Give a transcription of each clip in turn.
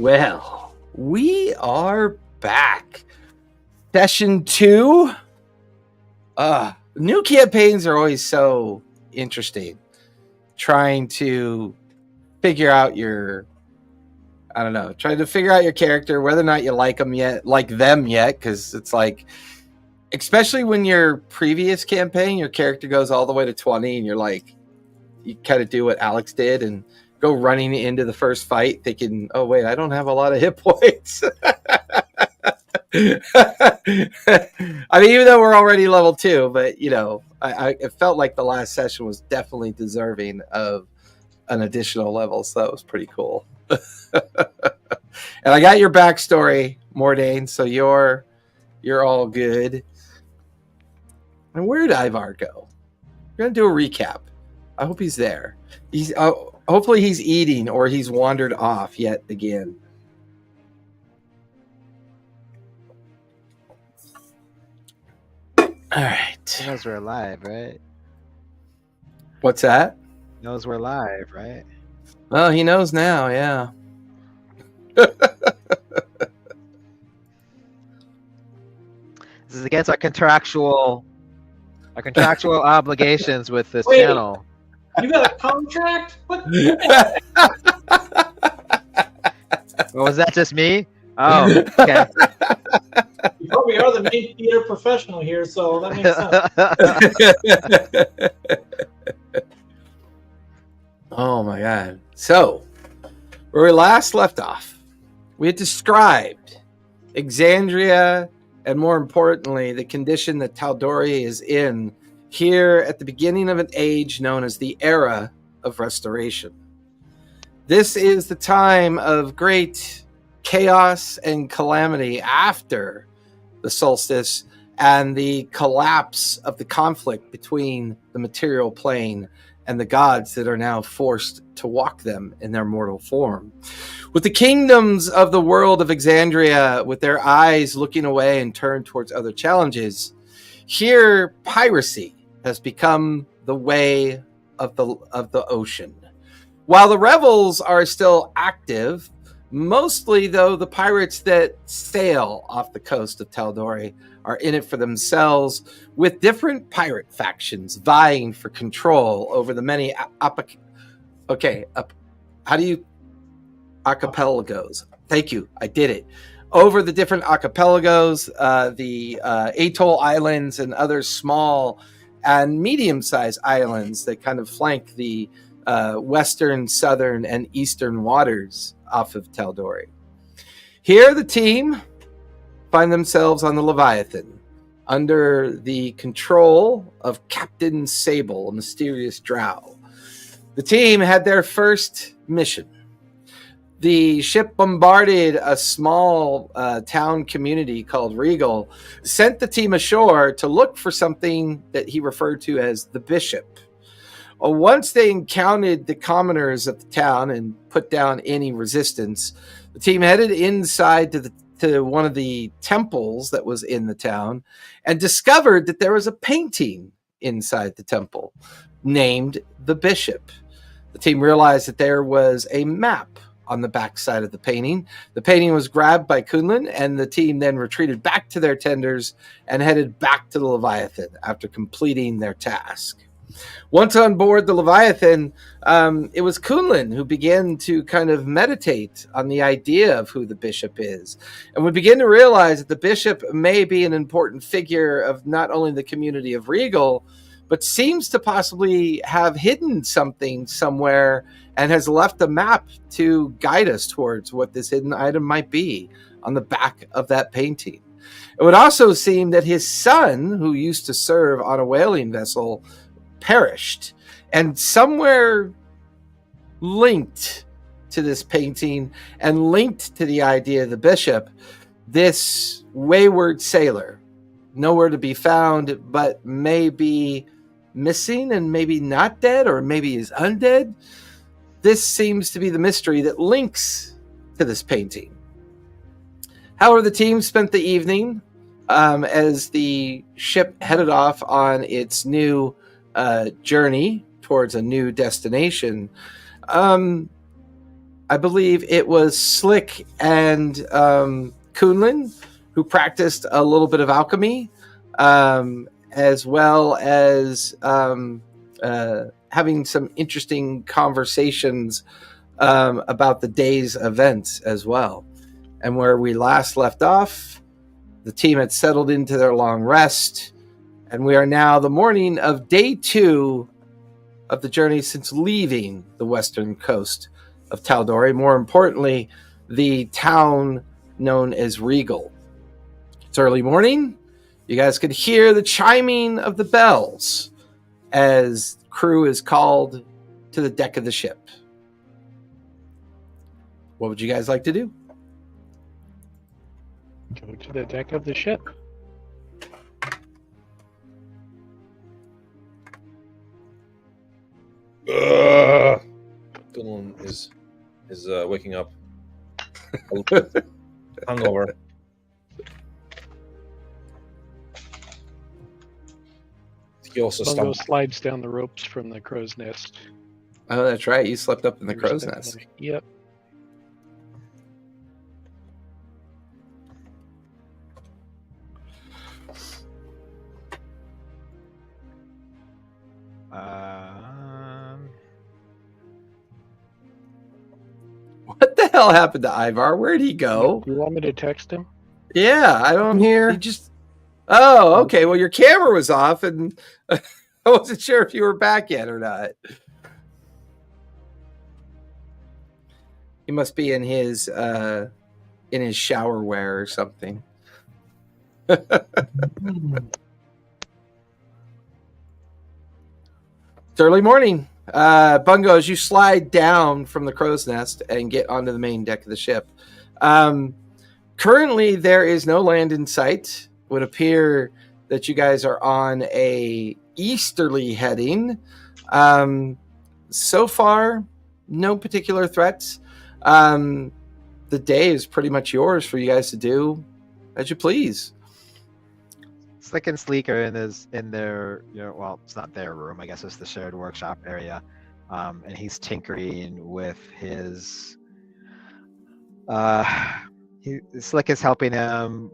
Well, we are back. Session 2. New campaigns are always so interesting. Trying to figure out your character, whether or not you like them yet, because it's like, especially when your previous campaign, your character goes all the way to 20, and you're like, you kind of do what Alex did and go running into the first fight thinking, oh wait, I don't have a lot of hit points. I mean, even though we're already level 2, but it felt like the last session was definitely deserving of an additional level, so that was pretty cool. And I got your backstory, Mordain, so you're all good. And where did Ivar go? We're gonna do a recap. I hope he's there. Hopefully he's eating or he's wandered off yet again. All right. He knows we're live, right? What's that? He knows we're live, right? Well, he knows now, yeah. This is against our contractual obligations with this channel. You got a contract? What? Well, was that just me? Oh, okay. You probably are the main theater professional here, so that makes sense. Oh my god. So, where we last left off, we had described Exandria, and more importantly, the condition that Tal'Dorei is in here at the beginning of an age known as the Era of Restoration. This is the time of great chaos and calamity after the solstice and the collapse of the conflict between the material plane and the gods that are now forced to walk them in their mortal form. With the kingdoms of the world of Exandria with their eyes looking away and turned towards other challenges, here piracy has become the way of the ocean. While the rebels are still active, mostly though the pirates that sail off the coast of Tal'Dorei are in it for themselves, with different pirate factions vying for control over the many archipelagos. Thank you, I did it. Over the different archipelagos, the atoll islands and other small and medium-sized islands that kind of flank the western, southern, and eastern waters off of Tal'Dorei. Here, the team find themselves on the Leviathan, under the control of Captain Sable, a mysterious drow. The team had their first mission. The ship bombarded a small town community called Regal, sent the team ashore to look for something that he referred to as the Bishop. Once they encountered the commoners of the town and put down any resistance, the team headed inside to one of the temples that was in the town and discovered that there was a painting inside the temple named the Bishop. The team realized that there was a map on the back side of the painting. The painting was grabbed by Kunlun, and the team then retreated back to their tenders and headed back to the Leviathan after completing their task. Once on board the Leviathan, it was Kunlun who began to kind of meditate on the idea of who the Bishop is. And we begin to realize that the Bishop may be an important figure of not only the community of Regal, but seems to possibly have hidden something somewhere and has left a map to guide us towards what this hidden item might be on the back of that painting. It would also seem that his son, who used to serve on a whaling vessel, perished, and somewhere linked to this painting and linked to the idea of the Bishop, this wayward sailor, nowhere to be found, but maybe missing and maybe not dead, or maybe is undead. This seems to be the mystery that links to this painting. However, the team spent the evening as the ship headed off on its new journey towards a new destination. I believe it was Slick and Kunlin who practiced a little bit of alchemy, as well as having some interesting conversations about the day's events as well. And where we last left off, the team had settled into their long rest, and we are now the morning of day 2 of the journey since leaving the western coast of Tal'Dorei. More importantly, the town known as Regal. It's early morning. You guys could hear the chiming of the bells as crew is called to the deck of the ship. What would you guys like to do? Go to the deck of the ship. Dylan is waking up a little bit hungover. He also Bungo stumbled. slides down the ropes from the crow's nest. Oh, that's right. You slept up in the crow's nest. Yep. What the hell happened to Ivar? Where'd he go? You want me to text him? Yeah, I don't. I'm here. He just. Oh, okay. Well, your camera was off, and I wasn't sure if you were back yet or not. He must be in his shower wear or something. It's early morning. Bungo, as you slide down from the crow's nest and get onto the main deck of the ship. Currently, there is no land in sight. It would appear that you guys are on a easterly heading. So far, no particular threats. The day is pretty much yours for you guys to do as you please. Slick and Sleek are in their, well, it's not their room. I guess it's the shared workshop area, and he's tinkering with his. Slick is helping him.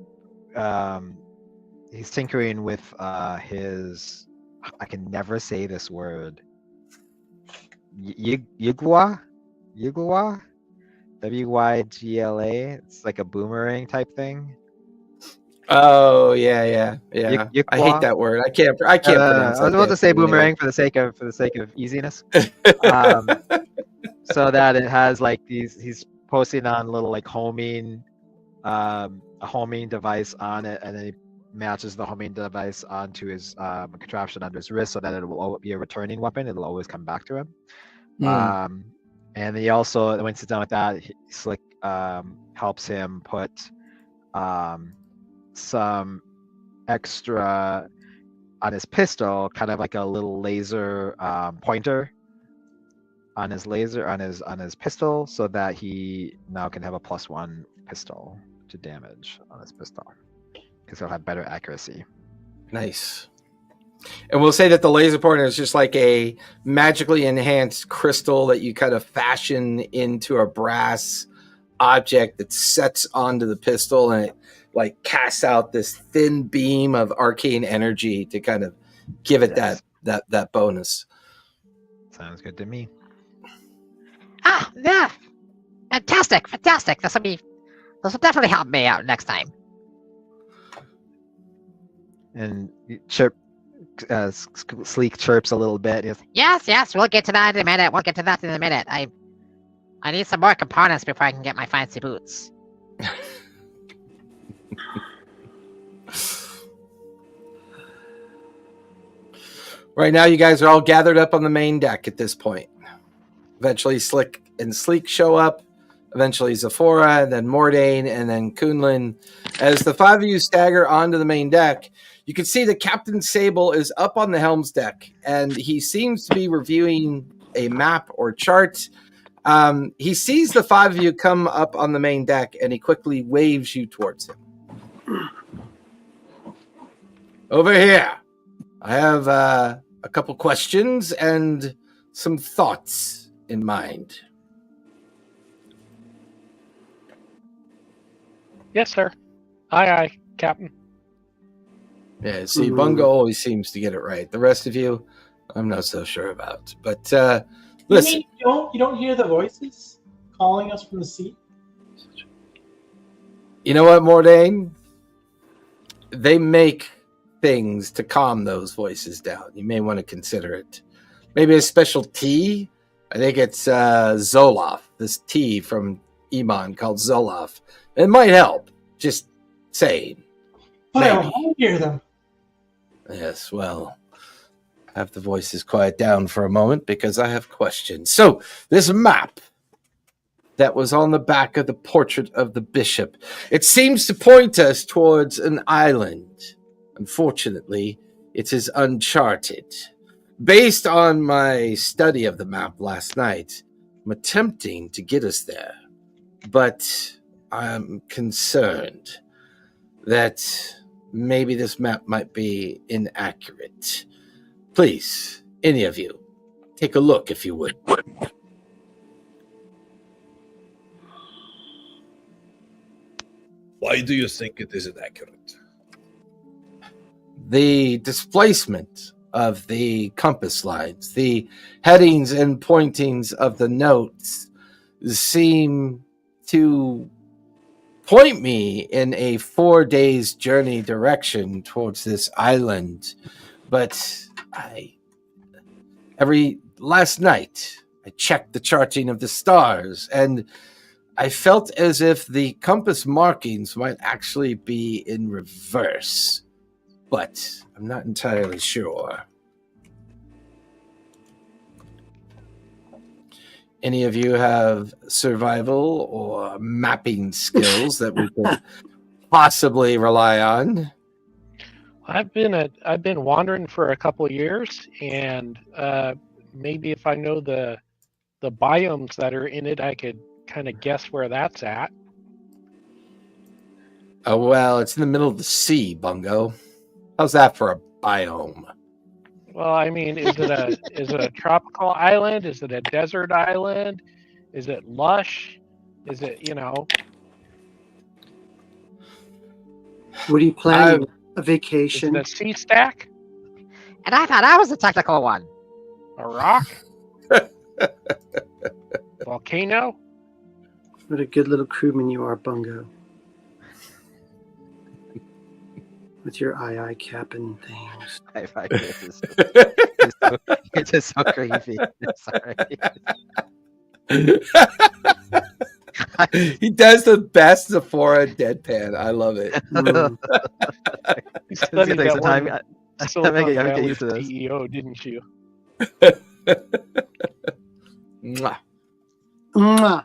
He's tinkering with his. I can never say this word. Yigwa, Wygla. It's like a boomerang type thing. Oh yeah. I hate that word. I can't pronounce it. I was about to say boomerang for the sake of easiness. So that it has like he's posting on little like homing, a homing device on it, and then he matches the homing device onto his contraption under his wrist so that it will be a returning weapon. It'll always come back to him. And he also, when he sits down with that, Slick helps him put some extra on his pistol, kind of like a little laser pointer on his pistol, so that he now can have a +1 pistol to damage on his pistol, because he'll have better accuracy. Nice. And we'll say that the laser pointer is just like a magically enhanced crystal that you kind of fashion into a brass object that sets onto the pistol, and it like casts out this thin beam of arcane energy to kind of give it that bonus. Sounds good to me. Yeah. Fantastic. This will definitely help me out next time. And Sleek chirps a little bit. Yes, we'll get to that in a minute. I need some more components before I can get my fancy boots. Right now, you guys are all gathered up on the main deck at this point. Eventually, Slick and Sleek show up. Eventually, Zephora, then Mordain, and then Kunlin. As the 5 of you stagger onto the main deck, you can see that Captain Sable is up on the helm's deck, and he seems to be reviewing a map or chart. He sees the 5 of you come up on the main deck, and he quickly waves you towards him. Over here. I have a couple questions and some thoughts in mind. Yes, sir. Aye, Captain. Yeah, see, Bungo always seems to get it right. The rest of you, I'm not so sure about. But listen, You don't hear the voices calling us from the sea? you know what, Mordain? They make things to calm those voices down. You may want to consider it. Maybe a special tea? I think it's Zoloff, this tea from Iman called Zoloff. It might help. Just saying. But I Maybe. won't hear them. Yes, well, have the voices quiet down for a moment because I have questions. So, this map that was on the back of the portrait of the bishop, it seems to point us towards an island. Unfortunately, it is uncharted. Based on my study of the map last night, I'm attempting to get us there, but I'm concerned that maybe this map might be inaccurate. Please, any of you, take a look if you would. Why do you think it is inaccurate? The displacement of the compass lines, the headings and pointings of the notes seem to point me in a 4 days journey direction towards this island. But last night I checked the charting of the stars and I felt as if the compass markings might actually be in reverse, but I'm not entirely sure. Any of you have survival or mapping skills that we could possibly rely on? I've been wandering for a couple of years, and maybe if I know the biomes that are in it, I could kind of guess where that's at. Oh, well, it's in the middle of the sea, Bungo. How's that for a biome? Well, I mean, is it a tropical island? Is it a desert island? Is it lush? Is it, What are you planning? A is vacation? it a sea stack? And I thought I was the technical one. A rock? Volcano? What a good little crewman you are, Bungo. With your eye cap and things. It's just so creepy. Sorry. He does the best Sephora deadpan. I love it. Mm. You studied Takes that some one time. Silicon I get Valley used to this. CEO, didn't you? Mwah. Mwah.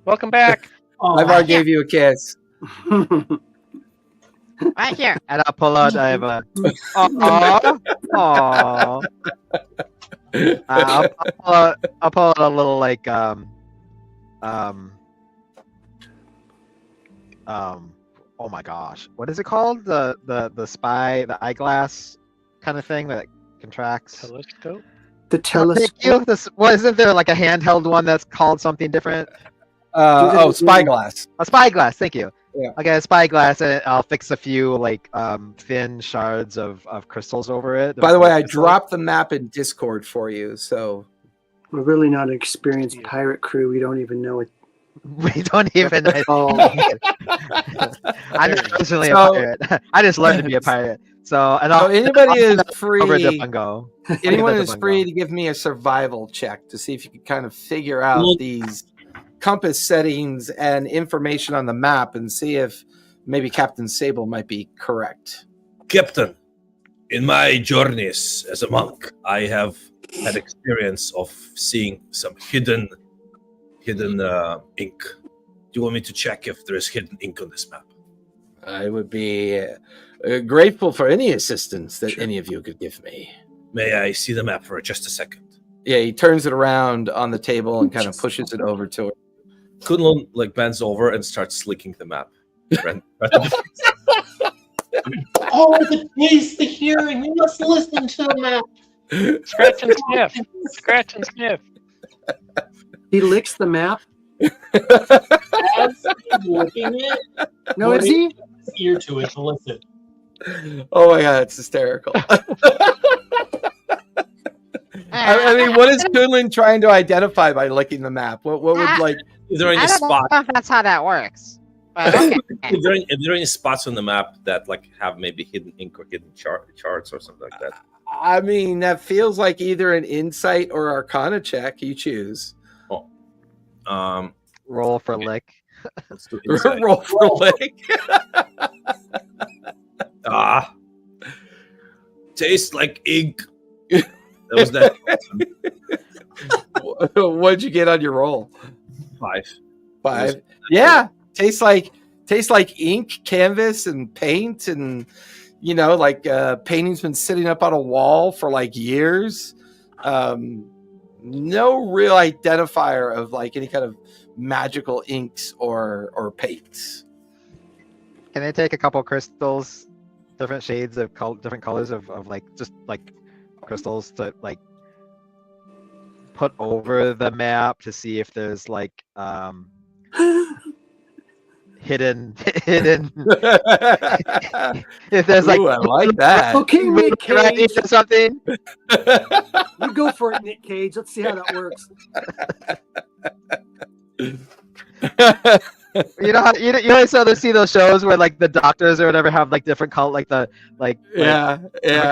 Welcome back. Oh, Ivar gave you a kiss. Right here. And I'll pull out. I have a. Aww. I'll pull out a little like oh my gosh, what is it called? The spy, the eyeglass kind of thing that contracts. Telescope? The Thank telescope. you. Well, isn't there like a handheld one that's called something different? Spyglass. A spyglass. Thank you. Yeah. Okay, a spyglass, and I'll fix a few like thin shards of crystals over it. By the way, I Crystals. dropped the map in Discord for you, so We're really not an experienced pirate crew. We don't even know it. We don't even. Oh, I'm not originally So- a pirate. I just learned to be a pirate. So, and so I'll anybody is over to free. Bungo. Anyone Over to is Bungo. free to give me a survival check to see if you can kind of figure out these compass settings and information on the map and see if maybe Captain Sable might be correct. Captain, in my journeys as a monk, I have had experience of seeing some hidden ink. Do you want me to check if there is hidden ink on this map? I would be grateful for any assistance that any of you could give me. May I see the map for just a second? Yeah, he turns it around on the table and kind of pushes it over to her. Kunlun bends over and starts licking the map. oh, the taste, the hearing. You must listen to the map. Scratch and sniff. Scratch and sniff. he licks the map. As he's looking it, No, is he? his ear to it to listen. Oh my god, it's hysterical. I mean, what is Kunlun trying to identify by licking the map? What would like? Is there any I don't spot? know if that's how that works. But okay. Is there any spots on the map that like have maybe hidden ink or hidden charts or something like that? I mean, that feels like either an insight or Arcana check. You choose. Roll for lick. Let's do insight. Roll for lick. Tastes like ink. That was that. What'd you get on your roll? 5. 5. Yeah, tastes like ink, canvas, and paint, and like painting's been sitting up on a wall for like years. No real identifier of like any kind of magical inks or paints. Can I take a couple crystals, different shades of different colors of like just like crystals to like put over the map to see if there's like hidden if there's like Ooh, I like that. Okay, Nick Cage. or something. You go for it, Nick Cage. Let's see how that works. You know how you always see those shows where like the doctors or whatever have like different color different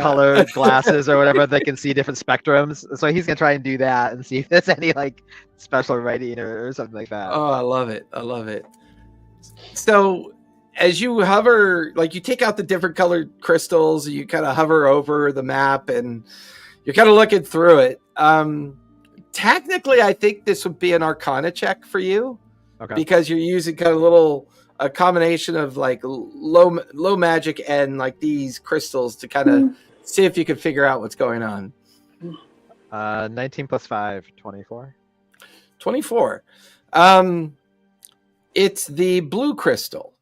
colored glasses or whatever, they can see different spectrums. So he's gonna try and do that and see if there's any like special writing or something like that. Oh, I love it. So as you hover, like you take out the different colored crystals, you kind of hover over the map and you're kind of looking through it. Technically, I think this would be an Arcana check for you. Okay. Because you're using kind of a combination of like low magic and like these crystals to kind of see if you can figure out what's going on. 19 plus 5, 24. 24. It's the blue crystal.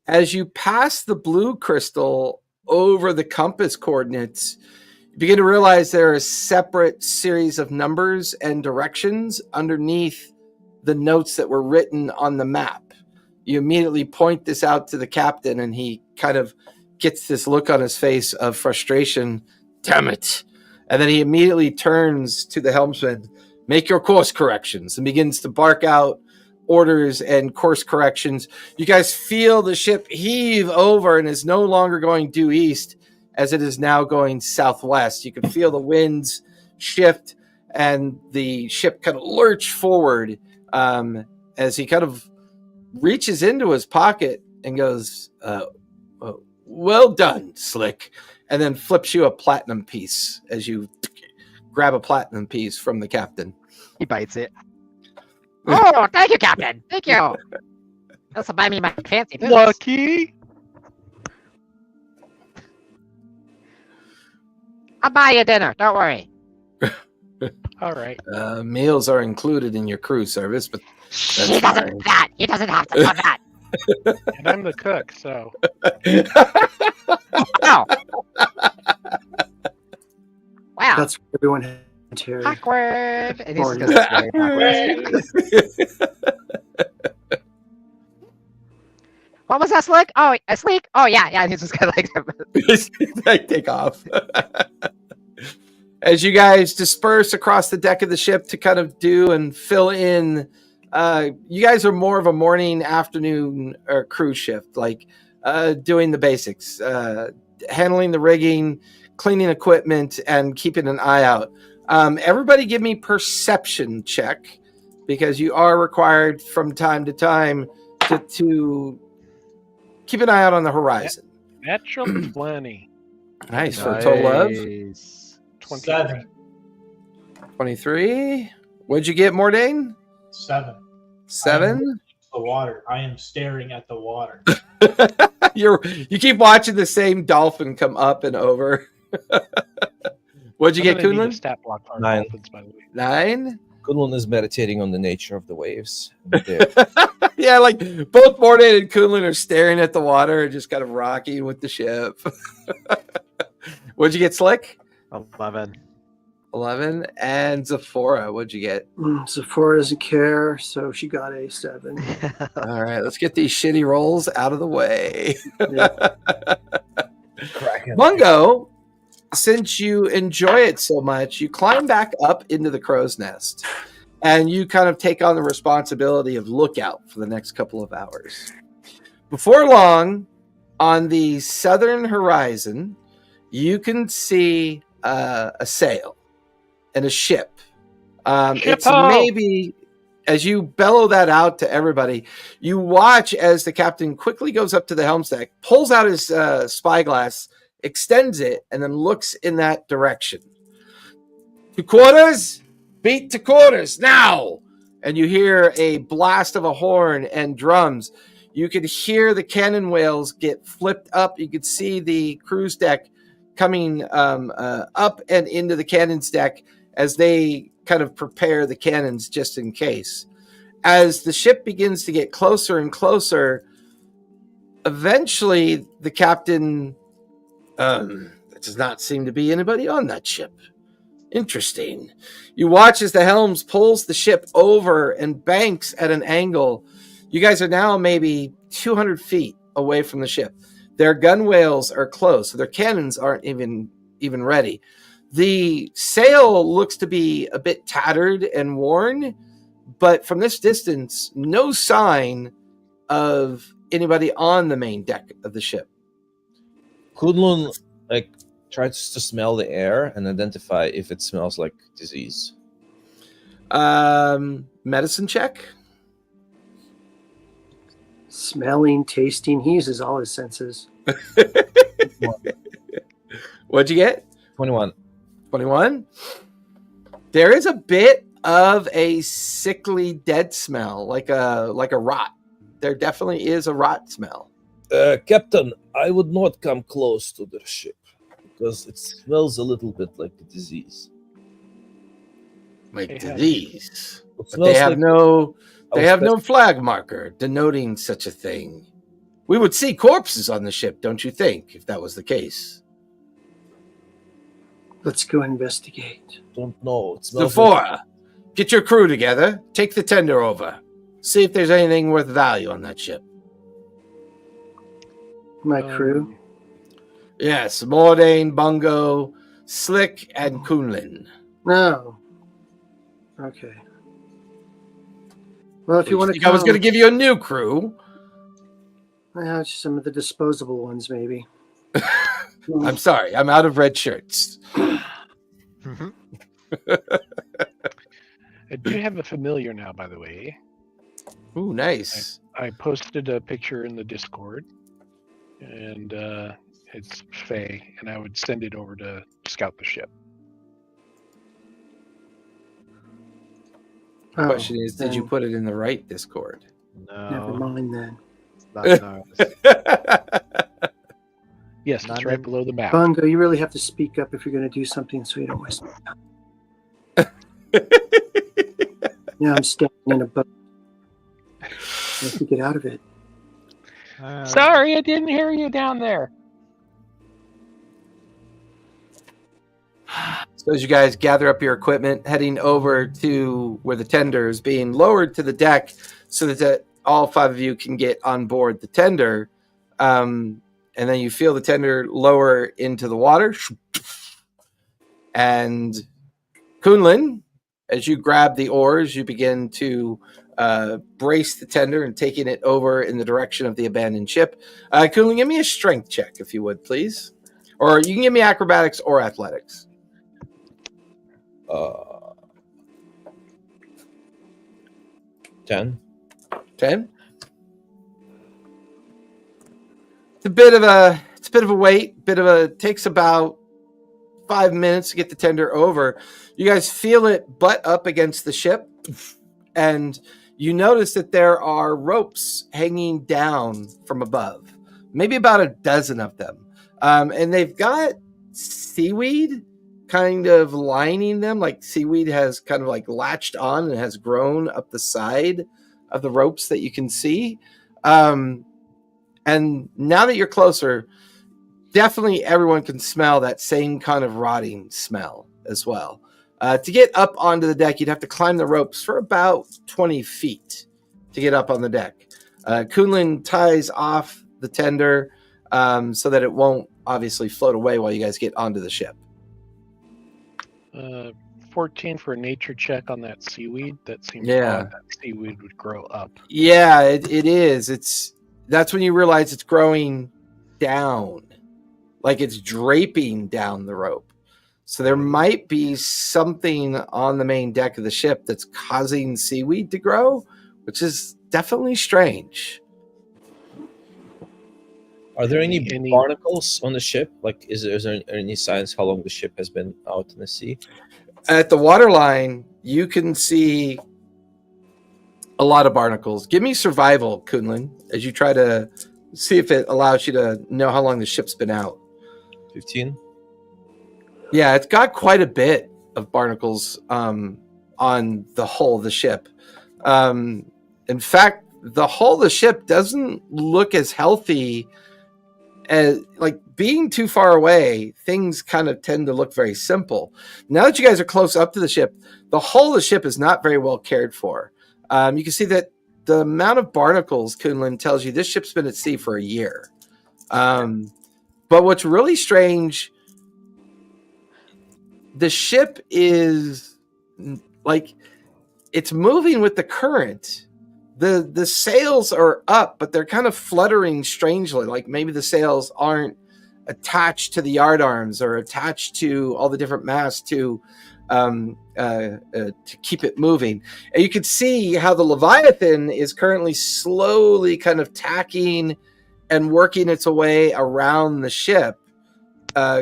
As you pass the blue crystal over the compass coordinates, you begin to realize there are a separate series of numbers and directions underneath the notes that were written on the map. You immediately point this out to the captain and he kind of gets this look on his face of frustration. Damn it. And then he immediately turns to the helmsman, make your course corrections, and begins to bark out orders and course corrections. You guys feel the ship heave over and is no longer going due east as it is now going southwest. You can feel the winds shift and the ship kind of lurch forward as he kind of reaches into his pocket and goes, well done, Slick, and then flips you a platinum piece as you grab a platinum piece from the captain. He bites it. Oh, thank you, Captain. Thank you. This will buy me my fancy boots. Lucky. I'll buy you dinner. Don't worry. All right. Meals are included in your crew service, but He doesn't do that. He doesn't have to do that. And I'm the cook, so. Oh. Wow. That's what everyone had, Terry. Awkward. And he's Or- just very awkward. What was that, Slick? Oh, a Sleek? Oh, yeah. And he's just kind of like... take off. As you guys disperse across the deck of the ship to kind of do and fill in, you guys are more of a morning, afternoon, or crew shift, like doing the basics, handling the rigging, cleaning equipment, and keeping an eye out. Everybody give me perception check, because you are required from time to time to keep an eye out on the horizon. Natural 20. Nice. For a total of Nice. 7. 23. What'd you get, Mordain? 7. 7. The water. I am staring at the water. You keep watching the same dolphin come up and over. What'd you get, Kunlun? Stat block for 9. dolphins, by the way. 9. Kunlun is meditating on the nature of the waves. Yeah, like both Mordain and Kunlun are staring at the water and just kind of rocking with the ship. What'd you get, Slick? 11. 11. And Zephora, what'd you get? Sephora doesn't care, so she got a 7. All right, let's get these shitty rolls out of the way. Kraken. Mungo, since you enjoy it so much, you climb back up into the crow's nest and you kind of take on the responsibility of lookout for the next couple of hours. Before long, on the southern horizon, you can see a sail and a ship. It's Ship-o! maybe, as you bellow that out to everybody, you watch as the captain quickly goes up to the helm deck, pulls out his spyglass, extends it, and then looks in that direction. To quarters, beat to quarters now. And you hear a blast of a horn and drums. You could hear the cannon whales get flipped up. You could see the cruise deck coming up and into the cannon's deck as they kind of prepare the cannons just in case. As the ship begins to get closer and closer, eventually the captain, there does not seem to be anybody on that ship. Interesting. You watch as the helms pulls the ship over and banks at an angle. You guys are now maybe 200 feet away from the ship. Their gunwales are closed, so their cannons aren't even ready. The sail looks to be a bit tattered and worn, but from this distance, no sign of anybody on the main deck of the ship. Kunlun tries to smell the air and identify if it smells like disease. Medicine check. Smelling, tasting. He uses all his senses. What'd you get? 21. 21. There is a bit of a sickly dead smell, like a rot. There definitely is a rot smell. Captain, I would not come close to the ship because it smells a little bit like a disease. Like They have- disease. It But smells they have like- no I they was have no spec- flag marker denoting such a thing. We would see corpses on the ship, don't you think, if that was the case? Let's go investigate. Don't know. It smells like Zephora, get your crew together. Take the tender over. See if there's anything worth value on that ship. My crew. Yes, Mordain, Bungo, Slick, and Kunlin. No. Okay. Well, if you want to I was going to give you a new crew. just some of the disposable ones, maybe. I'm sorry, I'm out of red shirts. Mhm. I do have a familiar now, by the way. Ooh, nice. I posted a picture in the Discord, and it's Faye, and I would send it over to scout the ship. The question is, did you then put it in the right Discord? Never No, mind then. not ours. Yes, Not it's right in- below the map. Bungo, you really have to speak up if you're going to do something so you don't waste my time. Now I'm standing in a boat. I have to get out of it. Sorry, I didn't hear you down there. So as you guys gather up your equipment, heading over to where the tender is being lowered to the deck so that all 5 of you can get on board the tender, and then you feel the tender lower into the water. And Kunlin, as you grab the oars, you begin to brace the tender and taking it over in the direction of the abandoned ship. Kunlin, give me a strength check, if you would, please. Or you can give me acrobatics or athletics. 10. 10. It's a bit of a wait. Takes about 5 minutes to get the tender over. You guys feel it butt up against the ship, and you notice that there are ropes hanging down from above, maybe about a dozen of them, and they've got seaweed kind of lining them, like seaweed has kind of like latched on and has grown up the side of the ropes that you can see. And now that you're closer, definitely everyone can smell that same kind of rotting smell as well. To get up onto the deck, you'd have to climb the ropes for about 20 feet to get up on the deck. Kunlun ties off the tender so that it won't obviously float away while you guys get onto the ship. 14 for a nature check on that seaweed. That seems Yeah. odd that seaweed would grow up. Yeah, it is. That's when you realize it's growing down, like it's draping down the rope. So there might be something on the main deck of the ship that's causing seaweed to grow, which is definitely strange. Are there any Any- barnacles on the ship? Like, is there any signs how long the ship has been out in the sea? At the waterline, you can see a lot of barnacles. Give me survival, Kunlun, as you try to see if it allows you to know how long the ship's been out. 15. Yeah, it's got quite a bit of barnacles on the hull of the ship. In fact, the hull of the ship doesn't look as healthy as, like, being too far away, things kind of tend to look very simple. Now that you guys are close up to the ship, the hull of the ship is not very well cared for. You can see that the amount of barnacles, Kunlun, tells you this ship's been at sea for a year. But what's really strange, the ship is like, it's moving with the current. The sails are up, but they're kind of fluttering strangely. Like maybe the sails aren't attached to the yardarms or attached to all the different masts to keep it moving. And you can see how the Leviathan is currently slowly kind of tacking and working its way around the ship,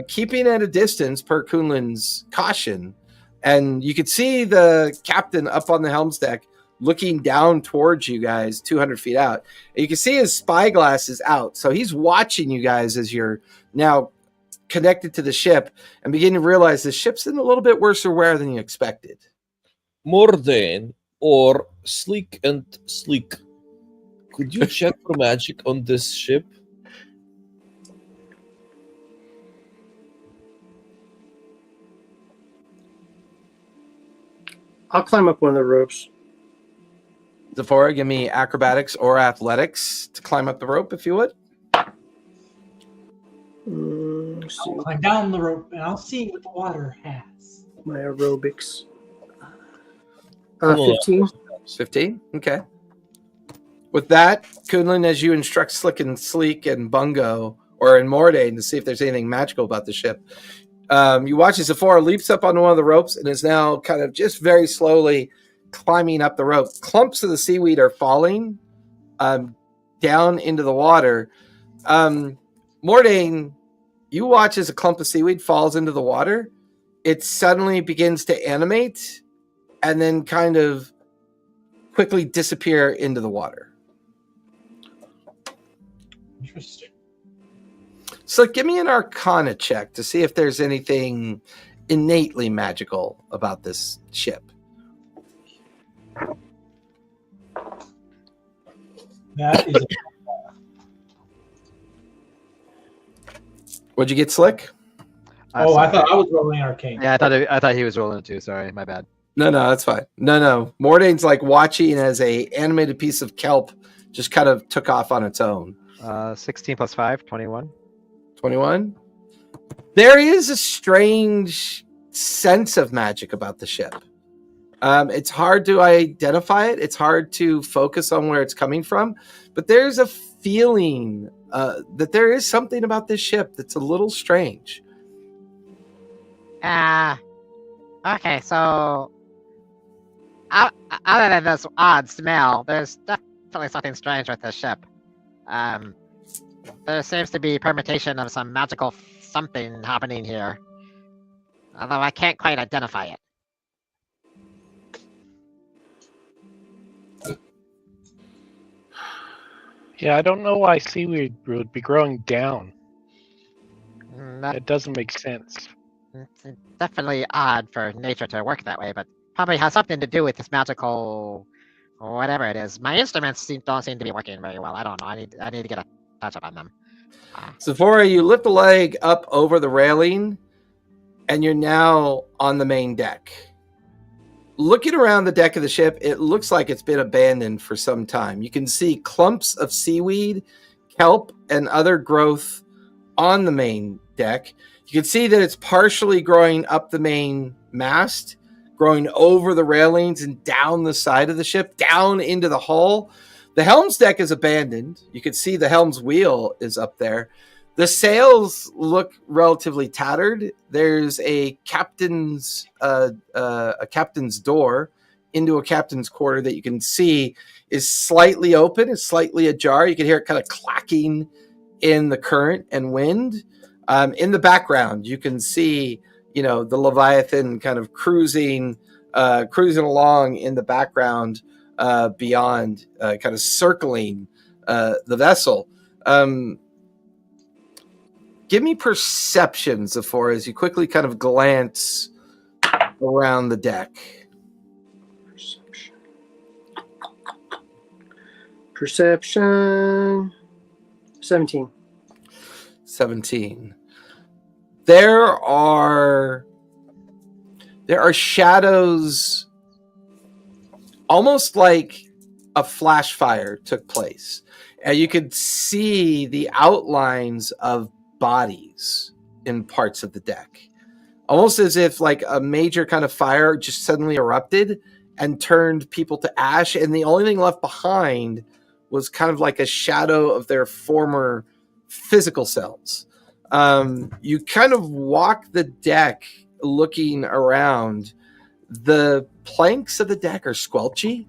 keeping at a distance per Kunlun's caution. And you could see the captain up on the helm's deck looking down towards you guys 200 feet out. And you can see his spyglass is out. So he's watching you guys as you're now connected to the ship and begin to realize the ship's in a little bit worse wear than you expected. Morden or Sleek and Sleek, could you check for magic on this ship? I'll climb up one of the ropes. Zephora, give me acrobatics or athletics to climb up the rope, if you would. Let's see. I'll climb down the rope and I'll see what the water has. My aerobics. Cool. 15. 15? Okay. With that, Kunlun, as you instruct Slick and Sleek and Bungo, or in Mordane, to see if there's anything magical about the ship, you watch as Zephora leaps up on one of the ropes and is now kind of just very slowly climbing up the rope. Clumps of the seaweed are falling down into the water. Mordane, you watch as a clump of seaweed falls into the water. It suddenly begins to animate and then kind of quickly disappear into the water. Interesting. So give me an Arcana check to see if there's anything innately magical about this ship. That is. What'd you get, Slick? Oh, I Sorry. thought I was rolling arcane. Yeah, I thought he was rolling it too. Sorry, my bad. No, that's fine. No. Mordane's like watching as a animated piece of kelp just kind of took off on its own. 16 plus 5, 21. 21. There is a strange sense of magic about the ship. It's hard to identify it. It's hard to focus on where it's coming from. But there's a feeling that there is something about this ship that's a little strange. Okay, so other than this odd smell, there's definitely something strange with this ship. There seems to be permutation of some magical something happening here, although I can't quite identify it. Yeah, I don't know why seaweed would be growing down. That, It doesn't make sense. it's definitely odd for nature to work that way, but probably has something to do with this magical, whatever it is. My instruments don't seem to be working very well. I don't know. I need to get a touch up on them. Zephora, you lift a leg up over the railing and you're now on the main deck. Looking around the deck of the ship, it looks like it's been abandoned for some time. You can see clumps of seaweed, kelp, and other growth on the main deck. You can see that it's partially growing up the main mast, growing over the railings and down the side of the ship, down into the hull. The helm's deck is abandoned. You can see the helm's wheel is up there. The sails look relatively tattered. There's a captain's door into a captain's quarter that you can see is slightly open. It's slightly ajar. You can hear it kind of clacking in the current and wind. In the background, you can see, the Leviathan kind of cruising along in the background beyond, kind of circling the vessel. Give me perception, Zephora, as you quickly kind of glance around the deck. Perception. 17. 17. There are shadows, almost like a flash fire took place. And you could see the outlines of bodies in parts of the deck, almost as if like a major kind of fire just suddenly erupted and turned people to ash, and the only thing left behind was kind of like a shadow of their former physical selves. You kind of walk the deck looking around. The planks of the deck are squelchy,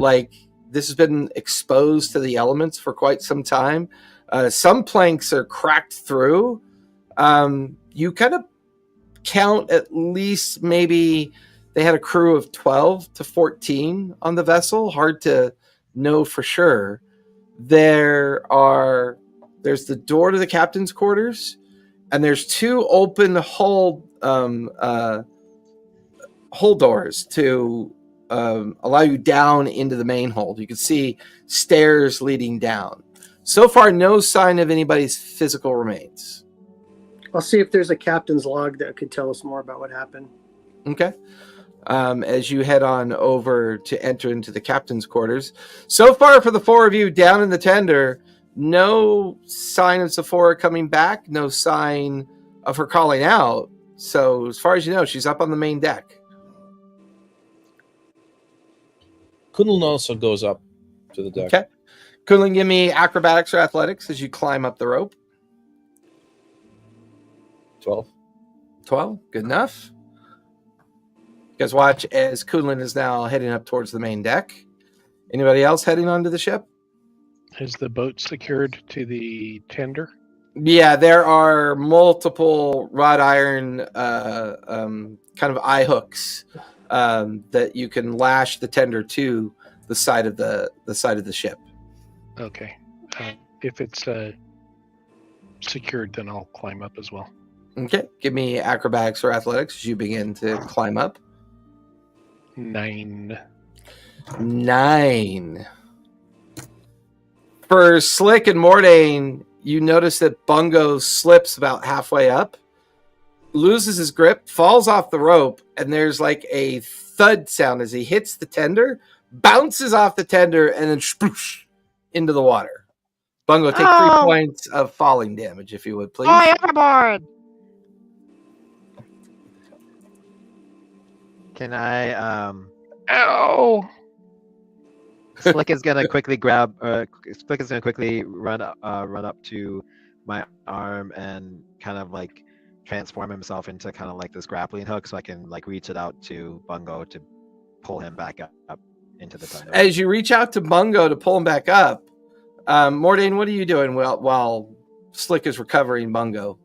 like this has been exposed to the elements for quite some time. Some planks are cracked through. You kind of count at least maybe they had a crew of 12 to 14 on the vessel. Hard to know for sure. There's the door to the captain's quarters, and there's two open hull doors to allow you down into the main hold. You can see stairs leading down. So far, no sign of anybody's physical remains. I'll see if there's a captain's log that could tell us more about what happened. Okay. As you head on over to enter into the captain's quarters. So far, for the four of you down in the tender, no sign of Zephora coming back, no sign of her calling out. So as far as you know, she's up on the main deck. Kunlun also goes up to the deck. Okay. Kunlun, give me acrobatics or athletics as you climb up the rope. 12. 12, good enough. You guys watch as Kunlun is now heading up towards the main deck. Anybody else heading onto the ship? Is the boat secured to the tender? Yeah, there are multiple wrought iron kind of eye hooks that you can lash the tender to the side of the ship. Okay. If it's secured, then I'll climb up as well. Okay, give me acrobatics or athletics as you begin to climb up. 9. 9. For Slick and Mordain, you notice that Bungo slips about halfway up, loses his grip, falls off the rope, and there's like a thud sound as he hits the tender, bounces off the tender, and then sploosh into the water. Bungo, take 3 points of falling damage, if you would, please. Oh, overboard! Can I Ow! Slick is gonna quickly grab. Slick is gonna quickly run up to my arm and kind of like transform himself into kind of like this grappling hook, so I can like reach it out to Bungo to pull him back up into the thunder. As you reach out to Bungo to pull him back up, Mordain, what are you doing while Slick is recovering Bungo?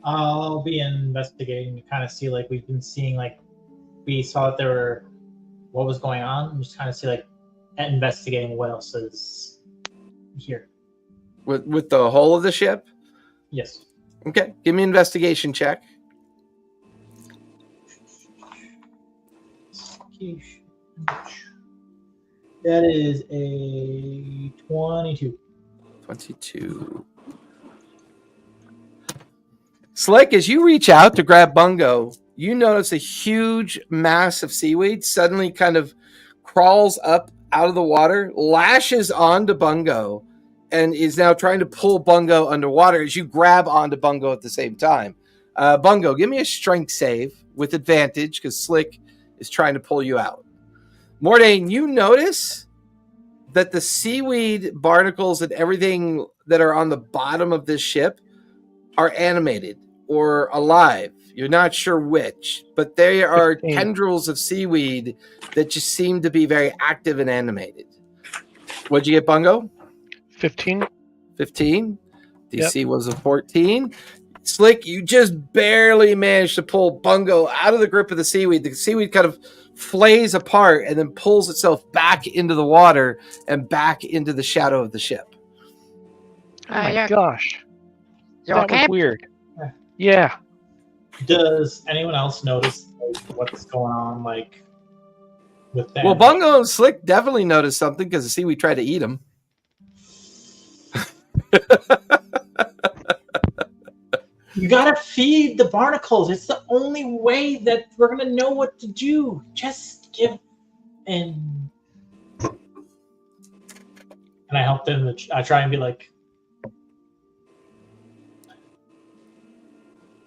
I'll be investigating to kind of see, like, we've been seeing, like, we saw that there were, what was going on, and just kind of see, like, investigating what else is here. With the whole of the ship? Yes. Okay, give me an investigation check. That is a 22. 22. Slick, as you reach out to grab Bungo, you notice a huge mass of seaweed suddenly kind of crawls up out of the water, lashes onto Bungo, and is now trying to pull Bungo underwater as you grab onto Bungo at the same time. Bungo, give me a strength save with advantage because Slick is trying to pull you out. Mordain, you notice that the seaweed barnacles and everything that are on the bottom of this ship are animated or alive. You're not sure which, but they are 15. tendrils of seaweed that just seem to be very active and animated. What'd you get, Bungo? 15. 15. DC was a 14. Slick, you just barely managed to pull Bungo out of the grip of the seaweed. The seaweed kind of flays apart and then pulls itself back into the water and back into the shadow of the ship. Oh my gosh. You That okay? was weird. Yeah. Does anyone else notice what's going on, with them? Well, Bungo and Slick definitely noticed something because the seaweed tried to eat him. You gotta feed the barnacles. It's the only way that we're gonna know what to do. Just give and I help them. I try and be like,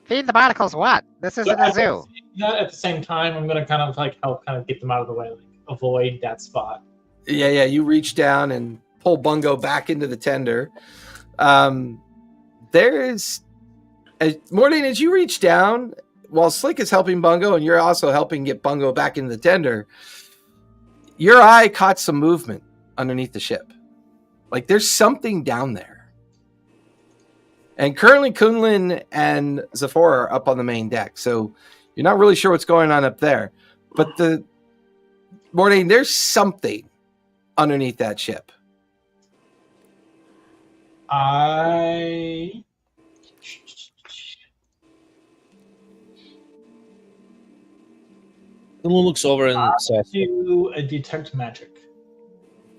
Feed the barnacles what? This isn't a zoo. at the same time, I'm gonna kind of help get them out of the way, avoid that spot. Yeah. You reach down and pull Bungo back into the tender. Mordain, as you reach down, while Slick is helping Bungo and you're also helping get Bungo back into the tender, your eye caught some movement underneath the ship. Like there's something down there. And currently Kunlin and Zephora are up on the main deck, so you're not really sure what's going on up there. But Mordain, there's something underneath that ship. I Someone looks over and says, do a detect magic.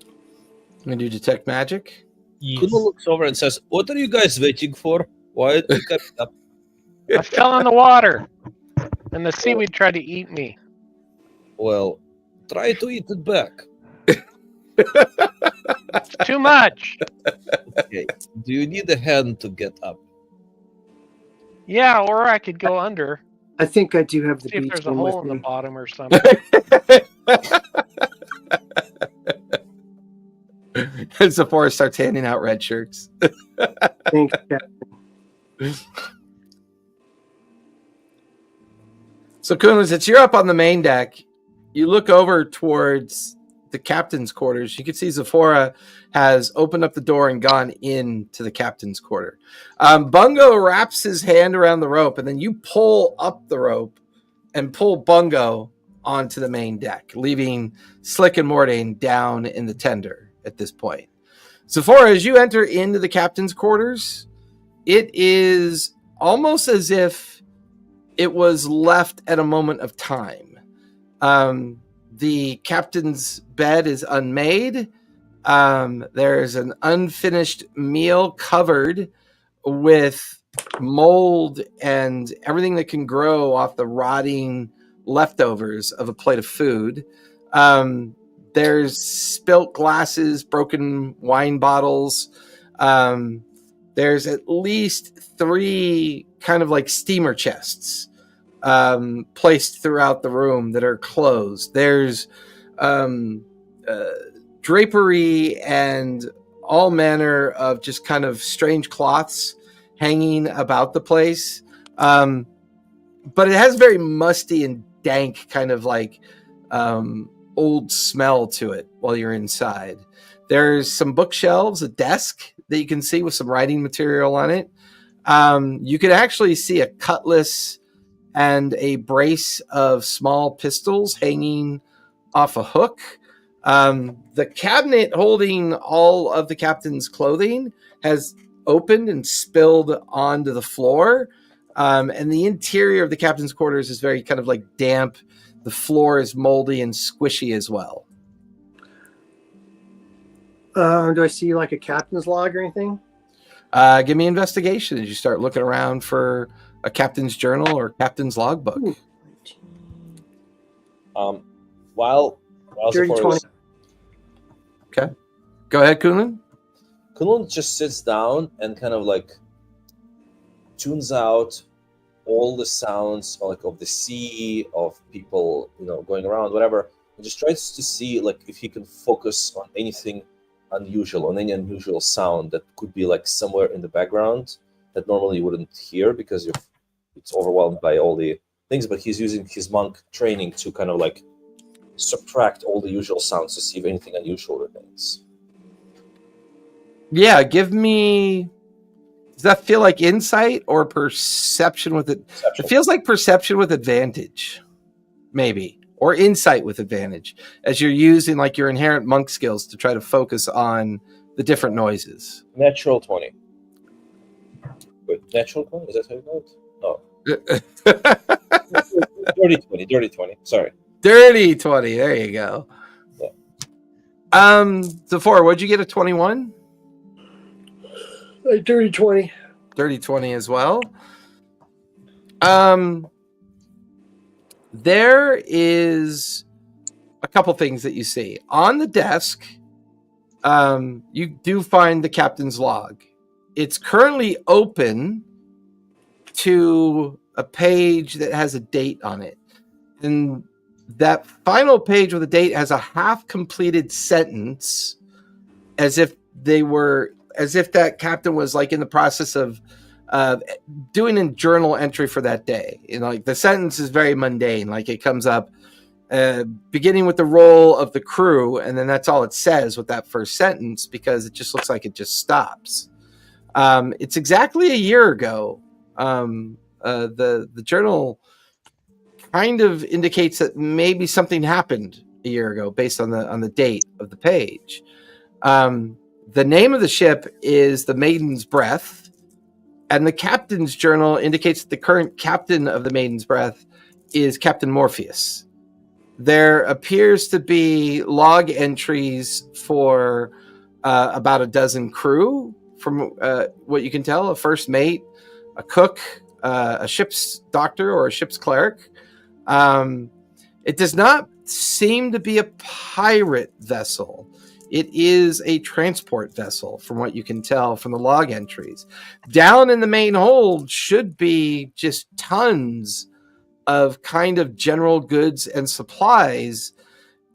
I'm going to do detect magic. Yes. Kuno looks over and says, "What are you guys waiting for? Why did you cut it up?" I fell in the water, and the seaweed tried to eat me. Well, try to eat it back. It's too much. Okay. Do you need a hand to get up? Yeah, or I could go under. I think I do have the See if beach there's a one hole with in the me. bottom or something. And Zephora starts handing out red shirts. Thanks, Captain. So, Kunlin, since you're up on the main deck, you look over towards the captain's quarters. You can see Zephora has opened up the door and gone into the captain's quarter. Bungo wraps his hand around the rope, and then you pull up the rope and pull Bungo onto the main deck, leaving Slick and Mordain down in the tender at this point. Zephora, as you enter into the captain's quarters, it is almost as if it was left at a moment of time. The captain's bed is unmade. There's an unfinished meal covered with mold and everything that can grow off the rotting leftovers of a plate of food. There's spilt glasses, broken wine bottles. There's at least 3 kind of like steamer chests placed throughout the room that are closed. There's drapery and all manner of just kind of strange cloths hanging about the place. But it has very musty and dank kind of like old smell to it while you're inside. There's some bookshelves, a desk that you can see with some writing material on it. You can actually see a cutlass and a brace of small pistols hanging off a hook. The cabinet holding all of the captain's clothing has opened and spilled onto the floor. And the interior of the captain's quarters is very kind of like damp. The floor is moldy and squishy as well. Do I see like a captain's log or anything? Give me investigation as you start looking around for a captain's journal or captain's logbook. Ooh. While Dirty Zafar 20. is, Go ahead, Kunlun. Kunlun just sits down and kind of like tunes out all the sounds like of the sea, of people, going around, whatever, and just tries to see like if he can focus on anything unusual, on any unusual sound that could be like somewhere in the background that normally you wouldn't hear because it's overwhelmed by all the things. But he's using his monk training to kind of like subtract all the usual sounds to see if anything unusual remains. Yeah, give me. Does that feel like insight or perception with it? Perception. It feels like perception with advantage, maybe, or insight with advantage, as you're using like your inherent monk skills to try to focus on the different noises. Natural 20. Wait, natural 20? Is that how you know it? Oh. Dirty 20. Sorry. Dirty 20. There you go. Yeah. Zafar, what'd you get? A 21? Dirty 20. Dirty 20 as well. There is a couple things that you see on the desk. You do find the captain's log. It's currently open to a page that has a date on it, and that final page with a date has a half completed sentence, as if that captain was like in the process of doing a journal entry for that day. Like the sentence is very mundane. Like it comes up beginning with the role of the crew, and then that's all it says with that first sentence, because it just looks like it just stops. It's exactly a year ago. The journal kind of indicates that maybe something happened a year ago based on the date of the page. The name of the ship is the Maiden's Breath, and the captain's journal indicates that the current captain of the Maiden's Breath is Captain Morpheus. There appears to be log entries for about a dozen crew, from what you can tell: a first mate, a cook, a ship's doctor, or a ship's cleric. It does not seem to be a pirate vessel. It is a transport vessel, from what you can tell from the log entries. Down in the main hold should be just tons of kind of general goods and supplies.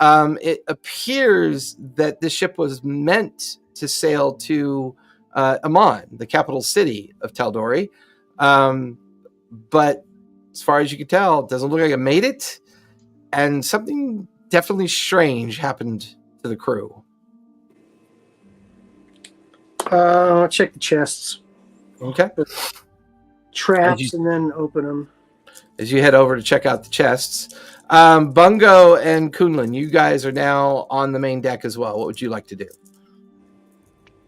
It appears that the ship was meant to sail to Amman, the capital city of Tal'Dorei. But as far as you can tell, it doesn't look like it made it. And something definitely strange happened to the crew. I'll check the chests. Okay. Traps and then open them. As you head over to check out the chests, Bungo and Kunlun, you guys are now on the main deck as well. What would you like to do?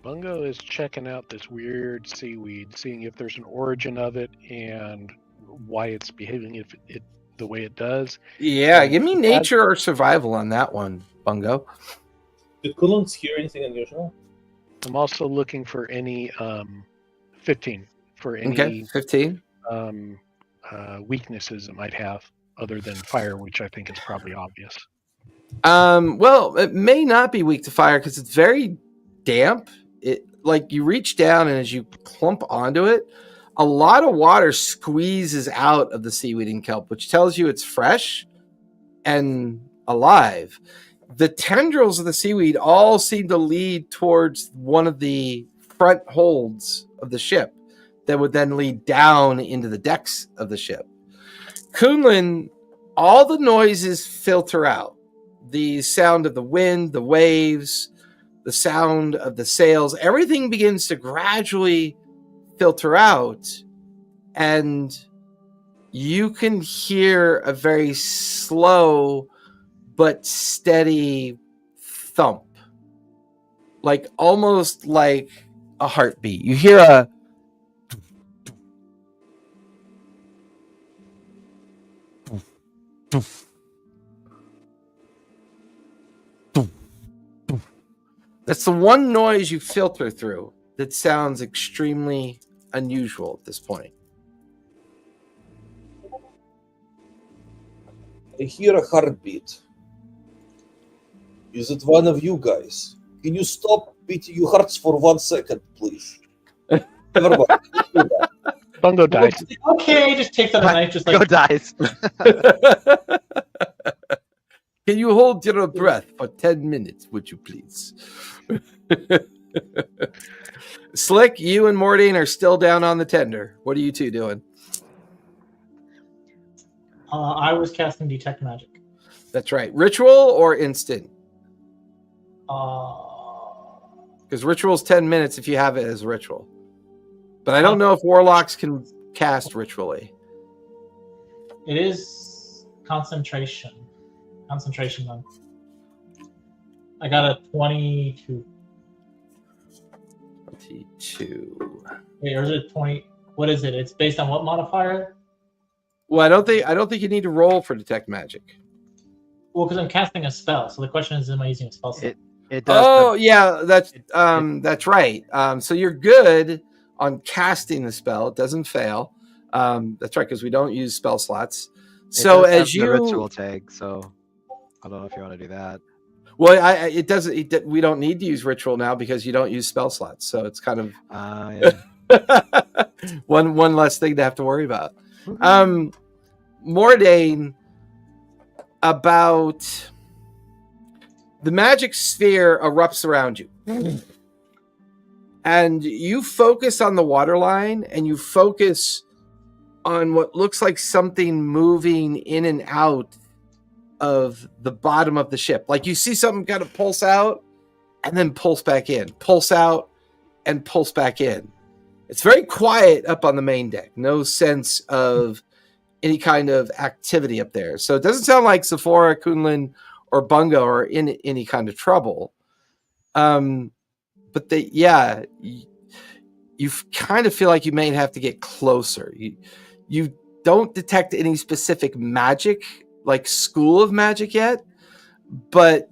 Bungo is checking out this weird seaweed, seeing if there's an origin of it and why it's behaving the way it does. Yeah, give me nature or survival on that one, Bungo. Did Kunlun hear anything unusual? I'm also looking for any 15 for any 15 weaknesses it might have other than fire, which I think is probably obvious. Well, it may not be weak to fire because it's very damp. It, like, you reach down and as you clump onto it, a lot of water squeezes out of the seaweed and kelp, which tells you it's fresh and alive. The tendrils of the seaweed all seem to lead towards one of the front holds of the ship that would then lead down into the decks of the ship. Kunlun, all the noises filter out. The sound of the wind, the waves, the sound of the sails, everything begins to gradually filter out, and you can hear a very slow but steady thump, like almost like a heartbeat. You hear a that's the one noise you filter through that sounds extremely unusual at this point. I hear a heartbeat. Is it one of you guys? Can you stop beating your hearts for 1 second, please? Never mind. Let's do that. Bungo dice. Okay, just takes out a knife, just Go like dice. Can you hold your breath for 10 minutes, would you please? Slick, you and Mordain are still down on the tender. What are you two doing? I was casting detect magic. That's right. Ritual or instant? Because ritual's 10 minutes if you have it as ritual. But I don't know if warlocks can cast ritually. It is concentration. Concentration then. I got a 22. 22. Wait, or is it 20? What is it? It's based on what modifier? Well, I don't think you need to roll for detect magic. Well, because I'm casting a spell. So the question is, am I using a spell set? It does. Oh, yeah, that's right. So you're good on casting the spell. It doesn't fail. That's right, because we don't use spell slots. So as the you ritual tag, so I don't know if you want to do that. well, it doesn't. We don't need to use ritual now because you don't use spell slots. So it's kind of Yeah. one less thing to have to worry about. Mordain, about the magic sphere erupts around you. And you focus on the water line and you focus on what looks like something moving in and out of the bottom of the ship. Like you see something kind of pulse out and then pulse back in, pulse out and pulse back in. It's very quiet up on the main deck. No sense of any kind of activity up there. So it doesn't sound like Sephora, Kunlun, or Bungo are in any kind of trouble. But you kind of feel like you may have to get closer. You don't detect any specific magic, like school of magic yet, but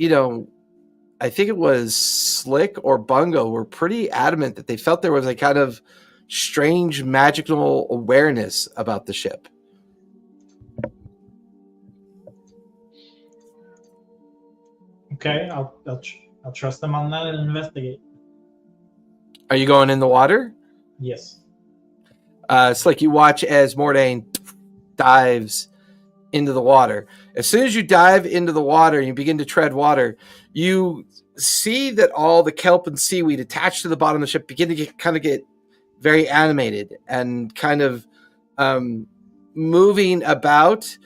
I think it was Slick or Bungo were pretty adamant that they felt there was a kind of strange magical awareness about the ship. Okay, I'll trust them on that and investigate. Are you going in the water? Yes. Slick, you watch as Mordain dives into the water. As soon as you dive into the water and you begin to tread water, you see that all the kelp and seaweed attached to the bottom of the ship begin to get very animated and kind of moving about.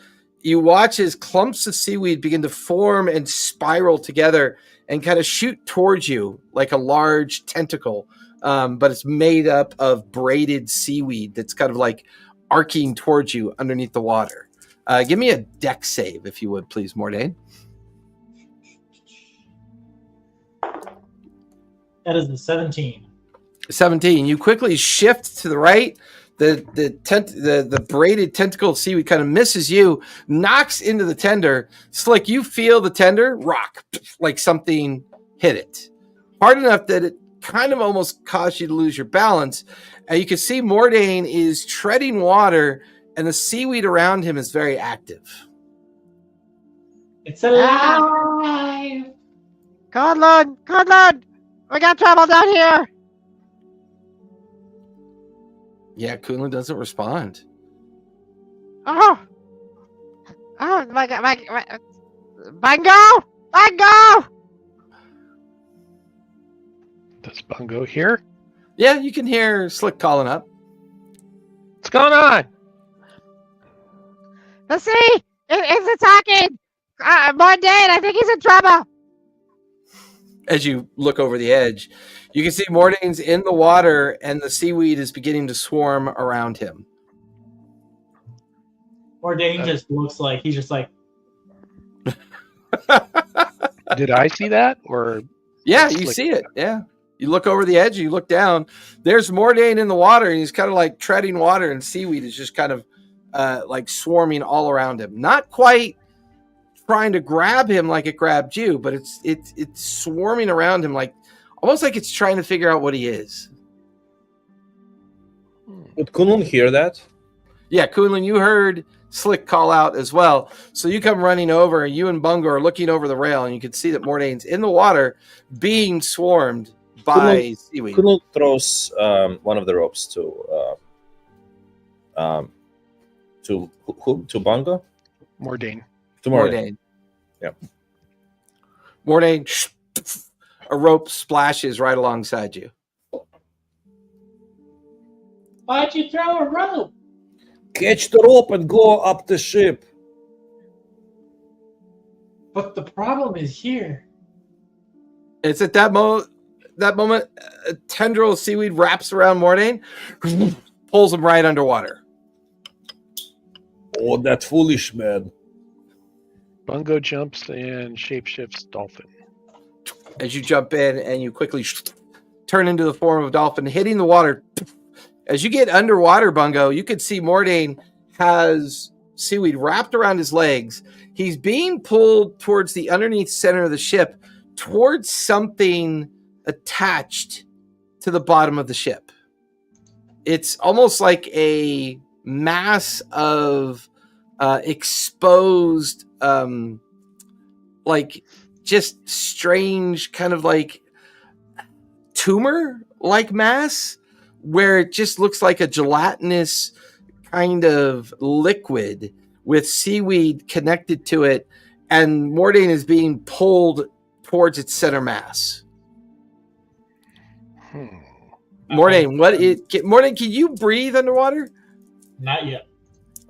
You watch as clumps of seaweed begin to form and spiral together and kind of shoot towards you like a large tentacle. But it's made up of braided seaweed that's kind of like arcing towards you underneath the water. Give me a deck save, if you would, please, Mordain. That is the 17. 17. You quickly shift to the right. The braided tentacle seaweed kind of misses you, knocks into the tender. Slick, you feel the tender rock like something hit it hard enough that it kind of almost caused you to lose your balance. And you can see Mordain is treading water, and the seaweed around him is very active. It's alive! Kunlun! We got trouble down here! Yeah, Kunlun doesn't respond. Oh, my God, Bungo! Does Bungo hear? Yeah, you can hear Slick calling up. What's going on? The sea is attacking! Mordain, I think he's in trouble! As you look over the edge, you can see Mordain's in the water and the seaweed is beginning to swarm around him. Mordain just looks like he's just like. Did I see that? Or yeah, you see it. Yeah. You look over the edge, you look down. There's Mordain in the water, and he's kind of like treading water, and seaweed is just kind of like swarming all around him. Not quite trying to grab him like it grabbed you, but it's swarming around him, like almost like it's trying to figure out what he is. Would Kunlun hear that? Yeah, Kunlun, you heard Slick call out as well. So you come running over, and you and Bungo are looking over the rail, and you can see that Mordane's in the water being swarmed by seaweed. Kunlun throws one of the ropes to who? To Bungo? Mordain. To Mordain. Yeah. Mordane, a rope splashes right alongside you. Why'd you throw a rope? Catch the rope and go up the ship. But the problem is here. It's at that moment, a tendril of seaweed wraps around Mordane, pulls him right underwater. Oh, that foolish man. Bungo jumps and shapeshifts dolphin. As you jump in and you quickly turn into the form of a dolphin, hitting the water. As you get underwater, Bungo, you can see Mordane has seaweed wrapped around his legs. He's being pulled towards the underneath center of the ship, towards something attached to the bottom of the ship. It's almost like a mass of exposed, like just strange kind of like tumor-like mass, where it just looks like a gelatinous kind of liquid with seaweed connected to it, and Mordane is being pulled towards its center mass. Mordane, Mordane, can you breathe underwater? Not yet.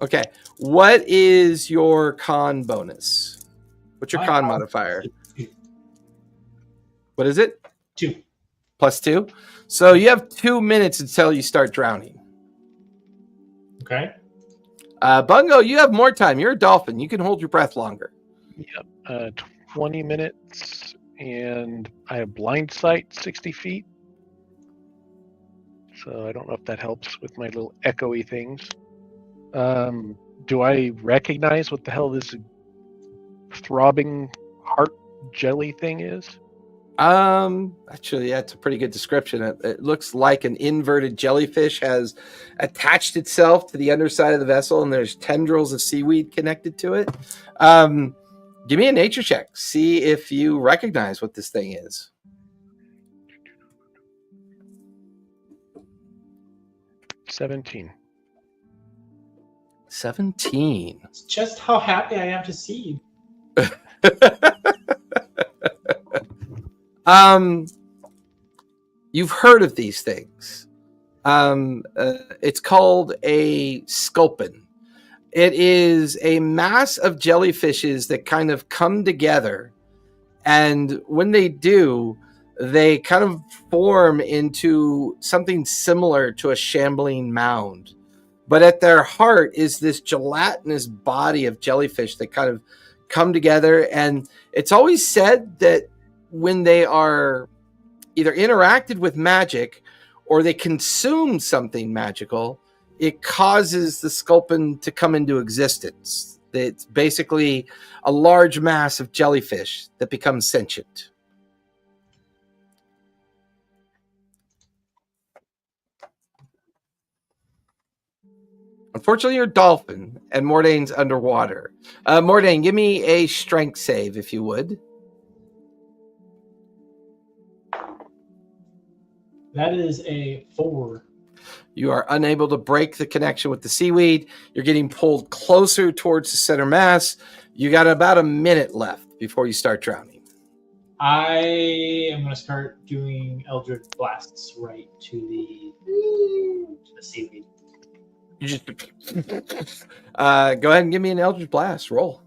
Okay. What is your con bonus? What's your My con con modifier? is 2. What is it? 2. +2. So you have 2 minutes until you start drowning. Okay. Bungo, you have more time. You're a dolphin. You can hold your breath longer. Yep. 20 minutes, and I have blind sight 60 feet. So I don't know if that helps with my little echoey things. Do I recognize what the hell this throbbing heart jelly thing is? Actually, that's a pretty good description. It looks like an inverted jellyfish has attached itself to the underside of the vessel, and there's tendrils of seaweed connected to it. Give me a nature check. See if you recognize what this thing is. 17. 17. It's just how happy I am to see you. You've heard of these things. It's called a sculpin. It is a mass of jellyfishes that kind of come together, and when they do, they kind of form into something similar to a shambling mound. But at their heart is this gelatinous body of jellyfish that kind of come together, and it's always said that when they are either interacted with magic or they consume something magical, it causes the sculpin to come into existence. It's basically a large mass of jellyfish that becomes sentient. Unfortunately, you're a dolphin, and Mordane's underwater. Mordane, give me a strength save, if you would. That is a 4. You are unable to break the connection with the seaweed. You're getting pulled closer towards the center mass. You got about a minute left before you start drowning. I am going to start doing Eldritch Blasts right to the seaweed. You just go ahead and give me an Eldritch Blast. Roll.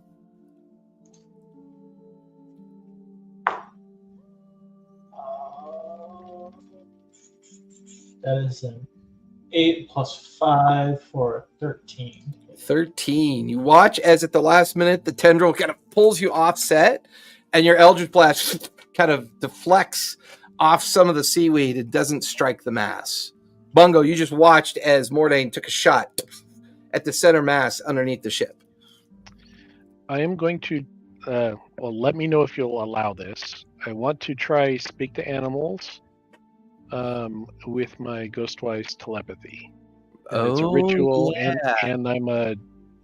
That is an 8 plus 5 for 13. 13. You watch as at the last minute the tendril kind of pulls you offset, and your Eldritch Blast kind of deflects off some of the seaweed. It doesn't strike the mass. Bungo, you just watched as Mordane took a shot at the center mass underneath the ship. I am going to, let me know if you'll allow this. I want to try speak to animals with my Ghostwise telepathy. And it's a ritual, and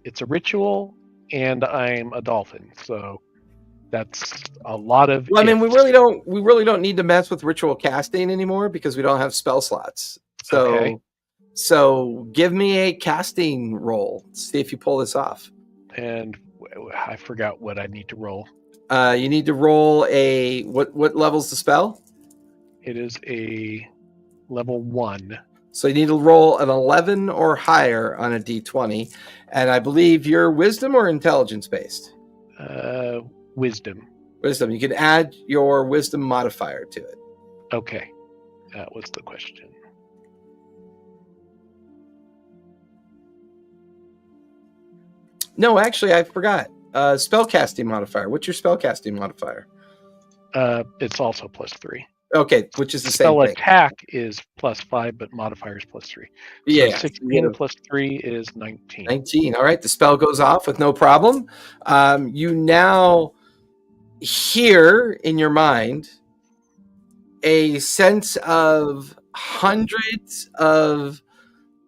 it's a ritual, and I'm a dolphin. So that's a lot of. Well, I mean, we ifs. really don't need to mess with ritual casting anymore because we don't have spell slots. So, Okay. so give me a casting roll. See if you pull this off. And I forgot what I need to roll. You need to roll a what level's the spell? It is a level 1. So you need to roll an 11 or higher on a d20, and I believe you're wisdom or intelligence based. Wisdom. Wisdom. You can add your wisdom modifier to it. Okay, that was the question. No, actually, I forgot. Spellcasting modifier. What's your spellcasting modifier? It's also +3. Okay, which is the Spell same thing. attack is +5, but modifier is +3. So Yeah, 16 +3 is 19. 19. All right, the spell goes off with no problem. You now hear in your mind a sense of hundreds of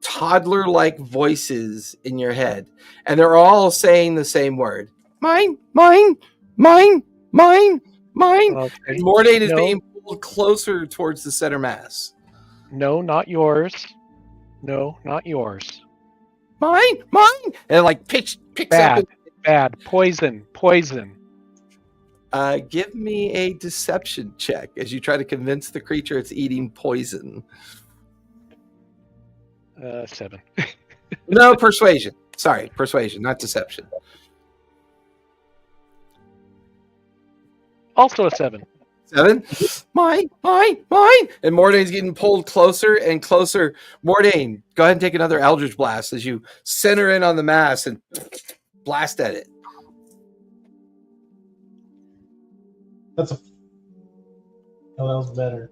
toddler-like voices in your head, and they're all saying the same word: mine, mine, mine, mine, mine. Okay. And Mordane is No. being pulled closer towards the center mass. No, not yours. No, not yours. Mine, mine, and like picks Bad, up. bad. Poison, poison. Give me a deception check as you try to convince the creature it's eating poison. 7. No, persuasion. Sorry, persuasion, not deception. Also a 7. 7. Mine, mine, mine. And Mordane's getting pulled closer and closer. Mordane, go ahead and take another Eldritch Blast as you center in on the mass and blast at it. That's a. Oh, that was better.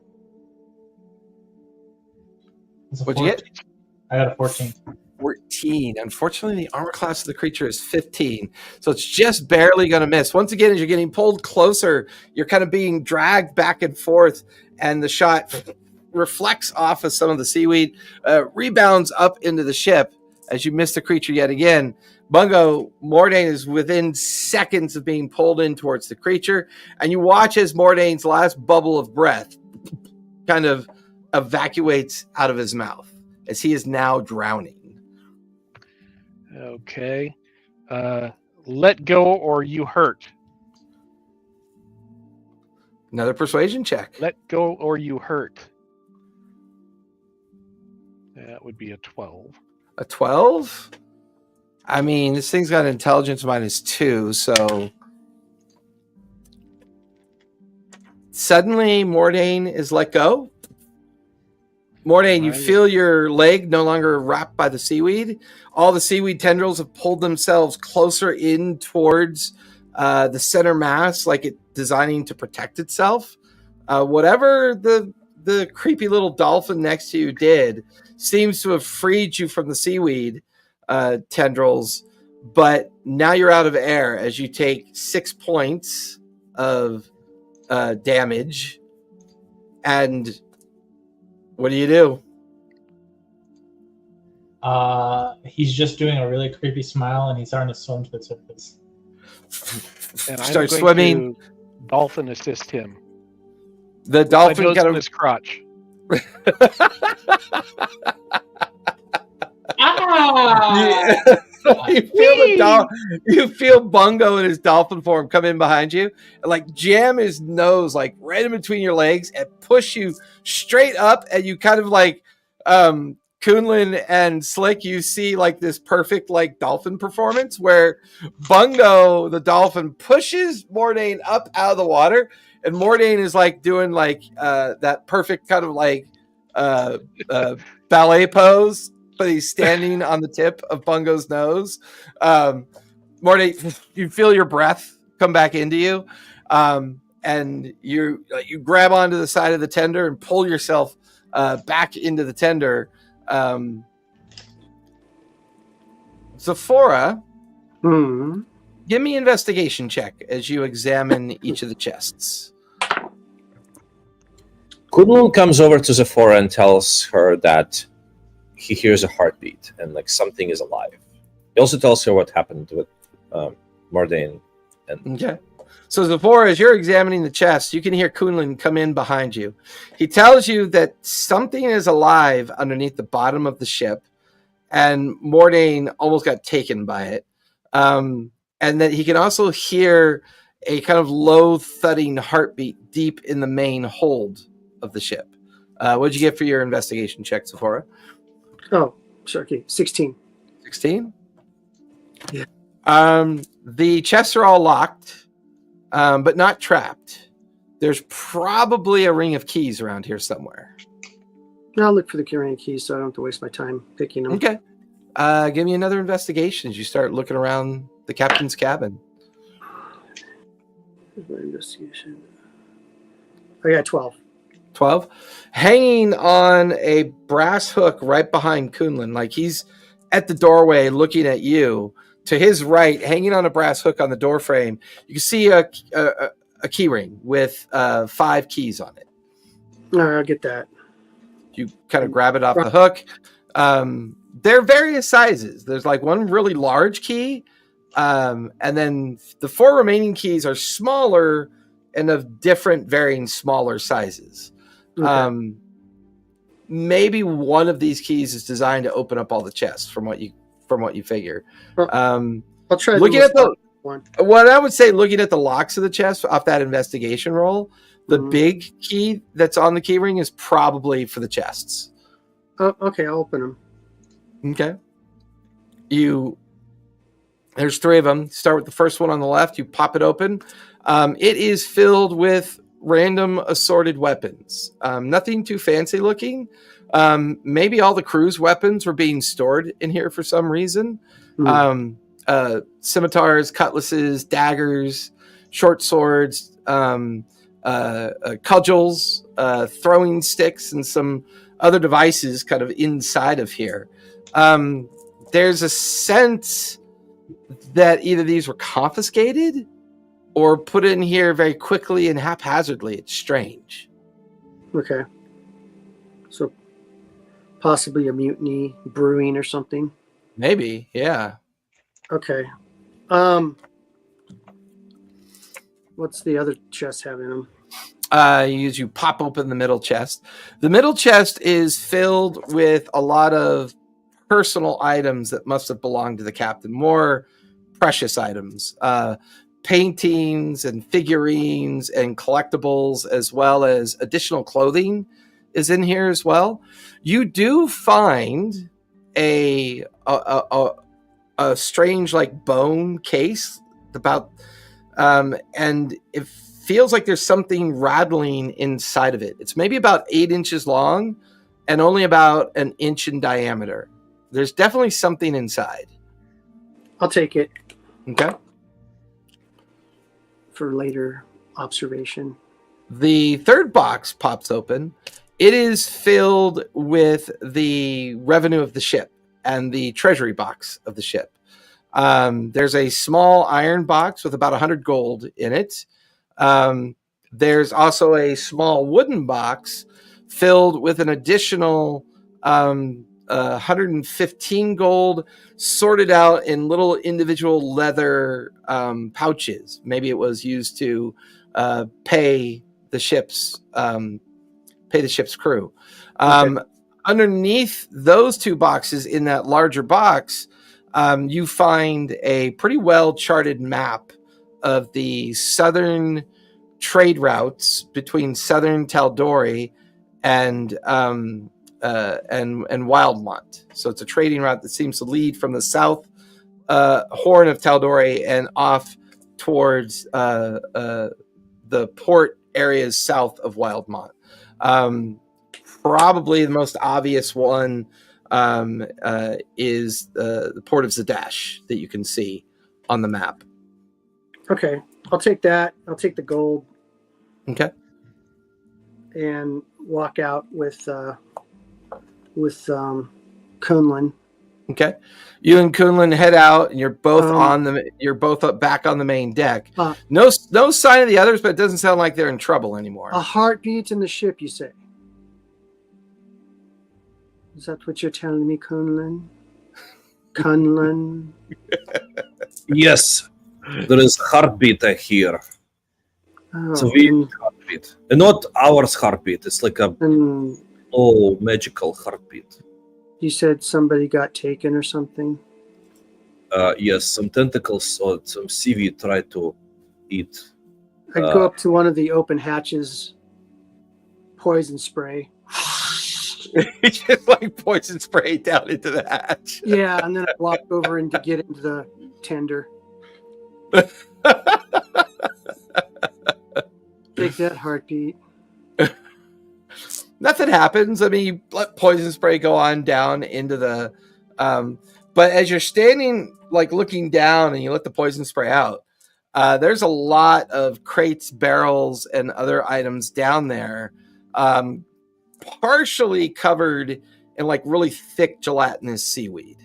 That's a What'd you get? 14. I got a 14. 14. Unfortunately, the armor class of the creature is 15. So it's just barely going to miss. Once again, as you're getting pulled closer, you're kind of being dragged back and forth, and the shot reflects off of some of the seaweed, rebounds up into the ship as you miss the creature yet again. Bungo, Mordane is within seconds of being pulled in towards the creature, and you watch as Mordane's last bubble of breath kind of evacuates out of his mouth as he is now drowning. Okay. Let go or you hurt. Another persuasion check. Let go or you hurt. That would be a 12. A 12? I mean, this thing's got intelligence -2, so suddenly Mordane is let go. Mordane, you feel your leg no longer wrapped by the seaweed. All the seaweed tendrils have pulled themselves closer in towards the center mass, like it designing to protect itself. Whatever the creepy little dolphin next to you did seems to have freed you from the seaweed tendrils, but now you're out of air as you take 6 points of damage. And what do you do? He's just doing a really creepy smile, and he's starting to swim to the surface. And I'm Start going swimming. to dolphin assist him. The My dolphin nose got in his crotch. Ah! You feel Bungo in his dolphin form come in behind you and like jam his nose like right in between your legs and push you straight up, and you kind of like Kunlun and Slick, you see like this perfect like dolphin performance where Bungo the dolphin pushes Mordane up out of the water, and Mordane is like doing like that perfect kind of like ballet pose, but he's standing on the tip of Bungo's nose. Mordane, you feel your breath come back into you, and you grab onto the side of the tender and pull yourself back into the tender. Zephora, give me an investigation check as you examine each of the chests. Kunlun comes over to Zephora and tells her that he hears a heartbeat and like something is alive. He also tells her what happened with Mordane. And Okay. So Zafora, as you're examining the chest, you can hear Kunlun come in behind you. He tells you that something is alive underneath the bottom of the ship, and Mordane almost got taken by it. And that he can also hear a kind of low thudding heartbeat deep in the main hold of the ship. What'd you get for your investigation check, Zafora? Oh, sorry. Okay. 16. 16? Yeah. The chests are all locked, but not trapped. There's probably a ring of keys around here somewhere. I'll look for the carrying keys so I don't have to waste my time picking them. Okay. Give me another investigation as you start looking around the captain's cabin. Here's my investigation. I got 12. 12. Hanging on a brass hook right behind Kunlun, like he's at the doorway looking at you. To his right, hanging on a brass hook on the door frame, you can see a key ring with 5 keys on it. All right, I'll get that. You kind of grab it off the hook. They're various sizes. There's like one really large key, and then the 4 remaining keys are smaller and of different varying smaller sizes. Okay. Maybe one of these keys is designed to open up all the chests from what you figure. I'll try Looking at the one. What I would say, looking at the locks of the chest off that investigation roll, the big key that's on the key ring is probably for the chests. Oh, okay, I'll open them. Okay. There's 3 of them. Start with the first one on the left. You pop it open. It is filled with random assorted weapons. Nothing too fancy looking. Maybe all the crew's weapons were being stored in here for some reason. Scimitars, cutlasses, daggers, short swords, cudgels, throwing sticks, and some other devices kind of inside of here. There's a sense that either these were confiscated or put in here very quickly and haphazardly. It's strange. Okay. So possibly a mutiny brewing or something. Maybe, yeah. Okay. What's the other chest have in them? You pop open the middle chest. The middle chest is filled with a lot of personal items that must have belonged to the captain. More precious items. Paintings and figurines and collectibles, as well as additional clothing is in here as well. You do find a strange like bone case about and it feels like there's something rattling inside of it. It's maybe about 8 inches long and only about an inch in diameter. There's definitely something inside. I'll take it. Okay. For later observation. The third box pops open. It is filled with the revenue of the ship and the treasury box of the ship. There's a small iron box with about 100 gold in it. There's also a small wooden box filled with an additional 115 gold, sorted out in little individual leather pouches. Maybe it was used to pay the ship's crew. Okay. Underneath those 2 boxes in that larger box, you find a pretty well charted map of the southern trade routes between southern Tal'Dorei and Wildemont. So it's a trading route that seems to lead from the south horn of Tal'Dorei and off towards the port areas south of Wildemont. Probably the most obvious one is the port of Zadash that you can see on the map. Okay, I'll take that. I'll take the gold. Okay. And walk out with Kunlun. Okay. You and Kunlun head out, and you're both back on the main deck. No sign of the others, but it doesn't sound like they're in trouble anymore. A heartbeat in the ship, you say? Is that what you're telling me, Kunlun? Kunlun? Yes, there is heartbeat I hear. It's a Oh, weird heartbeat. And not our heartbeat. It's like a and magical heartbeat. you said somebody got taken or something? Yes, some tentacles or some seaweed tried to eat. I go up to one of the open hatches, poison spray. Just like poison spray down into the hatch. Yeah, and then I walk over and to get into the tender. Take that heartbeat. Nothing happens. I mean, you let poison spray go on down into the but as you're standing like looking down and you let the poison spray out, there's a lot of crates, barrels, and other items down there, partially covered in like really thick gelatinous seaweed.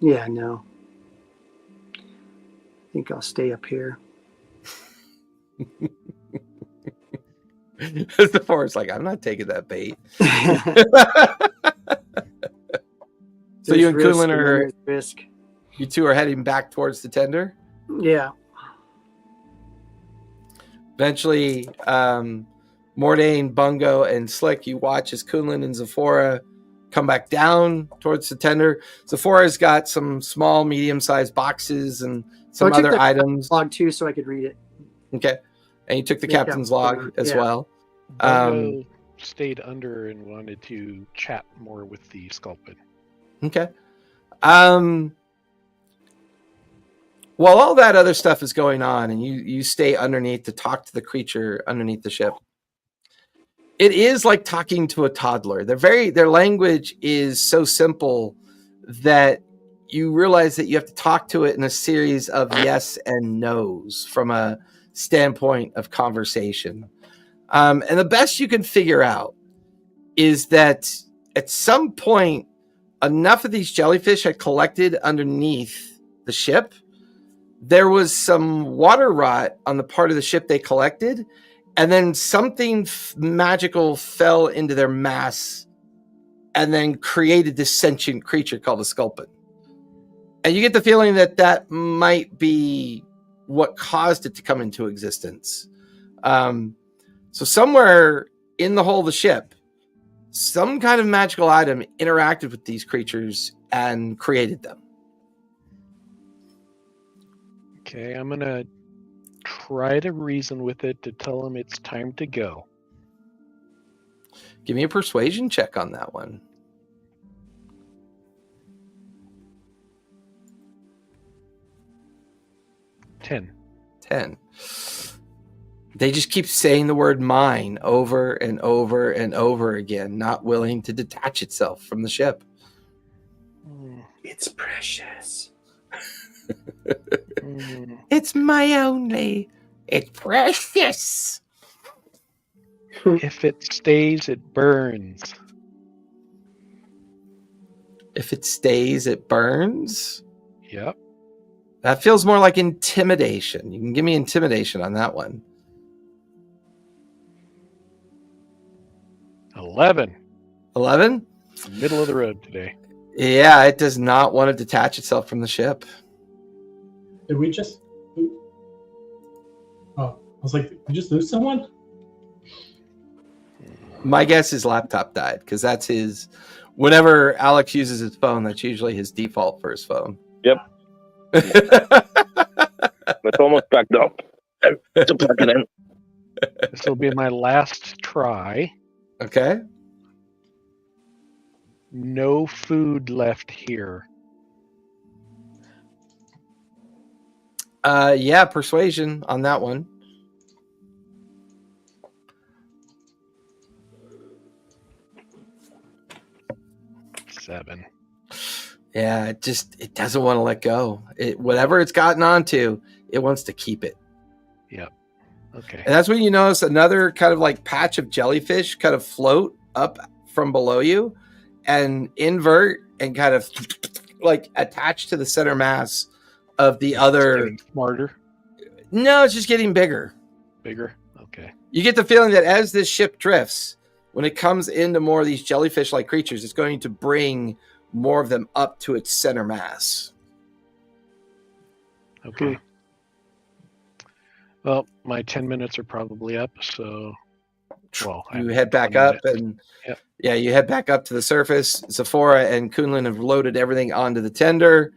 Yeah, no. I think I'll stay up here. The forest like, I'm not taking that bait. So you and Kunlun are risk. You two are heading back towards the tender. Yeah. Eventually, Mordain, Bungo, and Slick, you watch as Kunlun and Zephora come back down towards the tender. Zephora's got some small, medium-sized boxes and some other items. Log too, so I could read it. Okay, and you took the captain's log as well. Bungo stayed under and wanted to chat more with the sculpin. Okay. While all that other stuff is going on and you stay underneath to talk to the creature underneath the ship, it is like talking to a toddler. Their language is so simple that you realize that you have to talk to it in a series of yes and no's from a standpoint of conversation. And the best you can figure out is that at some point, enough of these jellyfish had collected underneath the ship. There was some water rot on the part of the ship they collected, and then something magical fell into their mass and then created this sentient creature called a sculpin. And you get the feeling that that might be what caused it to come into existence. So somewhere in the hull of the ship, some kind of magical item interacted with these creatures and created them. Okay, I'm going to try to reason with it to tell him it's time to go. Give me a persuasion check on that one. Ten. They just keep saying the word mine over and over and over again, not willing to detach itself from the ship. It's precious. It's my only. It's precious. If it stays, it burns. If it stays, it burns? Yep. That feels more like intimidation. You can give me intimidation on that one. 11. 11? Middle of the road today. Yeah, it does not want to detach itself from the ship. Did we just... Oh, I was like, did we just lose someone? My guess is laptop died, because that's his... Whenever Alex uses his phone, that's usually his default for his phone. Yep. It's almost backed up. To plug it in. This will be my last try. Okay. No food left here. Yeah, persuasion on that one. Seven. Yeah, it doesn't want to let go. Whatever it's gotten onto, it wants to keep it. Yep. Okay. And that's when you notice another kind of like patch of jellyfish kind of float up from below you and invert and kind of like attach to the center mass of the other. Getting smarter. No, it's just getting bigger. Bigger. Okay. You get the feeling that as this ship drifts, when it comes into more of these jellyfish-like creatures, it's going to bring more of them up to its center mass. Okay. Well, my 10 minutes are probably up, so... Well, You head back up, and you head back up to the surface. Zephora and Kunlun have loaded everything onto the tender.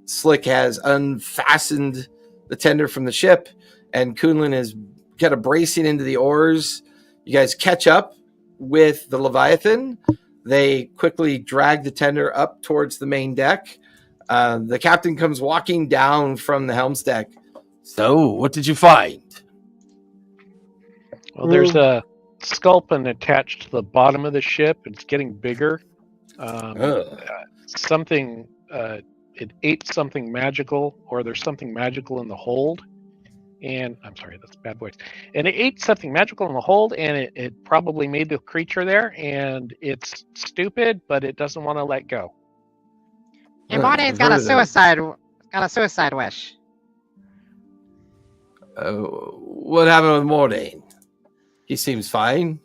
Slick has unfastened the tender from the ship, and Kunlun is kind of bracing into the oars. You guys catch up with the Leviathan. They quickly drag the tender up towards the main deck. The captain comes walking down from the helm's deck. So, what did you find? Well, there's a sculpin attached to the bottom of the ship. It's getting bigger. Something, it ate something magical, or there's something magical in the hold. And I'm sorry, that's bad voice. And it ate something magical in the hold, and it probably made the creature there. And it's stupid, but it doesn't want to let go. Hey, Morning's got a suicide wish. What happened with Mordain? He seems fine.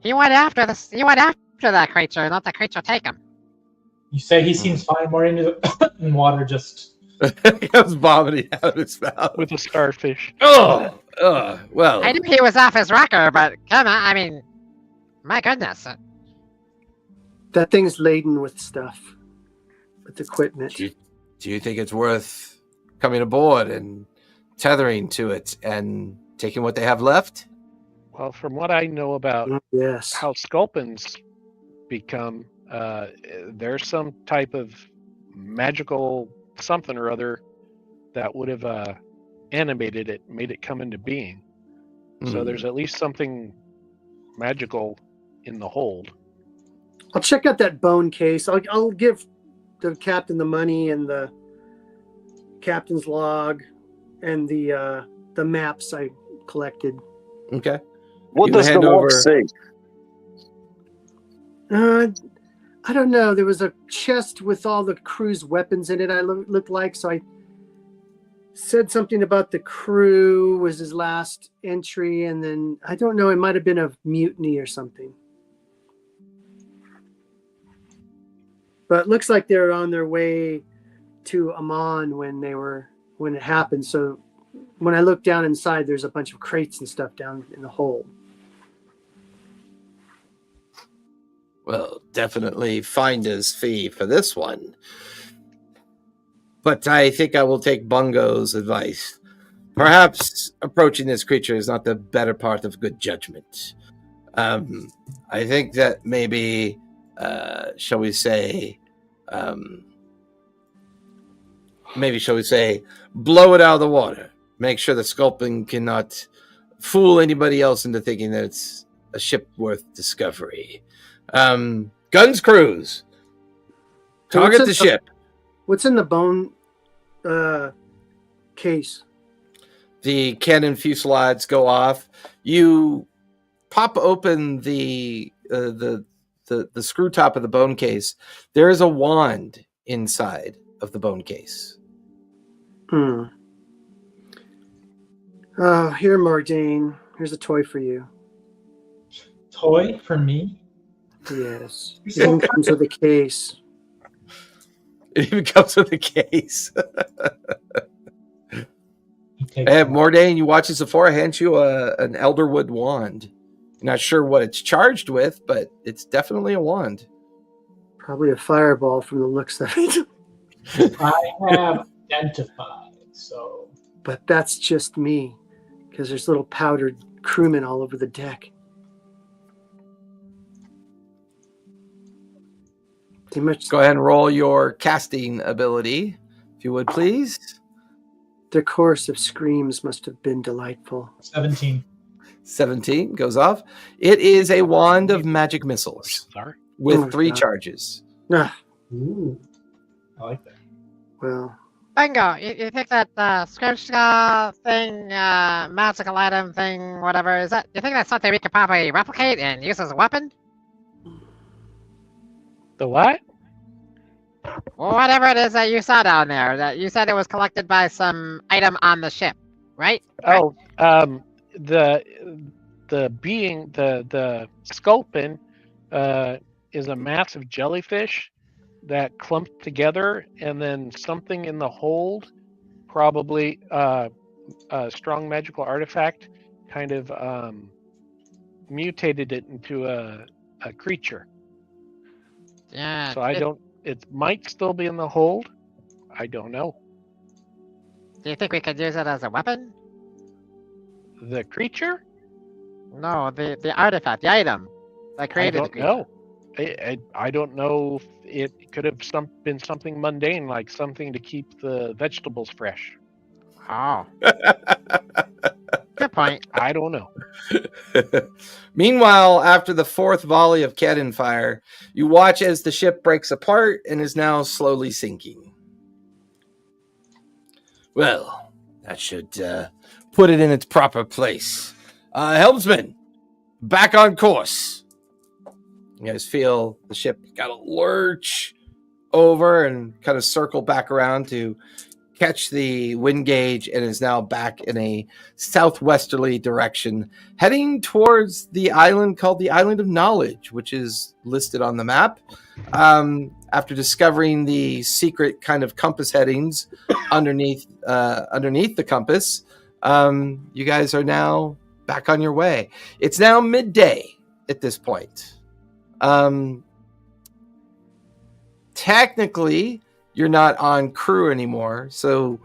He went after that creature, let the creature take him. You say he seems fine, more into the water just... He was vomiting out of his mouth. With a starfish. Well. I knew he was off his rocker, but come on, I mean, my goodness. That thing's laden with stuff, with equipment. Do you think it's worth coming aboard and tethering to it and taking what they have left? Well, from what I know about how sculpins become, there's some type of magical something or other that would have animated it, made it come into being. So there's at least something magical in the hold. I'll check out that bone case. I'll give the captain the money and the captain's log and the maps I collected. Okay. What does the log say? I don't know. There was a chest with all the crew's weapons in it, I looked like. So I said something about the crew was his last entry. And then, I don't know, it might have been a mutiny or something. But it looks like they're on their way to Amman when it happened. So when I look down inside, there's a bunch of crates and stuff down in the hold. Well, definitely finder's fee for this one. But I think I will take Bungo's advice. Perhaps approaching this creature is not the better part of good judgment. I think that maybe, shall we say, blow it out of the water. Make sure the sculpin cannot fool anybody else into thinking that it's a ship worth discovery. Guns crews. Target the ship. What's in the bone case? The cannon fusillades go off. You pop open the screw top of the bone case. There is a wand inside of the bone case. Oh, here, Mordain. Here's a toy for you. Toy for me? Yes. It even comes with a case. It even comes with a case. Hey, Mordain, you watch as Zephora hands you an elderwood wand. You're not sure what it's charged with, but it's definitely a wand. Probably a fireball from the looks of it. I have identified, so... But that's just me, because there's little powdered crewmen all over the deck. Go ahead and roll your casting ability, if you would, please. Their chorus of screams must have been delightful. 17. 17 goes off. It is a wand of magic missiles with 3 charges. Ooh. I like that. Well. Bingo! You think that Skrymska thing, magical item thing, whatever, you think that's something we could probably replicate and use as a weapon? The what? Well, whatever it is that you saw down there, that you said it was collected by some item on the ship, right? Oh, the the being, the sculpin, is a massive jellyfish that clumped together, and then something in the hold, probably a strong magical artifact, kind of mutated it into a creature. Yeah. So I don't. It might still be in the hold. I don't know. Do you think we could use it as a weapon? The creature? No, the artifact, the item that I created the don't creature. know. I don't know if it could have been something mundane, like something to keep the vegetables fresh. Oh. Good point. I don't know. Meanwhile, after the fourth volley of cannon fire, you watch as the ship breaks apart and is now slowly sinking. Well, that should put it in its proper place. Helmsman, back on course. You guys feel the ship got to lurch over and kind of circle back around to catch the wind gauge, and is now back in a southwesterly direction, heading towards the island called the Island of Knowledge, which is listed on the map. After discovering the secret kind of compass headings underneath the compass, you guys are now back on your way. It's now midday at this point. Technically, you're not on crew anymore, so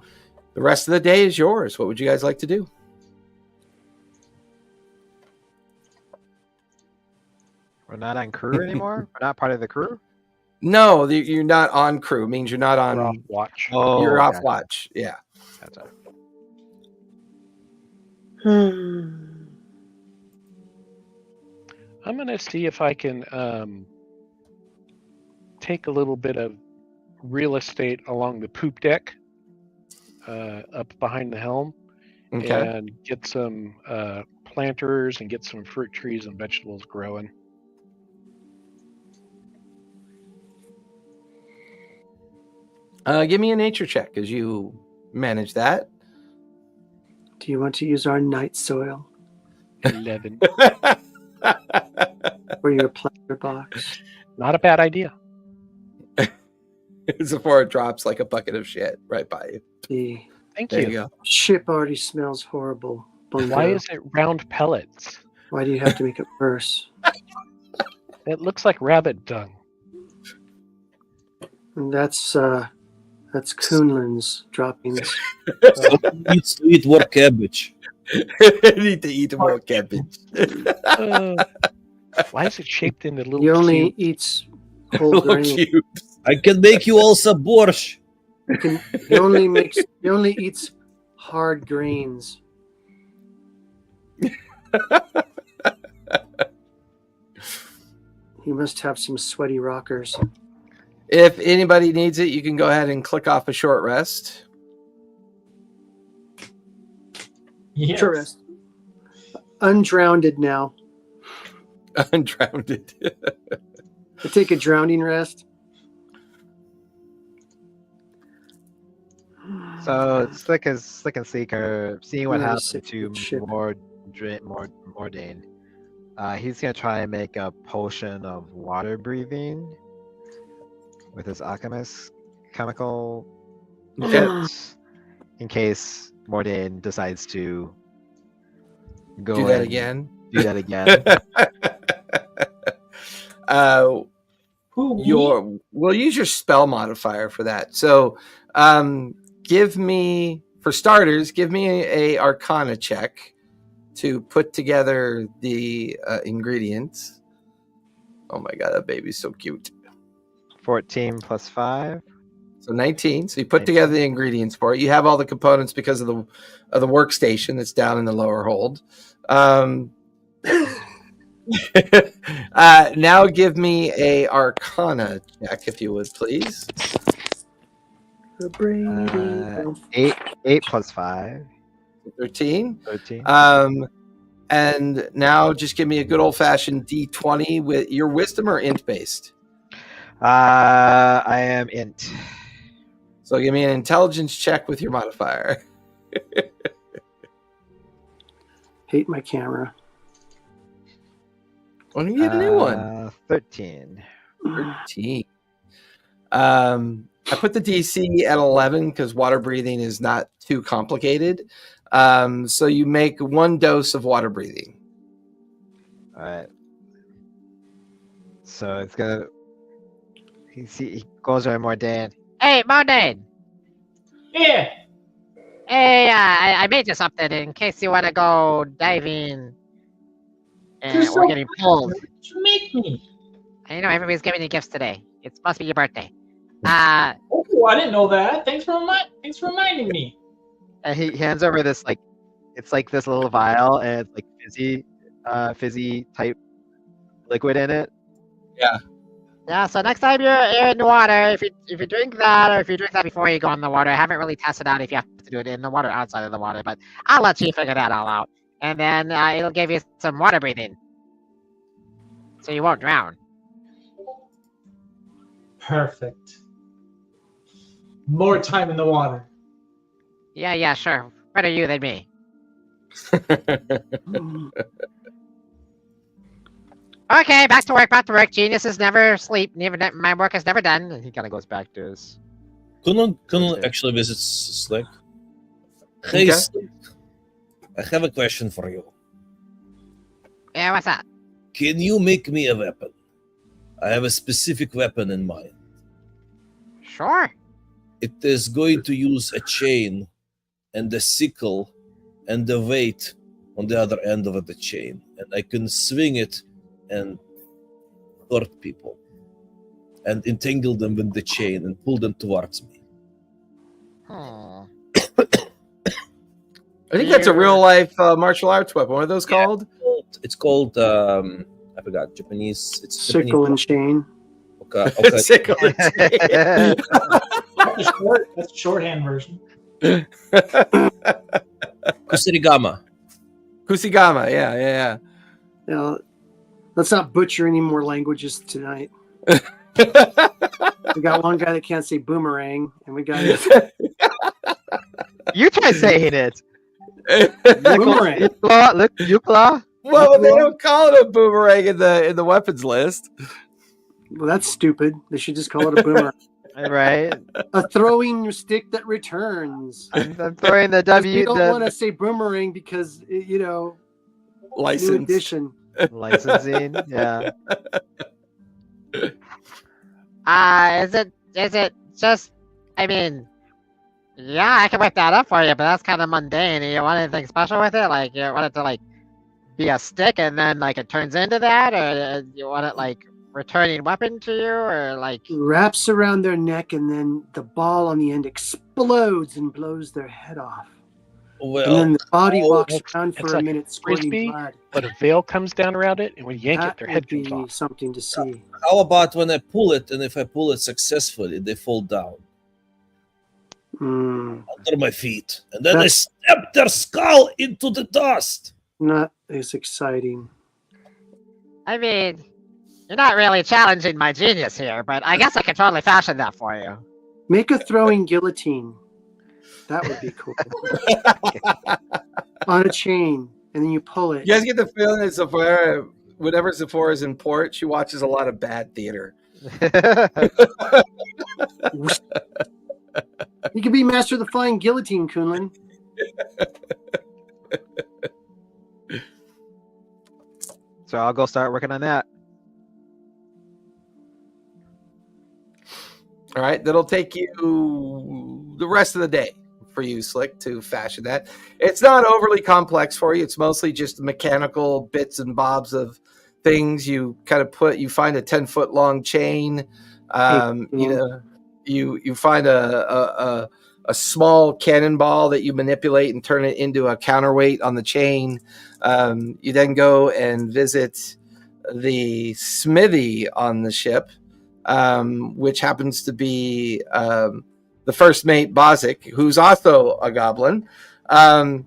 the rest of the day is yours. What would you guys like to do? We're not on crew anymore? We're not part of the crew? No, you're not on crew. It means you're not on We're off watch. Oh, you're off gotcha. watch. Yeah. Gotcha. I'm gonna see if I can take a little bit of real estate along the poop deck, up behind the helm, Okay. and get some planters and get some fruit trees and vegetables growing. Give me a nature check as you manage that. Do you want to use our night soil 11. for your planter box? Not a bad idea. Before it drops like a bucket of shit right by you. The Thank There you. you go. ship already smells horrible. Why Bungo. is it round pellets? Why do you have to make it worse? It looks like rabbit dung. And that's Coonlin's droppings. Eat more cabbage. I need to eat more cabbage. Why is it shaped into little He only cubes? eats whole Little grain. cubes. I can make you also borscht. He only eats hard grains. He must have some sweaty rockers. If anybody needs it, you can go ahead and click off a short rest. Yes. Short rest. Undrowned now. Undrowned. I take a drowning rest. So Slick and Seeker, seeing what Yeah, happened sick to ship. Mordane, he's gonna try and make a potion of water breathing with his alchemist chemical kits, in case Mordane decides to go Do that and again. Do that again. We'll use your spell modifier for that. So give me, for starters, give me a Arcana check to put together the ingredients. Oh my god, that baby's so cute. 14 plus 5. So 19. So you put together the ingredients for it. You have all the components because of the workstation that's down in the lower hold. Now give me a Arcana check, if you would, please. 8 plus 5. 13. 13. And now just give me a good old-fashioned D20 with your wisdom or int based. I am int. So give me an intelligence check with your modifier. Hate my camera. Well, you get a new one. 13. 13. I put the DC at 11 because water breathing is not too complicated. So you make 1 dose of water breathing. All right. So it's gonna. He goes over Mordane. Hey, Mordane! Yeah. Hey, I made you something in case you want to go diving. And You're we're so getting pulled. What did you make me? I know everybody's giving you gifts today. It must be your birthday. Oh, I didn't know that. Thanks for reminding me. And he hands over this it's like this little vial, and it's like fizzy type liquid in it. Yeah, so next time you're in the water, if you drink that, or if you drink that before you go in the water, I haven't really tested out if you have to do it in the water or outside of the water, but I'll let you figure that all out. And then it'll give you some water breathing, so you won't drown. Perfect. More time in the water. Yeah, sure. Better you than me. Okay, back to work. Geniuses never sleep. My work is never done. And he kind of goes back to his. Kunal Okay. actually visits Slick. Hey, Okay. Slick. I have a question for you. Yeah, what's that? Can you make me a weapon? I have a specific weapon in mind. Sure. It is going to use a chain and a sickle and the weight on the other end of the chain. And I can swing it and hurt people and entangle them with the chain and pull them towards me. Hmm. I think that's a real life martial arts weapon. What are those called? It's called I forgot Japanese. It's Sickle and chain. Okay. Sickle and chain. That's the shorthand version. Kusarigama. Kusigama. Yeah. Now, let's not butcher any more languages tonight. We got one guy that can't say boomerang, and we got You try saying it. boomerang. Yukla. Well, but they don't call it a boomerang in the weapons list. Well, that's stupid. They should just call it a boomerang. Right. A throwing stick that returns. I'm throwing the We don't want to the say boomerang because new License. edition. licensing. Yeah. Is it just? I mean, yeah, I can whip that up for you, but that's kind of mundane. You want anything special with it? Like, you want it to like be a stick, and then like it turns into that, or you want it like returning weapon to you, or like Wraps around their neck, and then the ball on the end explodes and blows their head off. Well, And then the body oh, walks it's- around it's for a like minute squirting frisbee, blood. but a veil comes down around it, and when you yank That it, their would head comes be off. something to see. how about when I pull it, and if I pull it successfully, they fall down Mm, under my feet, and then I That's- step their skull into the dust. not as exciting. I mean, you're not really challenging my genius here, but I guess I can totally fashion that for you. Make a throwing guillotine. That would be cool. On a chain, and then you pull it. You guys get the feeling that Sephora, whenever Sephora is in port, she watches a lot of bad theater. You could be master of the flying guillotine, Kunlun. So I'll go start working on that. All right, that'll take you the rest of the day for you, Slick, to fashion that. It's not overly complex for you. It's mostly just mechanical bits and bobs of things. You kind of you find a 10-foot long chain. You find a small cannonball that you manipulate and turn it into a counterweight on the chain. You then go and visit the smithy on the ship, which happens to be the first mate, Bozic, who's also a goblin. Bozic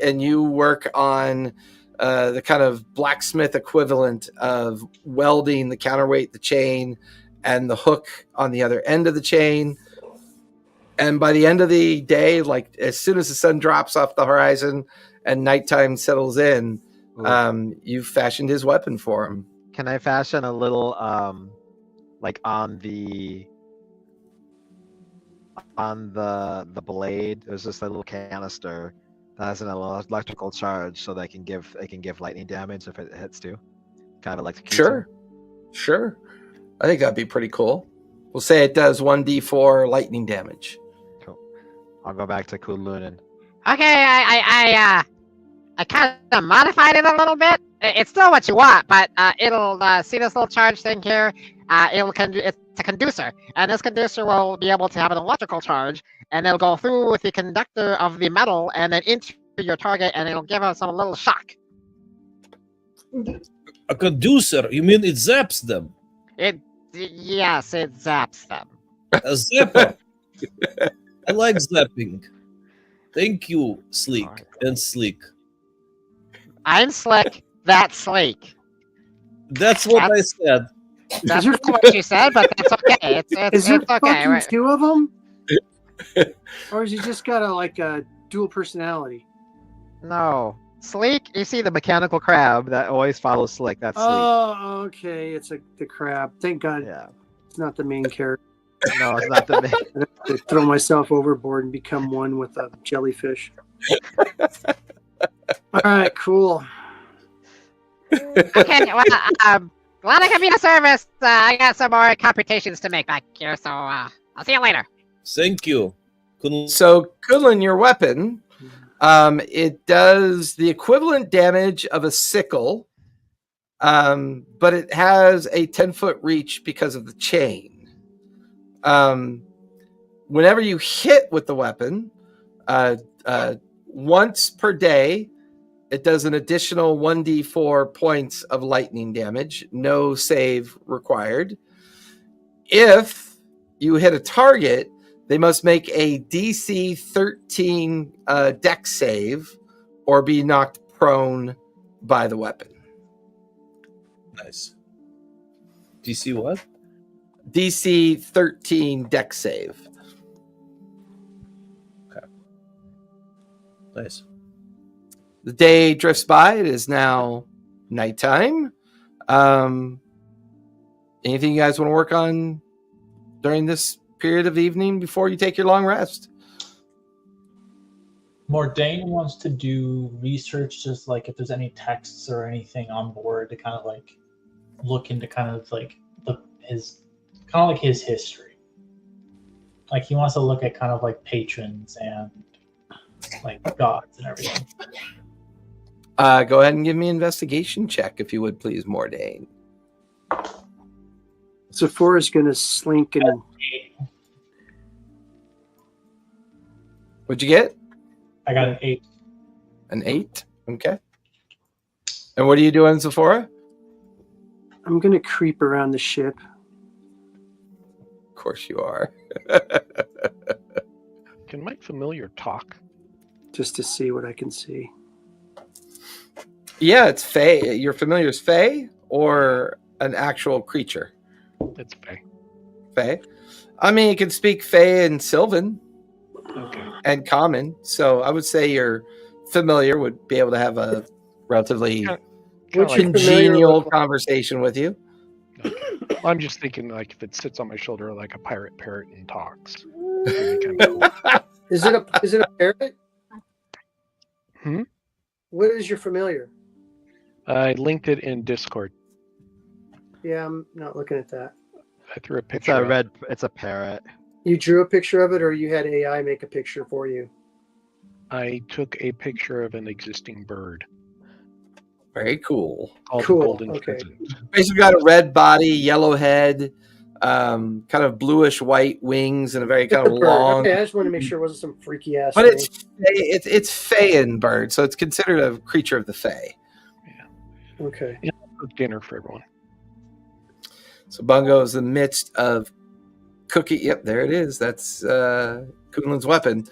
and you work on the kind of blacksmith equivalent of welding the counterweight, the chain, and the hook on the other end of the chain. And by the end of the day, like as soon as the sun drops off the horizon and nighttime settles in, You've fashioned his weapon for him. Can I fashion a little, like on the blade? There's just a little canister that has an electrical charge, so that it can give lightning damage if it hits too. Kind of electrocution. Sure. I think that'd be pretty cool. We'll say it does 1d4 lightning damage. Cool. I'll go back to Kunlun and Okay, I kind of modified it a little bit. It's still what you want, but it'll see this little charge thing here. It's a conducer, and this conducer will be able to have an electrical charge, and it'll go through with the conductor of the metal, and then into your target, and it'll give us a little shock. A conducer? You mean it zaps them? Yes, it zaps them. A zapper. I like zapping. Thank you, Sleek and Sleek. I'm slick. That's sleek. That's what I said. That's not what you said, but that's okay. Is there okay. fucking Right. two of them? Or has he just got a dual personality? no. Sleek, you see the mechanical crab that always follows Slick. That's Sleek. Oh, okay. It's the crab. Thank God Yeah. it's not the main character. No, it's not the main. I have to throw myself overboard and become one with a jellyfish. All right, cool. Okay, well, glad I can be of service. I got some more computations to make back here, so I'll see you later. Thank you. So, Kunlun, your weapon, it does the equivalent damage of a sickle, but it has a 10-foot reach because of the chain. Whenever you hit with the weapon, once per day, it does an additional 1d4 points of lightning damage. No save required. If you hit a target, they must make a DC 13 dex save or be knocked prone by the weapon. Nice. DC what? DC 13 dex save. Okay. Nice. The day drifts by. It is now nighttime. Anything you guys want to work on during this period of evening before you take your long rest? Mordain wants to do research, just like if there's any texts or anything on board to kind of like look into his history. Like he wants to look at kind of like patrons and like gods and everything. Go ahead and give me an investigation check, if you would, please, Mordain. Sephora's going to slink and... What'd you get? I got an 8. An 8? Okay. And what are you doing, Sephora? I'm going to creep around the ship. Of course you are. Can my familiar talk? Just to see what I can see. Yeah, it's Fae. Your familiar is Fae or an actual creature? It's Fae. Fae. I mean, you can speak Fae and Sylvan. Okay. And common. So I would say your familiar would be able to have a relatively congenial conversation with you. Okay. Well, I'm just thinking, like, if it sits on my shoulder like a pirate parrot and talks. That'd be kind of cool. Is it a parrot? Hmm? What is your familiar? I linked it in Discord. Yeah, I'm not looking at that. I threw a picture. It's a parrot. You drew a picture of it, or you had AI make a picture for you? I took a picture of an existing bird. Very cool. Called Cool. Golden Okay. Pheasant. Basically got a red body, yellow head, kind of bluish white wings, and a very kind of It's a bird. long. Okay, I just wanted to make sure it wasn't some freaky ass. But thing. it's Faean bird, so it's considered a creature of the Fae. Okay. Yeah, cook dinner for everyone. So Bungo is in the midst of cooking. Yep, there it is. That's Kunlun's weapon.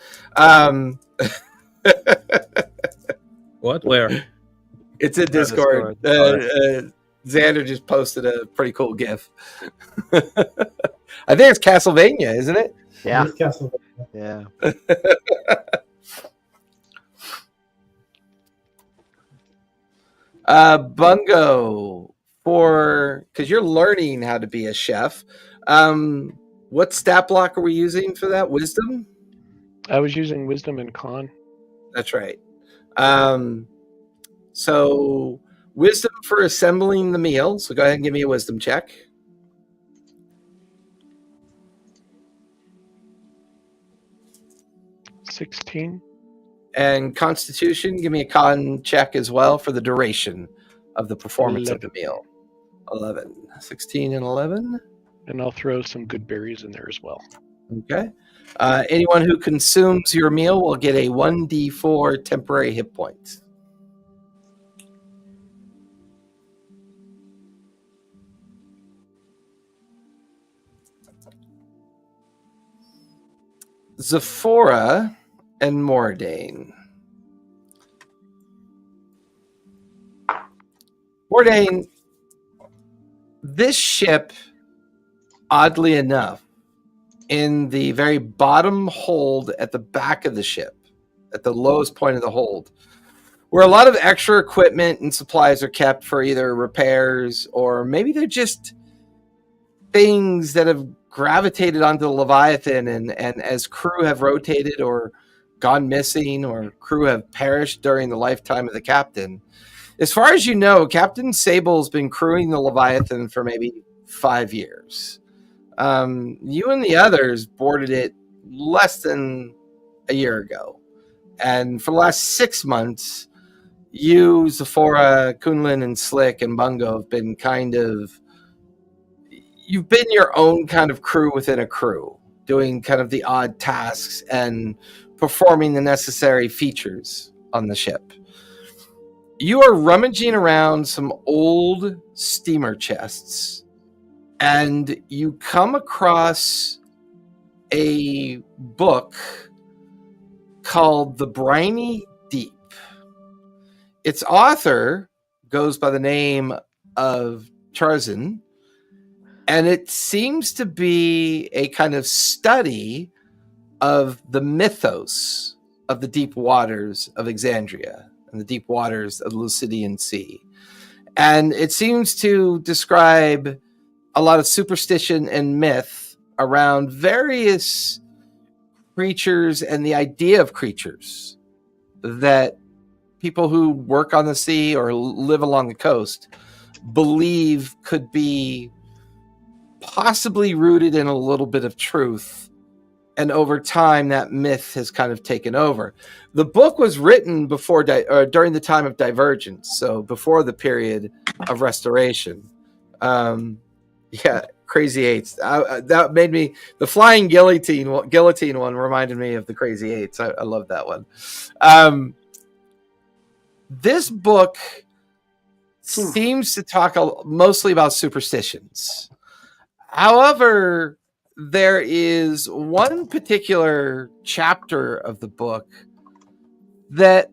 What? Where? It's in Discord. Xander just posted a pretty cool GIF. I think it's Castlevania, isn't it? Yeah. It's Castlevania. Yeah. Bungo, because you're learning how to be a chef. What stat block are we using for that? Wisdom? I was using wisdom and con. That's right. So wisdom for assembling the meal. So go ahead and give me a wisdom check. $16. And constitution, give me a con check as well for the duration of the performance 11. of the meal. 11. 16 and 11. And I'll throw some good berries in there as well. Okay. Anyone who consumes your meal will get a 1d4 temporary hit point. Zephora and Mordain. Mordain, this ship, oddly enough, in the very bottom hold at the back of the ship, at the lowest point of the hold, where a lot of extra equipment and supplies are kept for either repairs or maybe they're just things that have gravitated onto the Leviathan and as crew have rotated or gone missing or crew have perished during the lifetime of the captain. As far as you know, Captain Sable's been crewing the Leviathan for maybe 5 years. You and the others boarded it less than a year ago. And for the last 6 months, you, Zephora, Kunlin, and Slick, and Bungo have been you've been your own kind of crew within a crew, doing kind of the odd tasks and performing the necessary features on the ship. You are rummaging around some old steamer chests, and you come across a book called The Briny Deep. Its author goes by the name of Charzan, and it seems to be a kind of study of the mythos of the deep waters of Exandria and the deep waters of the Lucidian Sea. And it seems to describe a lot of superstition and myth around various creatures and the idea of creatures that people who work on the sea or live along the coast believe could be possibly rooted in a little bit of truth. And over time, that myth has kind of taken over. The book was written before during the time of Divergence, so before the period of Restoration. Crazy Eights. That made me, the flying guillotine one reminded me of the Crazy Eights. I love that one. This book seems to talk mostly about superstitions. However, there is one particular chapter of the book that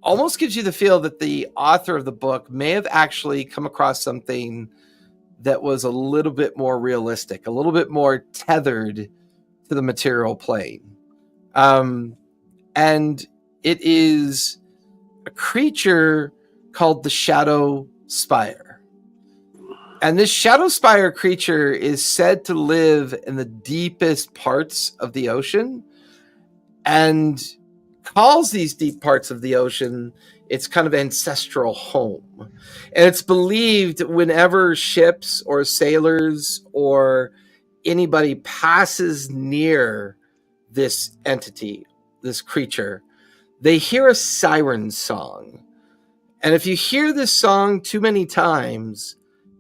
almost gives you the feel that the author of the book may have actually come across something that was a little bit more realistic, a little bit more tethered to the material plane. And it is a creature called the Shadow Spire. And this Shadow Spire creature is said to live in the deepest parts of the ocean and calls these deep parts of the ocean its kind of ancestral home. And it's believed whenever ships or sailors or anybody passes near this entity, this creature, they hear a siren song. And if you hear this song too many times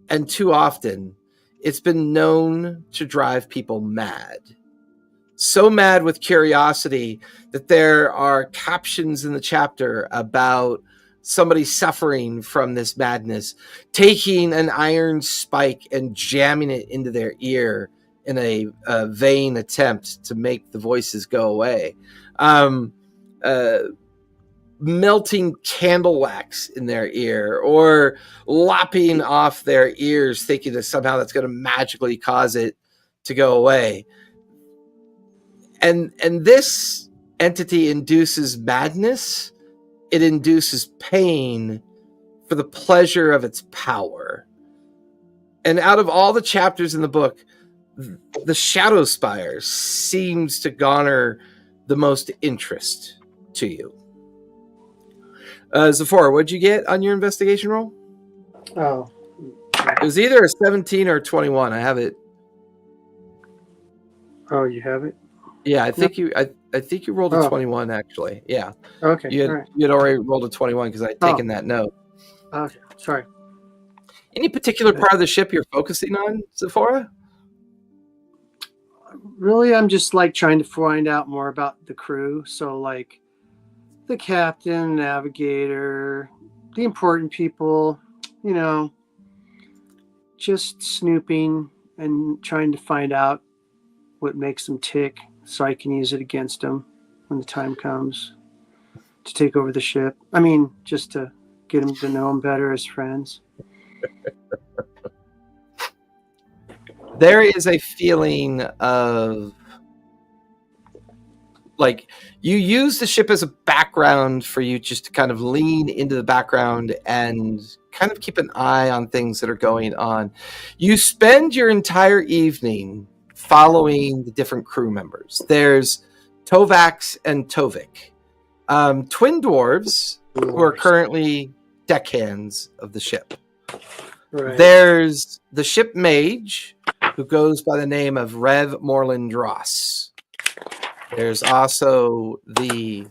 and too often, it's been known to drive people mad. So mad with curiosity that there are captions in the chapter about somebody suffering from this madness, taking an iron spike and jamming it into their ear in a vain attempt to make the voices go away. Melting candle wax in their ear or lopping off their ears, thinking that somehow that's going to magically cause it to go away. And this entity induces madness. It induces pain for the pleasure of its power. And out of all the chapters in the book, the Shadow Spire seems to garner the most interest to you. Zephora, what'd you get on your investigation roll? Oh. It was either a 17 or a 21. I have it. Oh, you have it? Yeah, I think you rolled a 21 actually. Yeah. Okay. You had already rolled a 21 because I had taken that note. Okay. Sorry. Any particular part of the ship you're focusing on, Zephora? Really, I'm just like trying to find out more about the crew. So like the captain, navigator, the important people, you know, just snooping and trying to find out what makes them tick so I can use it against them when the time comes to take over the ship. I mean, just to get them to know them better as friends. There is a feeling of like you use the ship as a background for you just to kind of lean into the background and kind of keep an eye on things that are going on. You spend your entire evening following the different crew members. There's Tovax and Tovik, twin dwarves who are currently deckhands of the ship. Right. There's the ship mage, who goes by the name of Rev Morland Dross. There's also the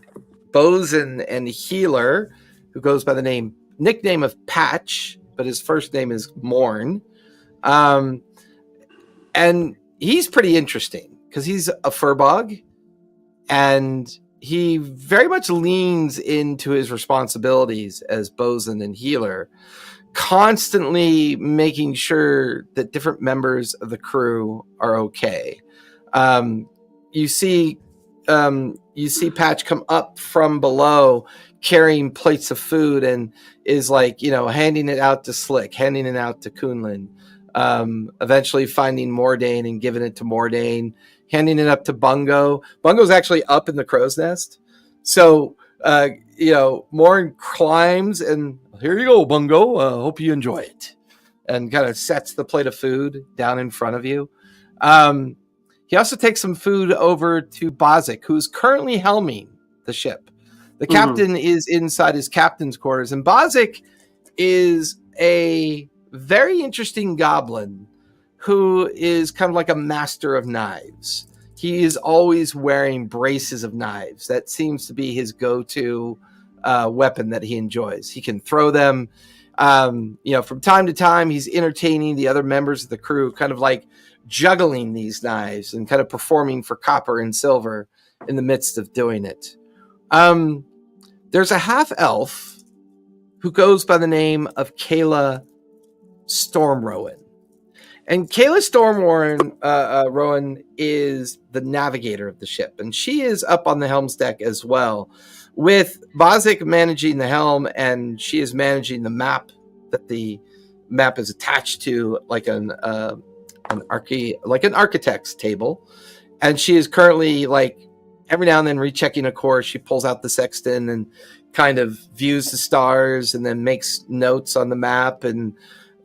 bosun and healer, who goes by the nickname of Patch, but his first name is Morn. And he's pretty interesting because he's a furbog, and he very much leans into his responsibilities as bosun and healer, constantly making sure that different members of the crew are okay. You see Patch come up from below carrying plates of food and is like, handing it out to Slick, handing it out to Kunlin, eventually finding Mordain and giving it to Mordain, handing it up to Bungo. Bungo's actually up in the crow's nest. So, Morn climbs and here you go, Bungo. Hope you enjoy it. And kind of sets the plate of food down in front of you. He also takes some food over to Bozic, who's currently helming the ship. The captain is inside his captain's quarters, and Bozic is a very interesting goblin who is kind of like a master of knives. He is always wearing braces of knives. That seems to be his go-to weapon that he enjoys. He can throw them. From time to time, he's entertaining the other members of the crew, kind of like juggling these knives and kind of performing for copper and silver in the midst of doing it. There's a half-elf who goes by the name of Kayla Stormrowan. And Kayla Stormrowan is the navigator of the ship, and she is up on the helm's deck as well, with Bozic managing the helm, and she is managing the map that the map is attached to, like an architect's table. And she is currently, like, every now and then rechecking a course. She pulls out the sextant and kind of views the stars and then makes notes on the map and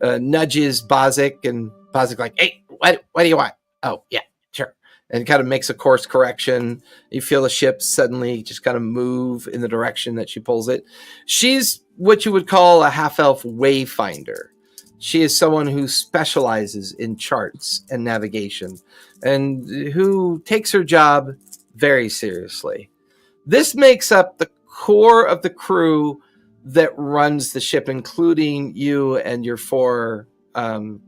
nudges Bozic, and Bozic like, hey, what do you want? Oh, yeah, sure. And kind of makes a course correction. You feel the ship suddenly just kind of move in the direction that she pulls it. She's what you would call a half-elf wayfinder. She is someone who specializes in charts and navigation and who takes her job very seriously. This makes up the core of the crew that runs the ship, including you and your 4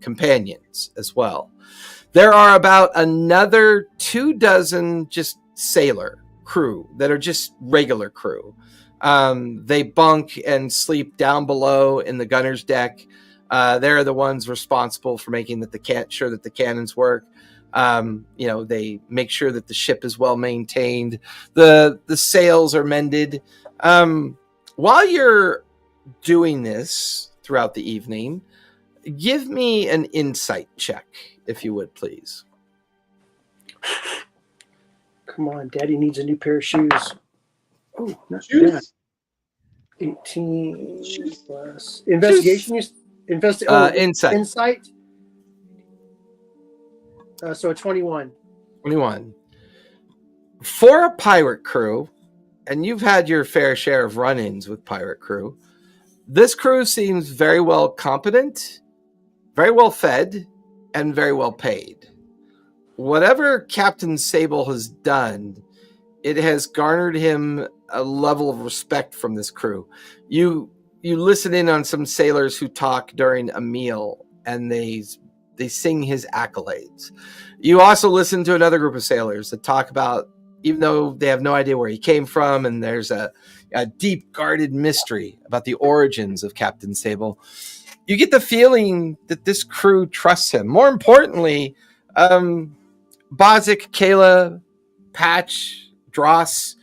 companions as well. There are about another 24 just sailor crew that are just regular crew. They bunk and sleep down below in the gunner's deck. They're the ones responsible for making sure that the cannons work. They make sure that the ship is well maintained. The sails are mended. While you're doing this throughout the evening, give me an insight check, if you would, please. Come on, Daddy needs a new pair of shoes. Oh, not Shoes? bad. 18 plus investigation. Insight. Insight. So a 21. 21. For a pirate crew, and you've had your fair share of run-ins with pirate crew, this crew seems very well competent, very well fed, and very well paid. Whatever Captain Sable has done, it has garnered him a level of respect from this crew. You listen in on some sailors who talk during a meal, and they sing his accolades. You also listen to another group of sailors that talk about, even though they have no idea where he came from, and there's a deep guarded mystery about the origins of Captain Sable, you get the feeling that this crew trusts him. More importantly, Bozic, Kayla, Patch, Dross,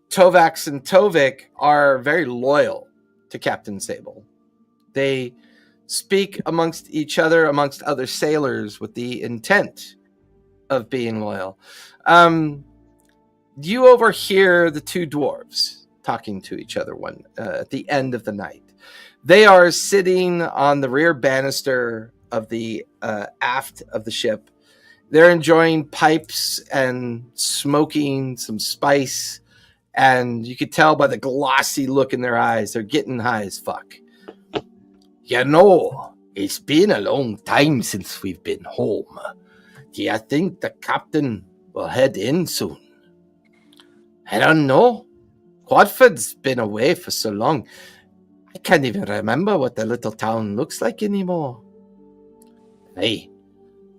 Tovax, and Tovik are very loyal to Captain Sable. They speak amongst each other, amongst other sailors, with the intent of being loyal. You overhear the two dwarves talking to each other at the end of the night. They are sitting on the rear banister of the aft of the ship. They're enjoying pipes and smoking some spice, and you could tell by the glossy look in their eyes, they're getting high as fuck. You know, it's been a long time since we've been home. Do you think the captain will head in soon? I don't know. Quadford's been away for so long. I can't even remember what the little town looks like anymore. Hey,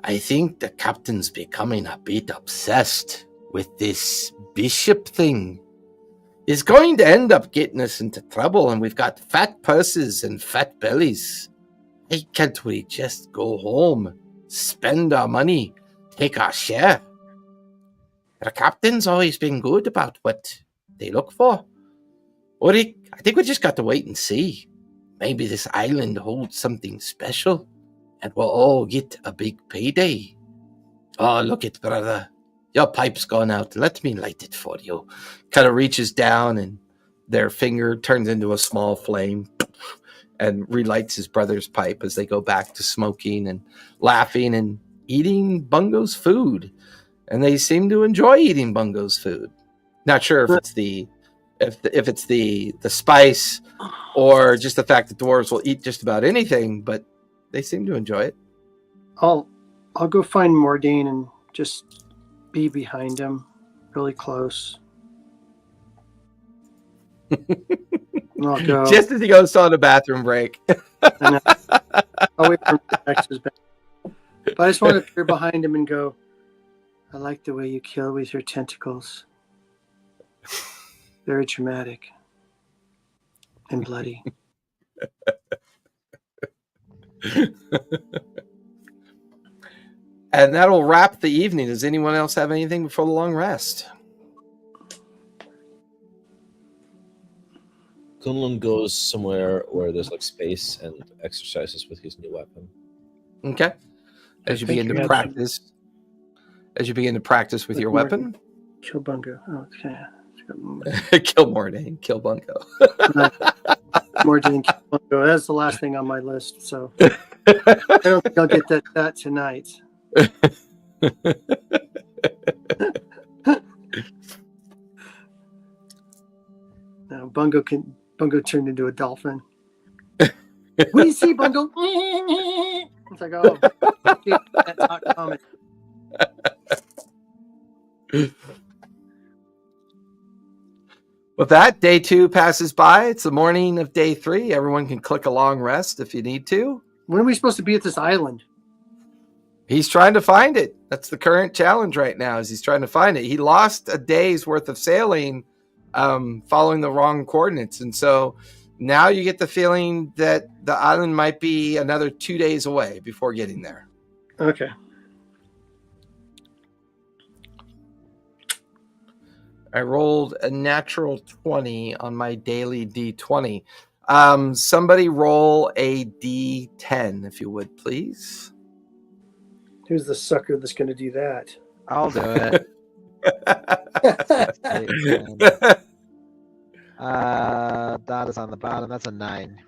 I think the captain's becoming a bit obsessed with this bishop thing. It's going to end up getting us into trouble, and we've got fat purses and fat bellies. Why can't we just go home, spend our money, take our share? The captain's always been good about what they look for. I think we just got to wait and see. Maybe this island holds something special, and we'll all get a big payday. Oh, look it, brother. Your pipe's gone out. Let me light it for you. Kind of reaches down, and their finger turns into a small flame and relights his brother's pipe as they go back to smoking and laughing and eating Bungo's food. And they seem to enjoy eating Bungo's food. Not sure if it's the spice or just the fact that dwarves will eat just about anything, but they seem to enjoy it. I'll go find Mordain and just be behind him, really close. I'll go. Just as he goes on a bathroom break. I'll wait for him to text his back. But I just want to appear behind him and go, I like the way you kill with your tentacles. Very dramatic and bloody. And that'll wrap the evening. Does anyone else have anything before the long rest? Kunlun goes somewhere where there's like space and exercises with his new weapon. Okay. As you begin to practice with your weapon. Kill Bungo. Okay. Kill Mordain. Kill Bungo. Mordain, kill Bungo. That's the last thing on my list. So I don't think I'll get that tonight. No, Bungo turned into a dolphin. What do you see, Bungo? It's like, oh, that's not common. With that, day 2 passes by. It's the morning of day 3. Everyone can click a long rest if you need to. When are we supposed to be at this island? He's trying to find it. That's the current challenge right now, is he's trying to find it. He lost a day's worth of sailing following the wrong coordinates. And so now you get the feeling that the island might be another 2 days away before getting there. Okay. I rolled a natural 20 on my daily D20. Somebody roll a D10, if you would, please. Who's the sucker that's going to do that? I'll do it. That is on the bottom. That's a 9.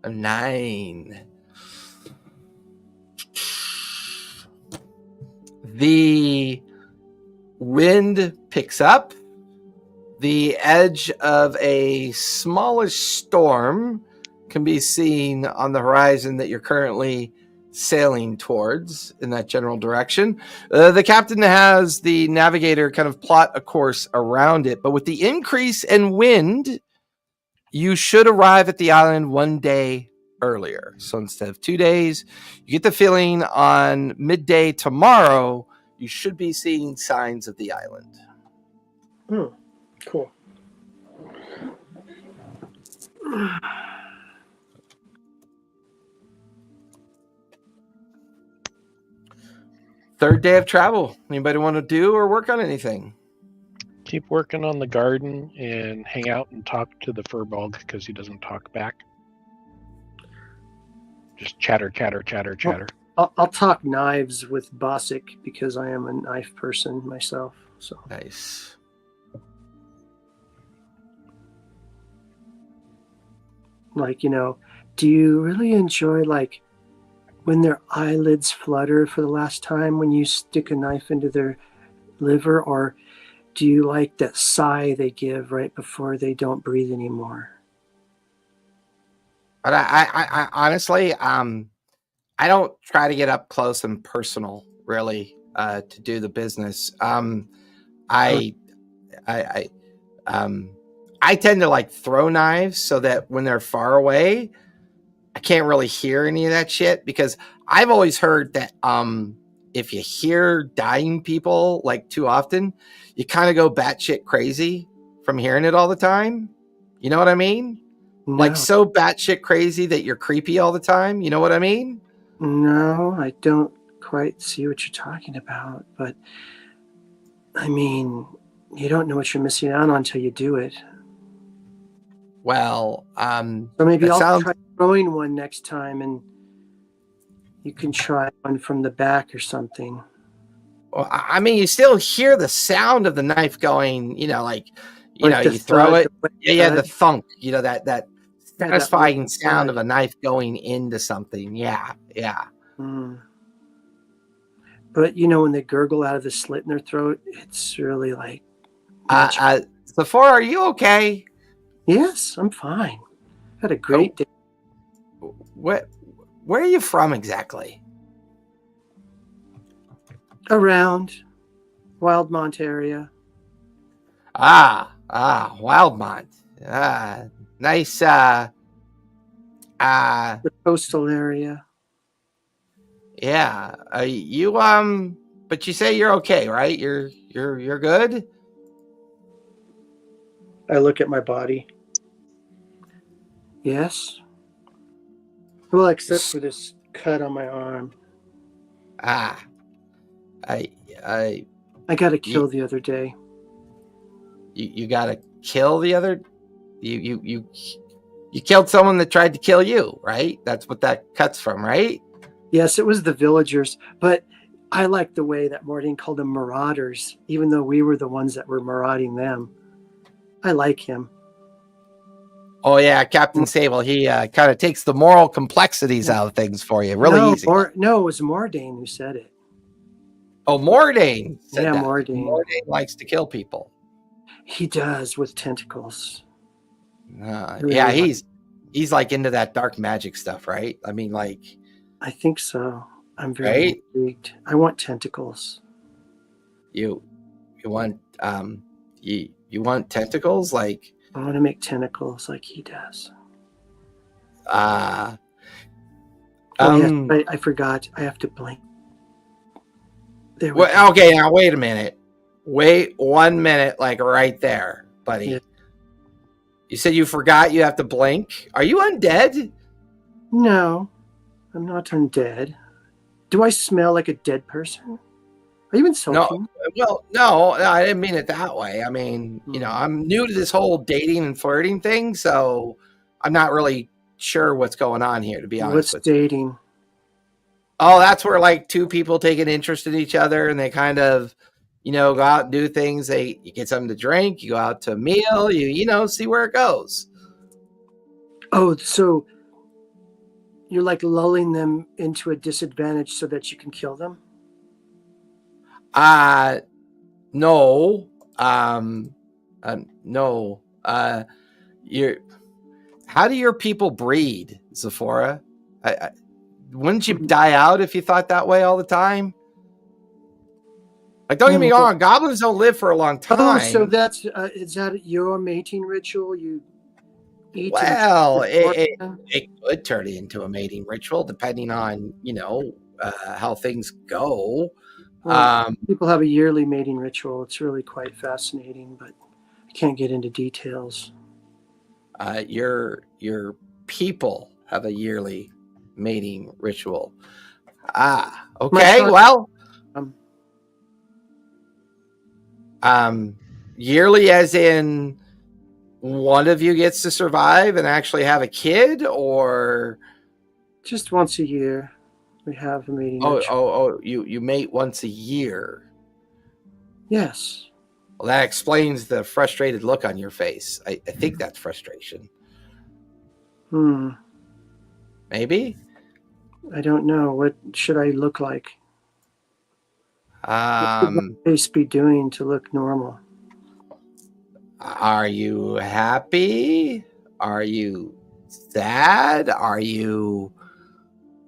A 9. The wind picks up. The edge of a smallish storm can be seen on the horizon that you're currently sailing towards in that general direction. The captain has the navigator kind of plot a course around it, but with the increase in wind, you should arrive at the island 1 day earlier. So instead of 2 days, you get the feeling on midday tomorrow, you should be seeing signs of the island. Cool. Third day of travel. Anybody want to do or work on anything? Keep working on the garden and hang out and talk to the furball because he doesn't talk back. Just chatter. I'll talk knives with Bosick because I am a knife person myself. So Nice. like, do you really enjoy like when their eyelids flutter for the last time when you stick a knife into their liver, or do you like that sigh they give right before they don't breathe anymore? But I honestly, I don't try to get up close and personal, really, to do the business. I tend to like throw knives so that when they're far away, I can't really hear any of that shit, because I've always heard that if you hear dying people like too often, you kind of go batshit crazy from hearing it all the time. You know what I mean? No. Like so batshit crazy that you're creepy all the time. You know what I mean? No, I don't quite see what you're talking about, but I mean, you don't know what you're missing out on until you do it. Well, So maybe I'll try throwing one next time, and you can try one from the back or something. Well, I mean, you still hear the sound of the knife going, you The throw thud, it. Yeah, the thunk, that satisfying that sound of a knife going into something. Yeah. Mm. But when they gurgle out of the slit in their throat, it's really like. Sephora, are you okay? Yes, I'm fine. Had a great day. Where are you from exactly? Around Wildmont area. Wildmont. Nice. The coastal area. Yeah. But you say you're okay, right? You're good? I look at my body. Yes. Well, except for this cut on my arm. I got to kill the other day. You got to kill the other. You killed someone that tried to kill you, right? That's what that cut's from, right? Yes, it was the villagers, but I like the way that Mortain called them marauders, even though we were the ones that were marauding them. I like him. Oh yeah, Captain Sable. He kind of takes the moral complexities out of things for you, really easy. No, it was Mortain who said it. Oh, Mortain said that. Mortain. Mortain likes to kill people. He does with tentacles. Yeah, he's like into that dark magic stuff, right? I mean, like. I think so. I'm very intrigued. I want tentacles. You want you want tentacles, like. I want to make tentacles like he does. Yes, I forgot. I have to blink. There we go. Okay, now wait a minute. Wait 1 minute, like right there, buddy. Yeah. You said you forgot you have to blink. Are you undead? No, I'm not undead. Do I smell like a dead person? Are you insulting? No, I didn't mean it that way. I mean, I'm new to this whole dating and flirting thing, so I'm not really sure what's going on here, to be honest. What's dating? Oh, that's where like two people take an interest in each other and they kind of, go out and do things. You get something to drink, you go out to a meal, see where it goes. Oh, so you're like lulling them into a disadvantage so that you can kill them? No. No. How do your people breed, Zephora? Wouldn't you die out if you thought that way all the time? Like, don't get me wrong, goblins don't live for a long time. Oh, so is that your mating ritual? You eat? Well, it could turn into a mating ritual depending on, how things go. Well, people have a yearly mating ritual. It's really quite fascinating, but I can't get into details. Your people have a yearly mating ritual. Okay. Well, yearly as in one of you gets to survive and actually have a kid, or just once a year we have a mating ritual. You mate once a year. Yes. Well, that explains the frustrated look on your face. I think that's frustration. Maybe? I don't know. What should I look like? What should my face be doing to look normal? Are you happy? Are you sad? Are you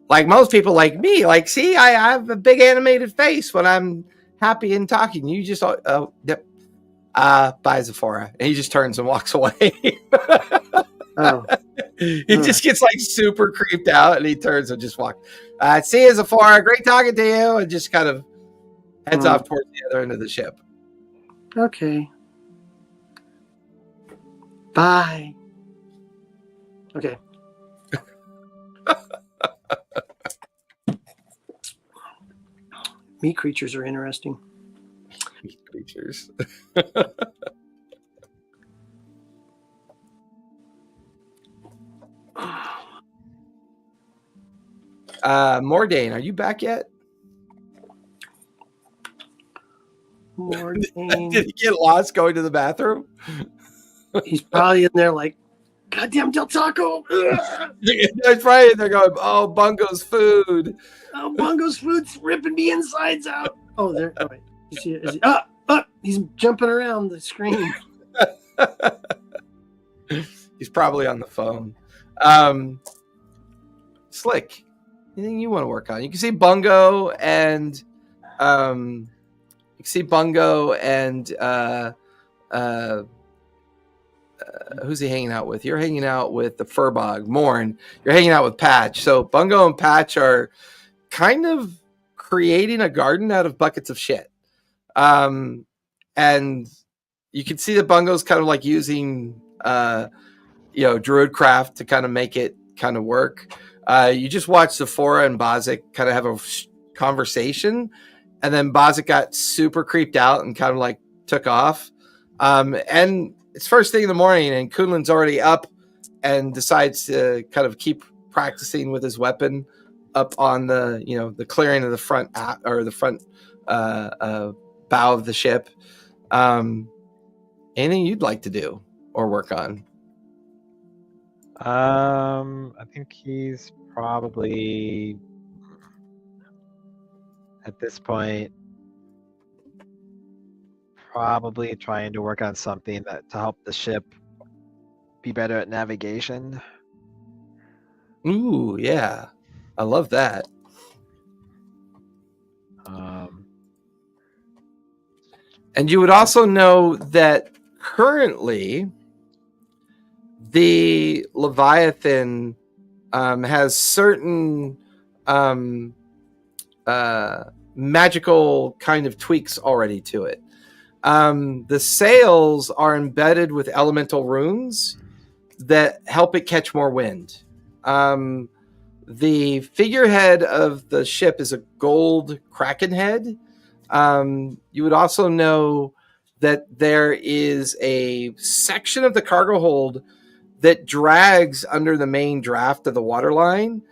like most people like me? Like, see, I have a big animated face when I'm happy and talking. You just bye, Zephora. And he just turns and walks away. He just gets like super creeped out and he turns and just walks. See you, Zephora. Great talking to you. And just kind of heads off towards the other end of the ship. Okay. Bye. Okay. Meat creatures are interesting. Meat creatures. Mordain, are you back yet? Mordain. Did he get lost going to the bathroom? He's probably in there like, goddamn Del Taco. That's right. They're going, oh, Bungo's food. Oh, Bungo's food's ripping me insides out. Oh, there. Oh, wait. He's jumping around the screen. He's probably on the phone. Slick, anything you want to work on? You can see Bungo and who's he hanging out with? You're hanging out with the Furbog, Morn. You're hanging out with Patch. So Bungo and Patch are kind of creating a garden out of buckets of shit. And you can see that Bungo's kind of like using, Druidcraft to kind of make it kind of work. You just watch Zephora and Bozic kind of have a conversation, and then Bozic got super creeped out and kind of like took off. And it's first thing in the morning, and Kunlin's already up and decides to kind of keep practicing with his weapon up on the clearing of the front bow of the ship. Anything you'd like to do or work on? I think he's probably at this point probably trying to work on something to help the ship be better at navigation. Ooh, yeah. I love that. And you would also know that currently the Leviathan has certain magical kind of tweaks already to it. The sails are embedded with elemental runes that help it catch more wind. The figurehead of the ship is a gold kraken head. You would also know that there is a section of the cargo hold that drags under the main draft of the waterline,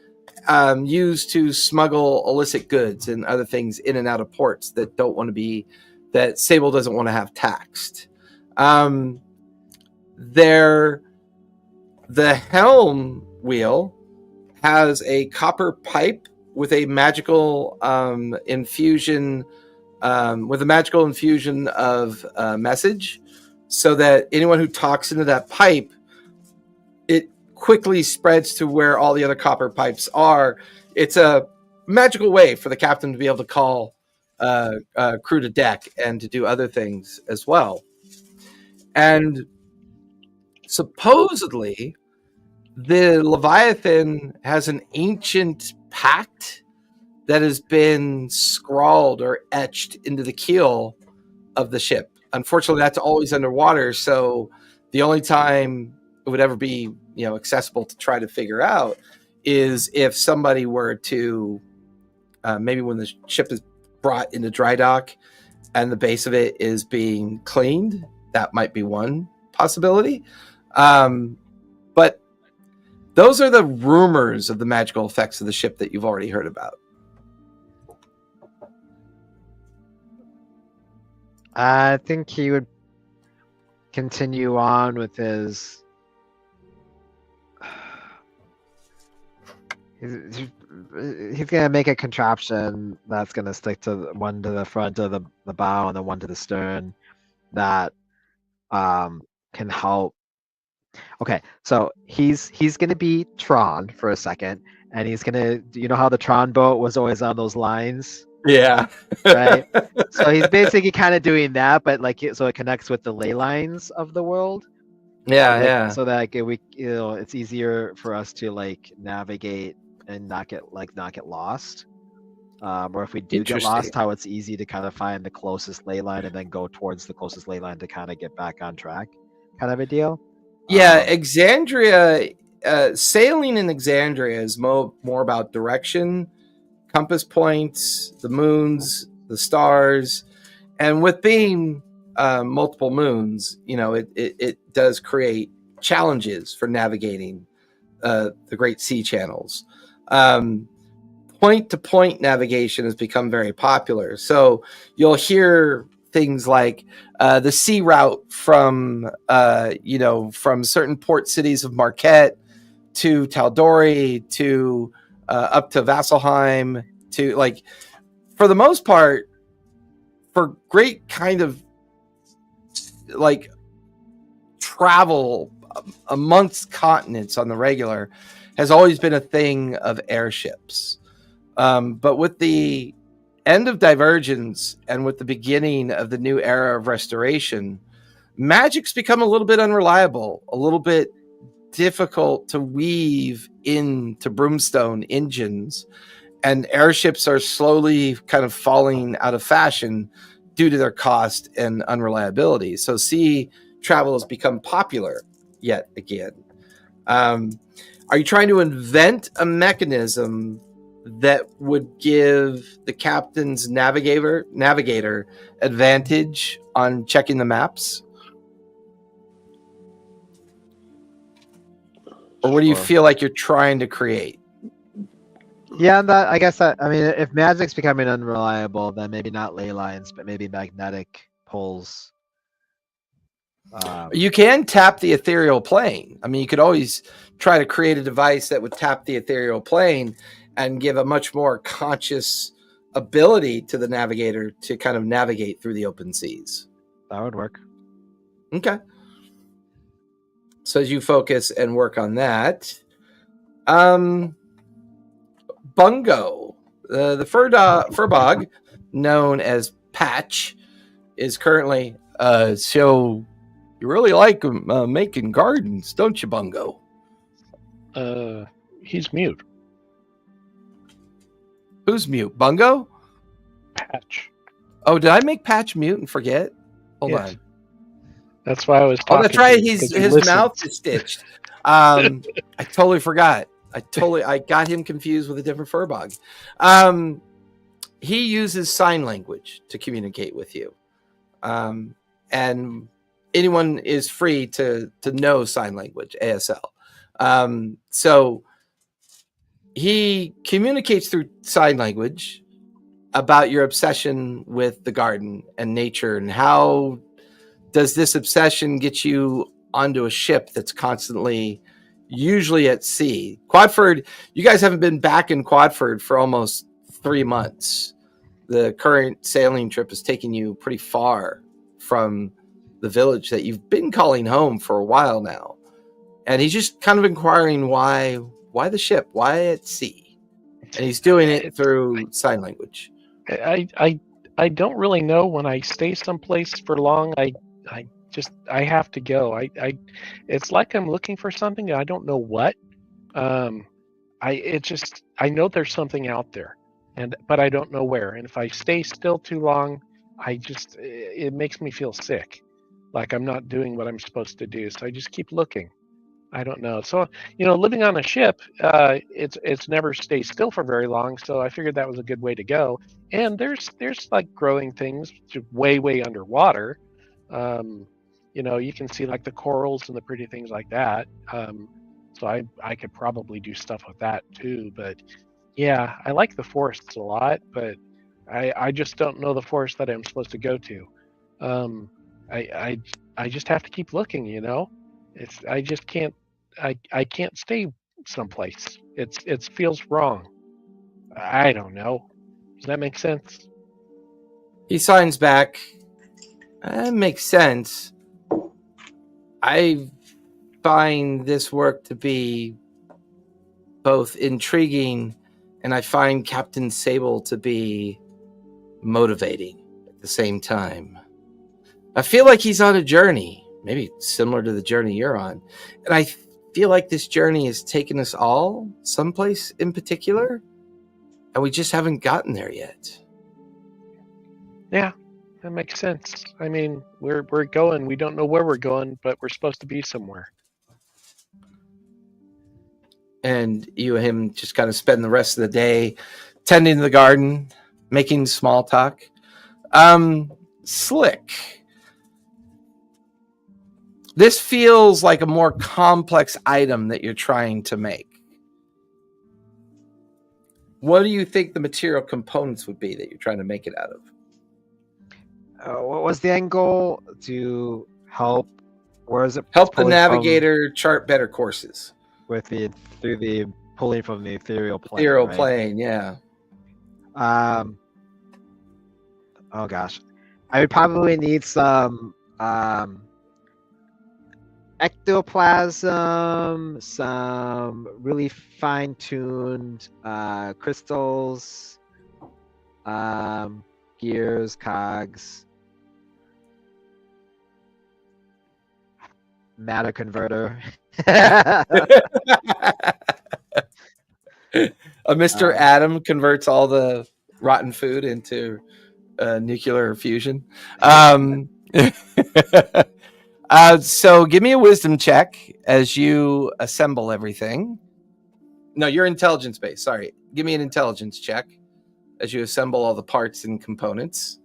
used to smuggle illicit goods and other things in and out of ports that don't want to be that Sable doesn't want to have taxed. The helm wheel has a copper pipe with a magical infusion of message, so that anyone who talks into that pipe, it quickly spreads to where all the other copper pipes are. It's a magical way for the captain to be able to call crew to deck and to do other things as well. And supposedly the Leviathan has an ancient pact that has been scrawled or etched into the keel of the ship. Unfortunately, that's always underwater, so the only time it would ever be, accessible to try to figure out is if somebody were to maybe when the ship is brought into dry dock and the base of it is being cleaned. That might be one possibility. But those are the rumors of the magical effects of the ship that you've already heard about. I think he would continue on with his. He's gonna make a contraption that's gonna stick to one to the front of the bow and then one to the stern that can help. Okay, so he's gonna be Tron for a second, and he's gonna. You know how the Tron boat was always on those lines? Yeah. Right. So he's basically kind of doing that, but so it connects with the ley lines of the world. Yeah, So that it's easier for us to navigate and not get lost. Or if we do get lost, how it's easy to kind of find the closest ley line and then go towards the closest ley line to kind of get back on track, kind of a deal. Yeah, Exandria, sailing in Exandria is more about direction, compass points, the moons, the stars, and with being multiple moons, it does create challenges for navigating the Great Sea Channels. Point-to-point navigation has become very popular. So you'll hear things like the sea route from certain port cities of Marquette to Tal'Dorei to up to Vasselheim to for the most part, for great kind of travel amongst continents on the regular has always been a thing of airships. But with the end of Divergence and with the beginning of the new era of Restoration, magic's become a little bit unreliable, a little bit difficult to weave into Broomstone engines, and airships are slowly kind of falling out of fashion due to their cost and unreliability. So sea travel has become popular yet again. Are you trying to invent a mechanism that would give the captain's navigator advantage on checking the maps? Or what do you feel like you're trying to create? Yeah, I guess if magic's becoming unreliable, then maybe not ley lines, but maybe magnetic poles. You can tap the ethereal plane. You could always try to create a device that would tap the ethereal plane and give a much more conscious ability to the navigator to kind of navigate through the open seas. That would work. Okay. So as you focus and work on that, Bungo, the furbog, known as Patch, is currently so you really like making gardens, don't you, Bungo? He's mute. Who's mute? Bungo? Patch. Oh, did I make Patch mute and forget? Hold on. That's why I was talking. Oh, that's right. His mouth is stitched. I totally forgot. I got him confused with a different furbog. He uses sign language to communicate with you. And anyone is free to know sign language, ASL. So he communicates through sign language, about your obsession with the garden and nature, and how does this obsession get you onto a ship that's constantly, usually at sea? Quadford, you guys haven't been back in Quadford for almost 3 months. The current sailing trip is taking you pretty far from the village that you've been calling home for a while now. And he's just kind of inquiring why the ship, why at sea? And he's doing it through sign language. I don't really know. When I stay someplace for long, I have to go. It's like I'm looking for something. I don't know what. I know there's something out there, but I don't know where. And if I stay still too long, it makes me feel sick, like I'm not doing what I'm supposed to do. So I just keep looking. I don't know. So, living on a ship, it's never stay still for very long. So I figured that was a good way to go. And there's like growing things way underwater. You can see like the corals and the pretty things like that. So I could probably do stuff with that too. But yeah, I like the forests a lot, but I just don't know the forest that I'm supposed to go to. I just have to keep looking, I just can't. I can't stay someplace. It feels wrong. I don't know. Does that make sense? He signs back. That makes sense. I find this work to be both intriguing, and I find Captain Sable to be motivating at the same time. I feel like he's on a journey, maybe similar to the journey you're on. And I feel like this journey has taken us all someplace in particular, and we just haven't gotten there yet. Yeah, that makes sense. I mean, we're going. We don't know where we're going, but we're supposed to be somewhere. And you and him just kind of spend the rest of the day tending the garden, making small talk. Slick. This feels like a more complex item that you're trying to make. What do you think the material components would be that you're trying to make it out of? What was the end goal? To help? Where is it? Help the navigator chart better courses. Through the pulling from the ethereal plane. Ethereal right? plane, yeah. Oh gosh, I would probably need some ectoplasm, some really fine-tuned crystals, gears, cogs, matter converter. Mr. Atom converts all the rotten food into nuclear fusion. So give me a wisdom check as you assemble everything. No, you're intelligence based. Sorry. Give me an intelligence check as you assemble all the parts and components.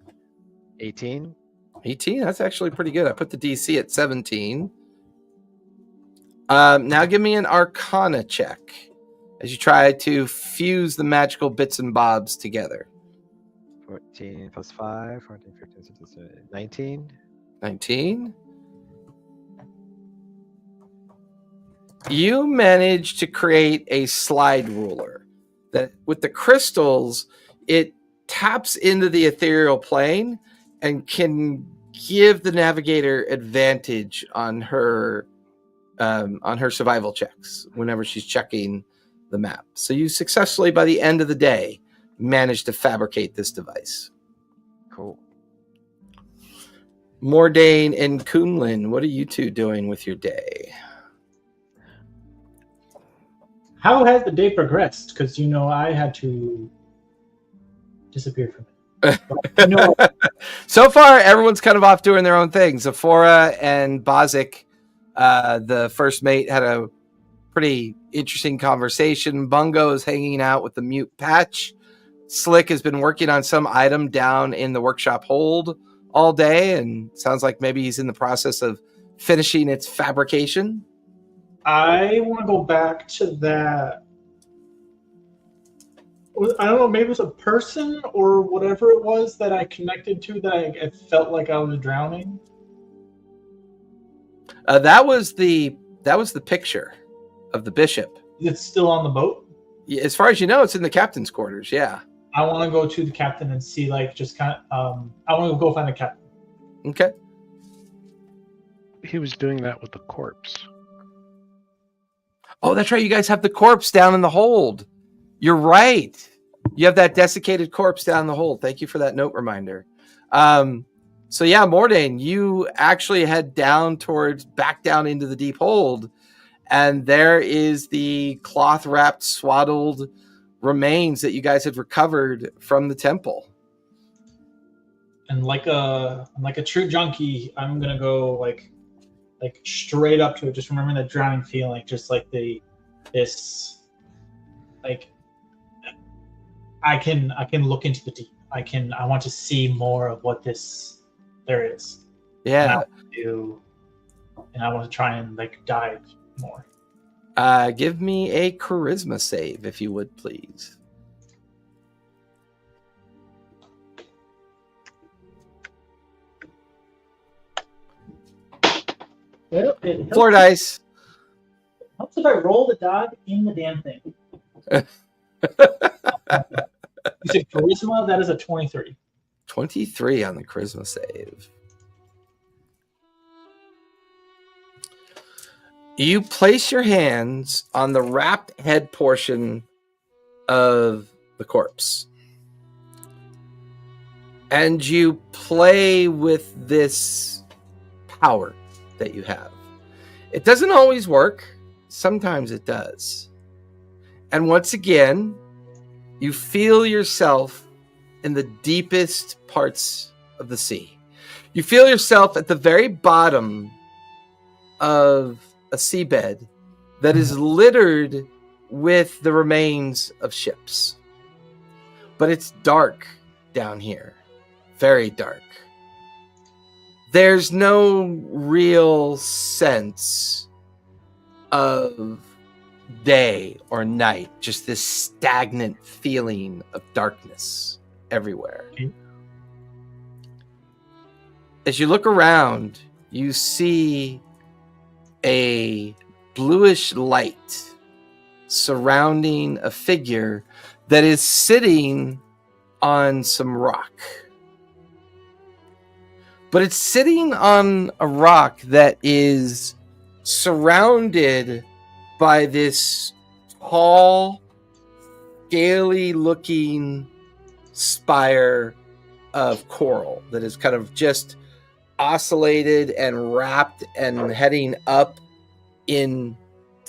18. 18? That's actually pretty good. I put the DC at 17. Now give me an Arcana check as you try to fuse the magical bits and bobs together. 14 plus 5, 14, 15, 16, 17, 19. 19. You managed to create a slide ruler that with the crystals, it taps into the ethereal plane and can give the navigator advantage on her survival checks whenever she's checking the map. So you successfully, by the end of the day, managed to fabricate this device. Cool. Mordain and Kunlin, what are you two doing with your day? How has the day progressed? Because, I had to disappear from it. So far, everyone's kind of off doing their own thing. Zephora and Bozic, the first mate, had a pretty interesting conversation. Bungo is hanging out with the mute patch. Slick has been working on some item down in the workshop hold all day, and sounds like maybe he's in the process of finishing its fabrication. I want to go back to that I don't know, maybe it was a person or whatever it was that I connected to that I felt like I was drowning. That was the picture of the bishop. It's still on the boat? As far as you know, it's in the captain's quarters. Yeah. I want to go to the captain and see, like, just kind of. I want to go find the captain. Okay. He was doing that with the corpse. Oh, that's right. You guys have the corpse down in the hold. You're right. You have that desiccated corpse down in the hold. Thank you for that note reminder. So yeah, Mordain, you actually head back down into the deep hold, and there is the cloth-wrapped, swaddled remains that you guys had recovered from the temple. And like a true junkie, I'm gonna go like straight up to it, just remembering the drowning feeling, just like this, like I can look into the deep. I want to see more of what there is. Yeah. And I want to try and like dive more. Give me a charisma save, if you would, please. Well, it Floor dice. helps if I roll the dog in the damn thing. You said charisma? That is a 23. 23 on the charisma save. You place your hands on the wrapped head portion of the corpse. And you play with this power that you have. It doesn't always work. Sometimes it does. And once again, you feel yourself in the deepest parts of the sea. You feel yourself at the very bottom of a seabed that is littered with the remains of ships. But it's dark down here. Very dark. There's no real sense of day or night, just this stagnant feeling of darkness everywhere. As you look around, you see a bluish light surrounding a figure that is sitting on some rock. But it's sitting on a rock that is surrounded by this tall, scaly-looking spire of coral that is kind of just oscillated and wrapped and heading up into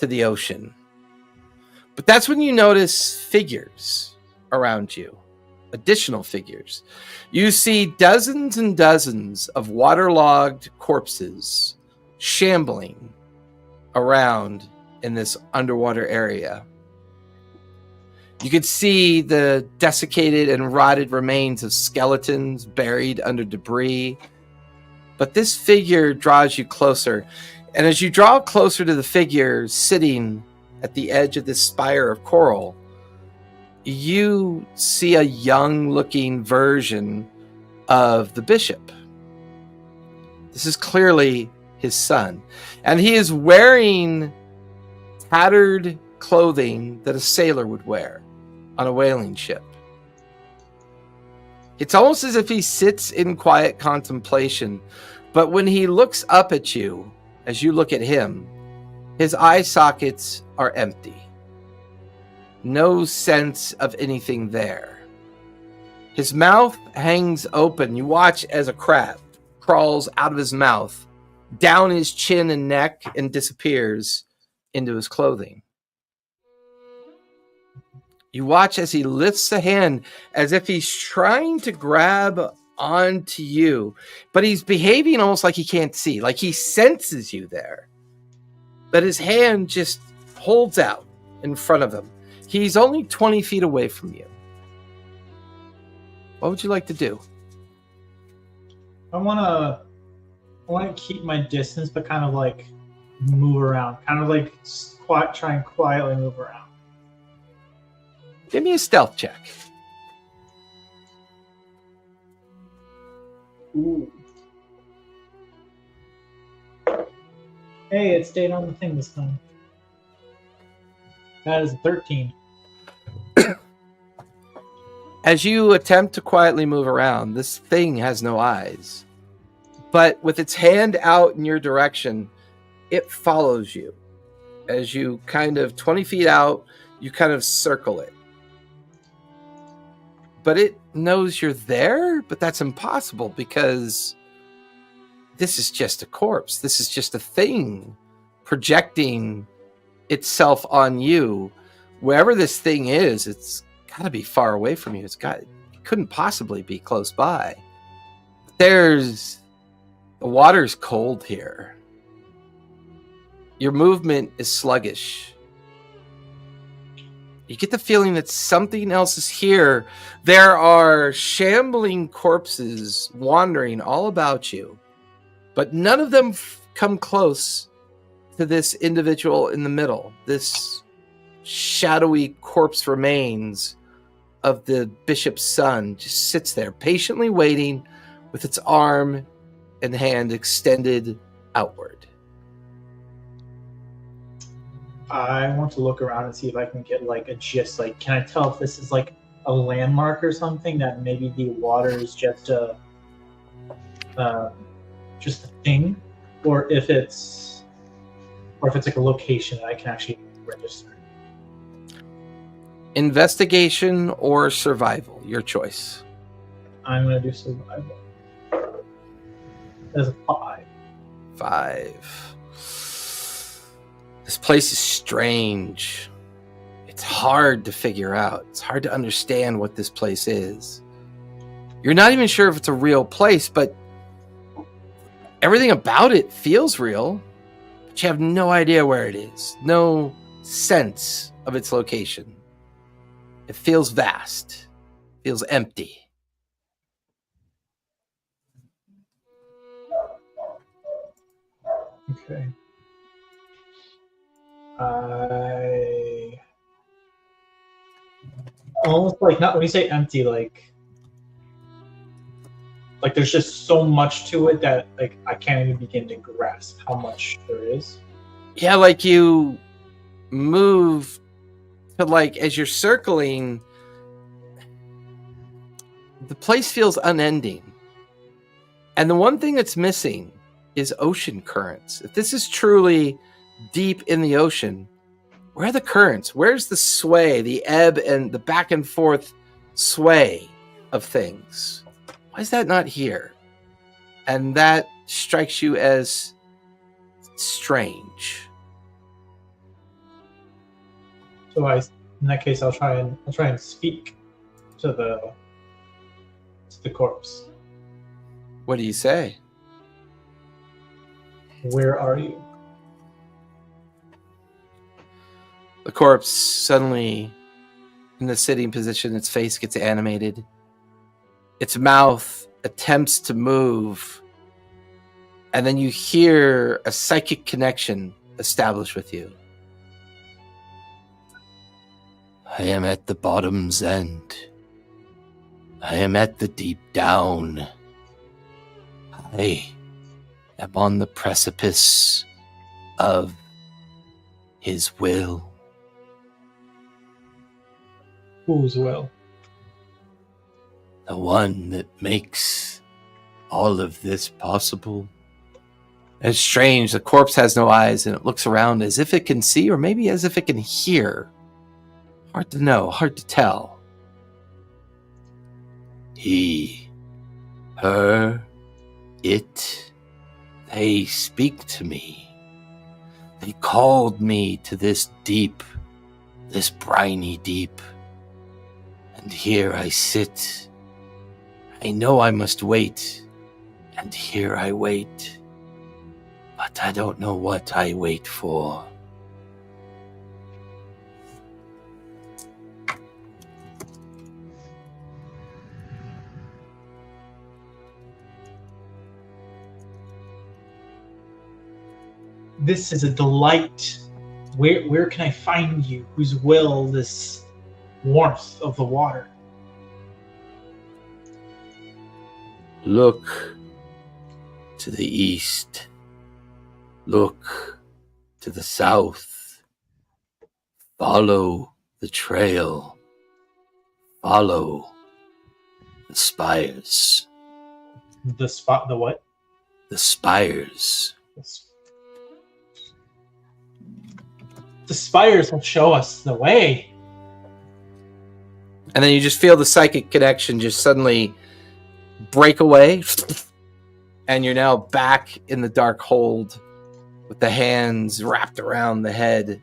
the ocean. But that's when you notice figures around you, additional figures. You see dozens and dozens of waterlogged corpses shambling around in this underwater area. You could see the desiccated and rotted remains of skeletons buried under debris. But this figure draws you closer. And as you draw closer to the figure sitting at the edge of this spire of coral, you see a young-looking version of the bishop. This is clearly his son. And he is wearing tattered clothing that a sailor would wear on a whaling ship. It's almost as if he sits in quiet contemplation, but when he looks up at you, as you look at him, his eye sockets are empty. No sense of anything there. His mouth hangs open. You watch as a crab crawls out of his mouth, down his chin and neck, and disappears into his clothing. You watch as he lifts a hand as if he's trying to grab onto you, but he's behaving almost like he can't see, like he senses you there. But his hand just holds out in front of him. He's only 20 feet away from you. What would you like to do? I want to keep my distance, but kind of like move around, kind of like try and quietly move around. Give me a stealth check. Ooh. Hey, it stayed on the thing this time. That is a 13. As you attempt to quietly move around, this thing has no eyes. But with its hand out in your direction, it follows you. As you kind of 20 feet out, you kind of circle it. But it knows you're there, but that's impossible because this is just a corpse. This is just a thing projecting itself on you. Wherever this thing is, it's got to be far away from you. It couldn't possibly be close by. The water's cold here. Your movement is sluggish. You get the feeling that something else is here. There are shambling corpses wandering all about you, but none of them come close to this individual in the middle. This shadowy corpse remains of the bishop's son just sits there patiently waiting with its arm and hand extended outward. I want to look around and see if I can get like a gist. Like, can I tell if this is like a landmark or something, that maybe the water is just a thing, or if it's like a location that I can actually register? Investigation or survival, your choice. I'm gonna do survival. That's a 5. 5. This place is strange. It's hard to figure out. It's hard to understand what this place is. You're not even sure if it's a real place, but everything about it feels real. But you have no idea where it is. No sense of its location. It feels vast. It feels empty. Okay. I almost like, not when you say empty, like there's just so much to it that like I can't even begin to grasp how much there is. Yeah, like you move to like as you're circling, the place feels unending. And the one thing that's missing is ocean currents. If this is truly deep in the ocean, where are the currents? Where's the sway, the ebb and the back and forth sway of things? Why is that not here? And that strikes you as strange. So in that case, I'll try and speak to the corpse. What do you say? Where are you? The corpse suddenly, in the sitting position, its face gets animated. Its mouth attempts to move. And then you hear a psychic connection established with you. I am at the bottom's end. I am at the deep down. I am on the precipice of his will. Whose will? The one that makes all of this possible. It's strange. The corpse has no eyes and it looks around as if it can see or maybe as if it can hear. Hard to know, hard to tell. He, her, it, they speak to me. They called me to this deep, this briny deep. And here I sit. I know I must wait, and here I wait. But I don't know what I wait for. This is a delight. Where can I find you? Whose will this warmth of the water. Look to the east. Look to the south. Follow the trail. Follow the spires. The what? The spires. The spires will show us the way. And then you just feel the psychic connection just suddenly break away. And you're now back in the dark hold with the hands wrapped around the head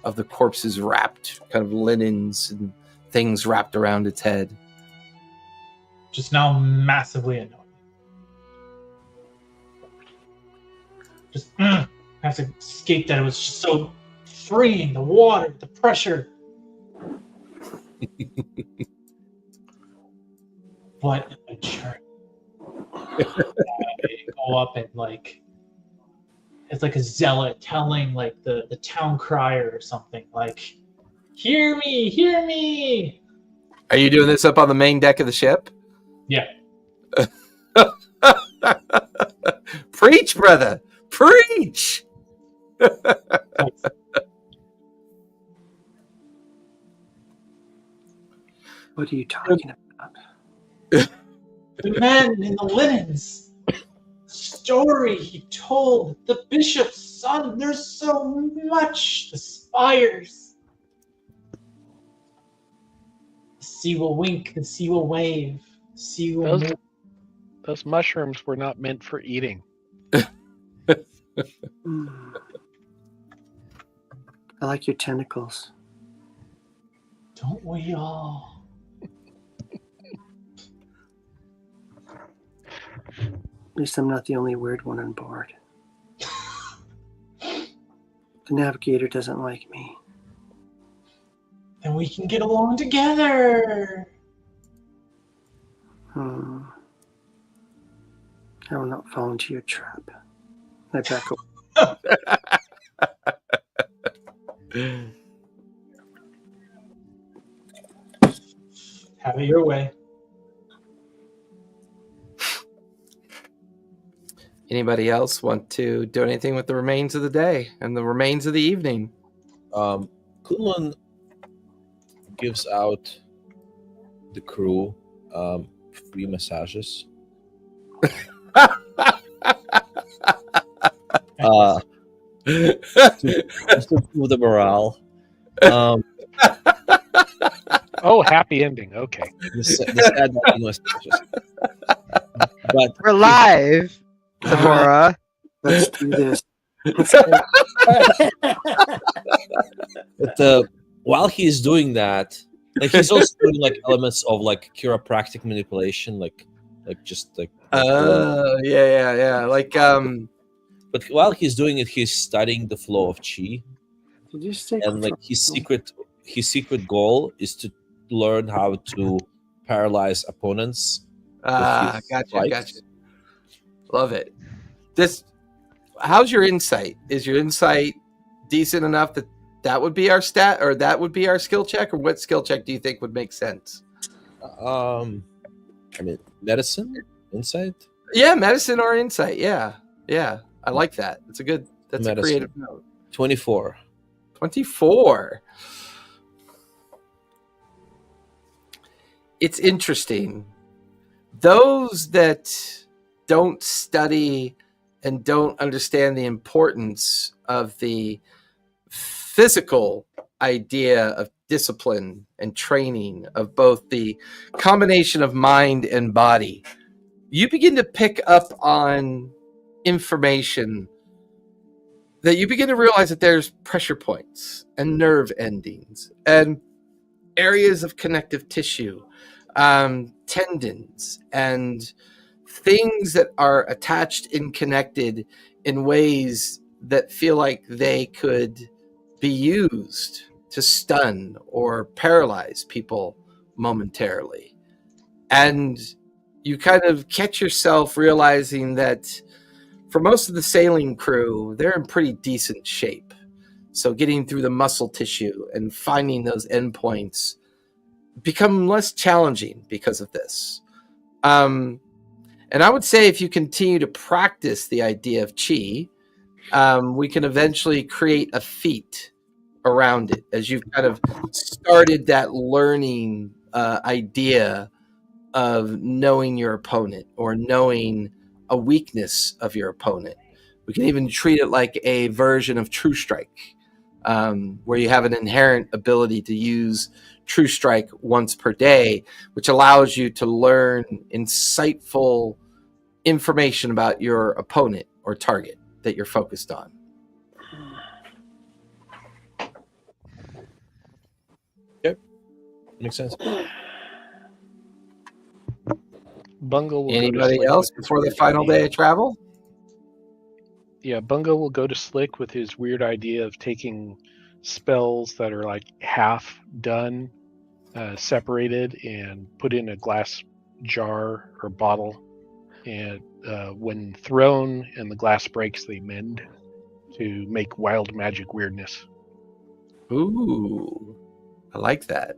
of the corpse's wrapped kind of linens and things wrapped around its head. Just now massively annoying. Just I have to escape that. It was just so freeing. The water, the pressure. What a journey. Go up and like it's like a zealot telling like the town crier or something like, hear me, hear me. Are you doing this up on the main deck of the ship? Yeah. Preach, brother. Preach. What are you talking about? The men in the linens. Story he told. The bishop's son. There's so much. The spires. The sea will wink. The sea will wave. The sea will move. Those mushrooms were not meant for eating. I like your tentacles. Don't we all? At least I'm not the only weird one on board. The navigator doesn't like me. Then we can get along together. I will not fall into your trap. I back up. Have it your way. Anybody else want to do anything with the remains of the day and the remains of the evening? Kunlun gives out the crew free massages. to improve the morale. Oh, happy ending. Okay. The sad ending was just, but We're live, Tamora. Let's do this. but while he's doing that, like he's also doing like elements of like chiropractic manipulation, like yeah. Like But while he's doing it, he's studying the flow of chi, Did you say? and like his secret goal is to learn how to paralyze opponents. Gotcha. Love it. How's your insight? Is your insight decent enough that would be our stat, or that would be our skill check, or what skill check do you think would make sense? I mean, medicine, insight. Yeah, medicine or insight. Yeah. I like that. That's a creative note. 24. 24. It's interesting. Those that don't study and don't understand the importance of the physical idea of discipline and training, of both the combination of mind and body, you begin to pick up on information that you begin to realize that there's pressure points and nerve endings and areas of connective tissue, tendons, and things that are attached and connected in ways that feel like they could be used to stun or paralyze people momentarily. And you kind of catch yourself realizing that for most of the sailing crew, they're in pretty decent shape. So getting through the muscle tissue and finding those endpoints become less challenging because of this. And I would say if you continue to practice the idea of chi, we can eventually create a feat around it as you've kind of started that learning idea of knowing your opponent or knowing a weakness of your opponent. We can even treat it like a version of True Strike, where you have an inherent ability to use True Strike once per day, which allows you to learn insightful information about your opponent or target that you're focused on. Yep, makes sense. Bungo will Anybody else before the final day of travel? Yeah, Bungo will go to Slick with his weird idea of taking spells that are like half done, separated, and put in a glass jar or bottle. And when thrown and the glass breaks, they mend to make wild magic weirdness. Ooh, I like that.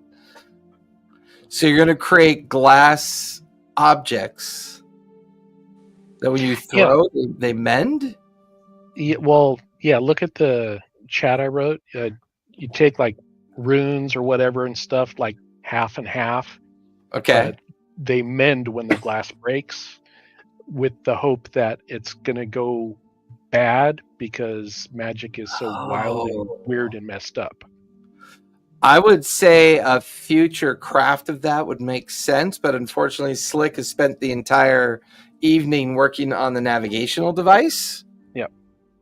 So you're going to create glass objects that when you throw, they mend? Yeah, well, yeah, look at the chat I wrote. You take like runes or whatever and stuff, like half and half. Okay. They mend when the glass breaks with the hope that it's going to go bad because magic is so wild and weird and messed up. I would say a future craft of that would make sense, but unfortunately Slick has spent the entire evening working on the navigational device. Yep.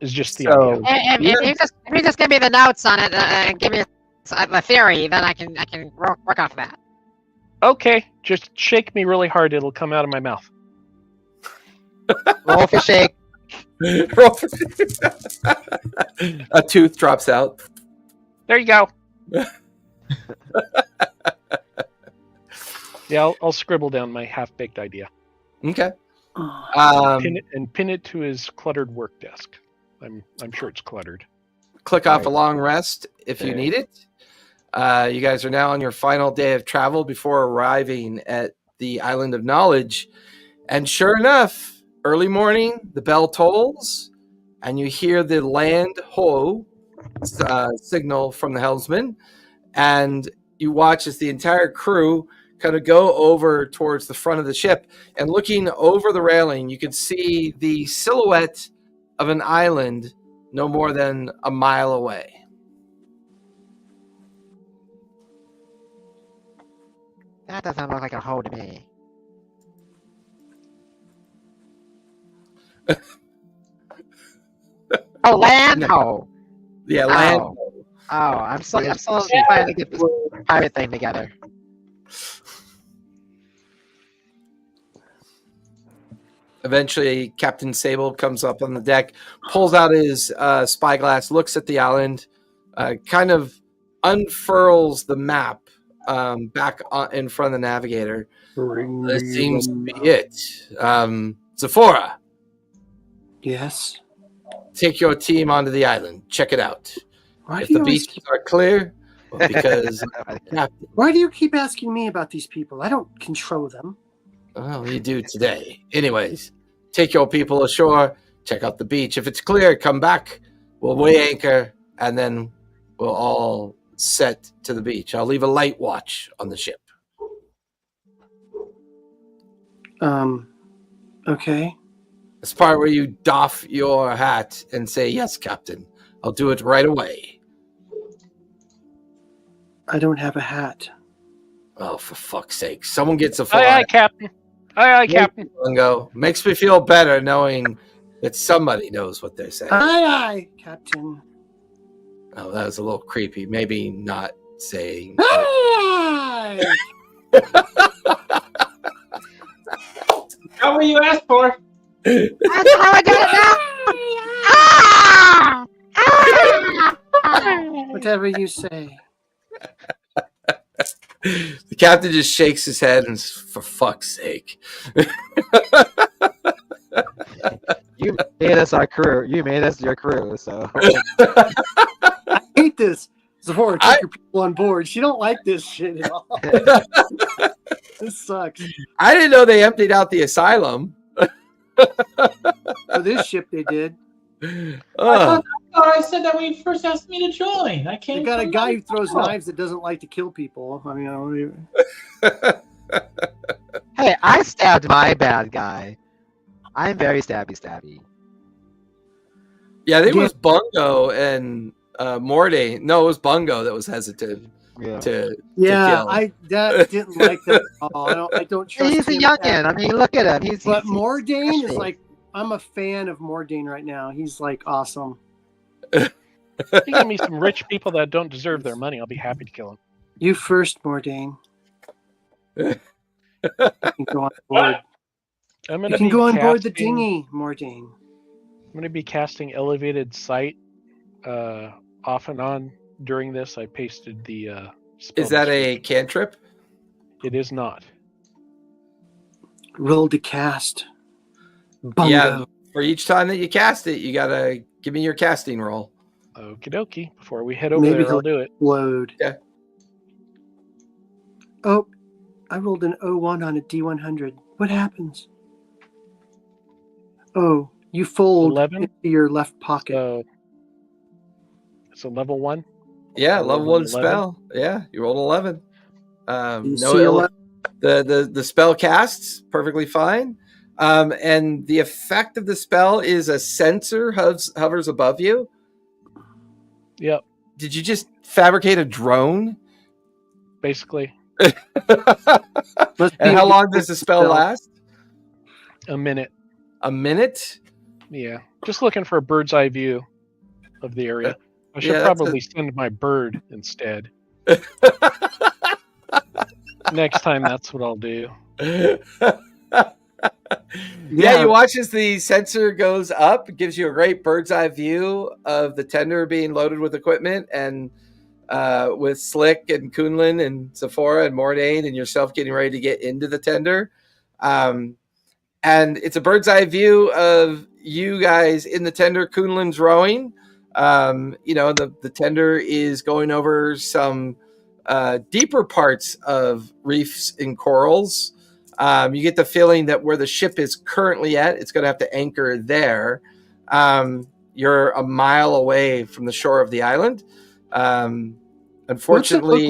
It's just the idea. If you just give me the notes on it and give me the theory, then I can work off of that. Okay, just shake me really hard. It'll come out of my mouth. Roll for shake. Roll for a tooth drops out. There you go. Yeah, I'll scribble down my half-baked idea. Okay. Pin it to his cluttered work desk. I'm sure it's cluttered. Click off a long rest if you need it. You guys are now on your final day of travel before arriving at the Island of Knowledge. And sure enough, early morning, the bell tolls, and you hear the land ho signal from the helmsman. And you watch as the entire crew kind of go over towards the front of the ship. And looking over the railing, you can see the silhouette of an island no more than a mile away. That doesn't look like a hoe to me. Oh, land hoe. Yeah, land. Oh, I'm still trying to get this pirate thing together. Eventually, Captain Sable comes up on the deck, pulls out his spyglass, looks at the island, kind of unfurls the map back in front of the navigator. That seems to be it. Zephora. Yes? Take your team onto the island. Check it out. If the beaches are clear, well, because why do you keep asking me about these people? I don't control them. Well, you do today. Anyways, take your people ashore, check out the beach. If it's clear, come back. We'll weigh anchor, and then we'll all set to the beach. I'll leave a light watch on the ship. Okay. This part where you doff your hat and say, yes, Captain. I'll do it right away. I don't have a hat. Oh, for fuck's sake. Someone gets a fly. Aye, Captain. Aye, Captain. Go. Makes me feel better knowing that somebody knows what they're saying. Aye, Captain. Oh, that was a little creepy. Maybe not saying. Aye! How were you asked for? That's how I do it now! Whatever you say. The captain just shakes his head and says, for fuck's sake. You made us our crew. You made us your crew, so. I hate this. Zora, take your people on board. She don't like this shit at all. This sucks. I didn't know they emptied out the asylum. For this ship, they did. I thought I said that when you first asked me to join. I can't. They got a guy who throws knives that doesn't like to kill people. I mean, I don't even... Hey, I stabbed my bad guy. I'm very stabby. Yeah, I think it was Bungo and Morday. No, it was Bungo that was hesitant to kill. I didn't like that at all. I don't trust He's a him. youngin'. I mean, look at him. But Mordain is like, I'm a fan of Mordain right now. He's like awesome. If you give me some rich people that don't deserve their money, I'll be happy to kill them. You first, Mordain. You can go on board. You can go on board the dinghy, Mordain. I'm going to be casting Elevated Sight off and on during this. I pasted the spell. Is that a cantrip? It is not. Roll to cast. Bungo. Yeah, for each time that you cast it, you gotta give me your casting roll. Okie dokie. Before we head over there, I'll do it. Load. Yeah. Oh, I rolled an 01 on a D100. What happens? Oh, you fold 11? into your left pocket. So it's a level 1? Yeah, level 1 11. spell. Yeah, you rolled 11. No, the spell casts perfectly fine. And the effect of the spell is a sensor hovers above you. Yep. Did you just fabricate a drone? Basically. And how long does the spell last? A minute. A minute? Yeah. Just looking for a bird's eye view of the area. I should probably send my bird instead. Next time, that's what I'll do. Yeah, you watch as the sensor goes up. It gives you a great bird's eye view of the tender being loaded with equipment, and with Slick and Kunlin and Sephora and Mordain and yourself getting ready to get into the tender. And it's a bird's eye view of you guys in the tender. Kunlin's rowing. The tender is going over some deeper parts of reefs and corals. You get the feeling that where the ship is currently at, it's going to have to anchor there. You're a mile away from the shore of the island. Unfortunately,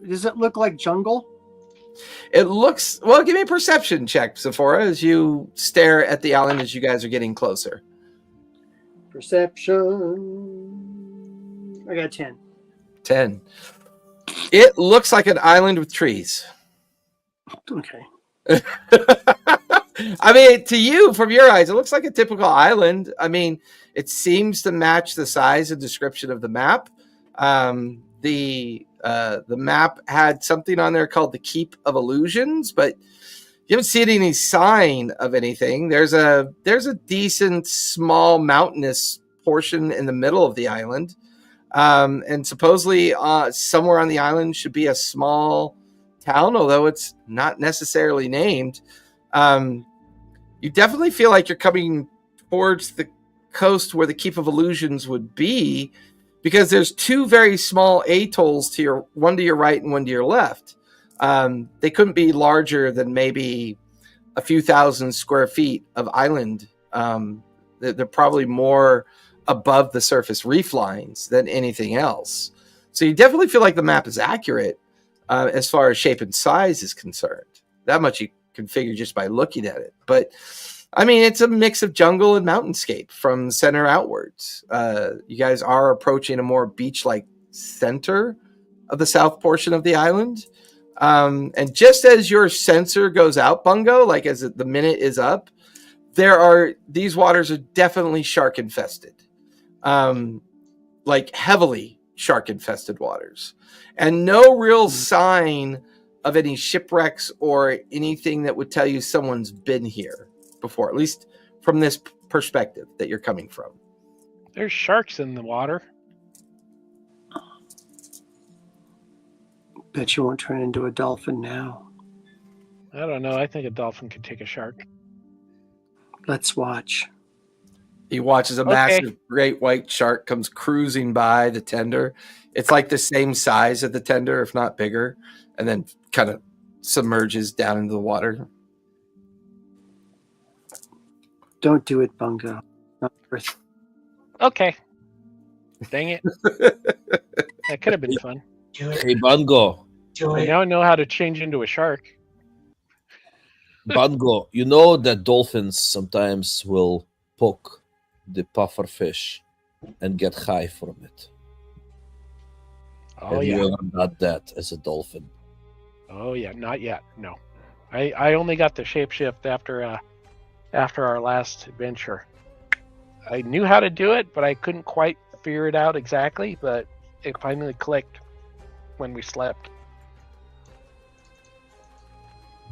does it look like jungle? It looks, well, give me a perception check, Sephora, as you stare at the island as you guys are getting closer. Perception. I got 10. 10. It looks like an island with trees. Okay. I mean, to you, from your eyes, it looks like a typical island. I mean, it seems to match the size and description of the map. The map had something on there called the Keep of Illusions, but you haven't seen any sign of anything. There's a decent small mountainous portion in the middle of the island, and supposedly somewhere on the island should be a small town, although it's not necessarily named. You definitely feel like you're coming towards the coast where the Keep of Illusions would be, because there's two very small atolls one to your right and one to your left. They couldn't be larger than maybe a few thousand square feet of island. They're probably more above the surface reef lines than anything else. So you definitely feel like the map is accurate as far as shape and size is concerned. That much you can figure just by looking at it. But I mean, it's a mix of jungle and mountainscape from center outwards. You guys are approaching a more beach-like center of the south portion of the island. And just as your sensor goes out, Bungo, like as the minute is up, these waters are definitely shark infested. Like heavily shark infested waters. And no real sign of any shipwrecks or anything that would tell you someone's been here before, at least from this perspective that you're coming from. There's sharks in the water. Bet you won't turn into a dolphin now. I don't know. I think a dolphin could take a shark. Let's watch. He watches a massive great white shark comes cruising by the tender. It's like the same size of the tender, if not bigger, and then kind of submerges down into the water. Don't do it, Bungo. Not worth it. Okay. Dang it. That could have been fun. Hey, Bungo. I now know how to change into a shark. Bungo, you know that dolphins sometimes will poke the puffer fish and get high from it. Oh, Have yeah. you ever done that as a dolphin? Oh, yeah. Not yet. No. I only got the shapeshift after our last adventure. I knew how to do it, but I couldn't quite figure it out exactly, but it finally clicked when we slept.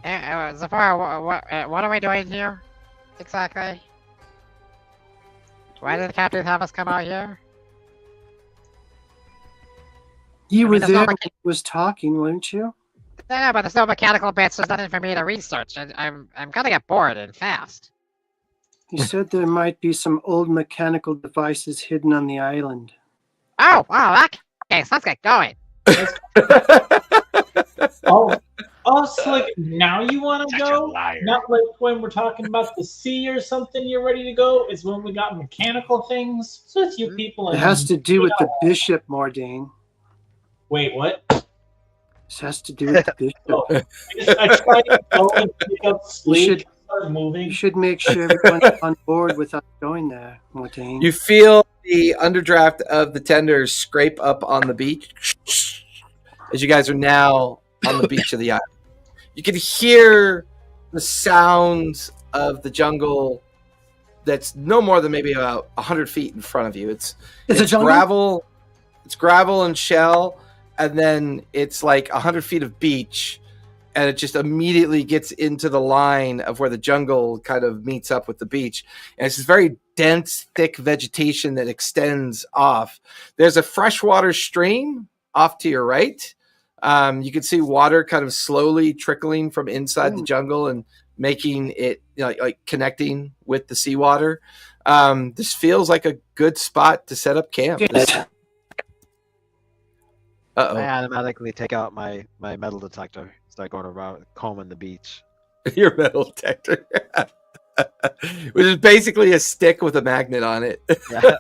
Zafar, what are we doing here? Exactly. Why did the captain have us come out here? You I were mean, there's there no when he was talking, weren't you? No, but there's no mechanical bits. There's nothing for me to research. I'm gonna get bored and fast. He said there might be some old mechanical devices hidden on the island. Oh, that case. Let's get going. So like now you want to go? Not like when we're talking about the sea or something. You're ready to go. It's when we got mechanical things. So it's you people. It has to do with the bishop, Mordain. Wait, what? This has to do with the bishop. I tried to go and pick up sleep. Start moving. You should make sure everyone's on board with us going there, Mordain. You feel the underdraft of the tenders scrape up on the beach as you guys are now on the beach of the island. You can hear the sounds of the jungle that's no more than maybe about 100 feet in front of you. It's gravel. It's gravel and shell, and then it's like 100 feet of beach, and it just immediately gets into the line of where the jungle kind of meets up with the beach. And it's this very dense, thick vegetation that extends off. There's a freshwater stream off to your right. You can see water kind of slowly trickling from inside the jungle and making it, like connecting with the seawater. This feels like a good spot to set up camp. Uh-oh. I automatically take out my metal detector. Start going around combing the beach. Your metal detector. Which is basically a stick with a magnet on it. Yeah,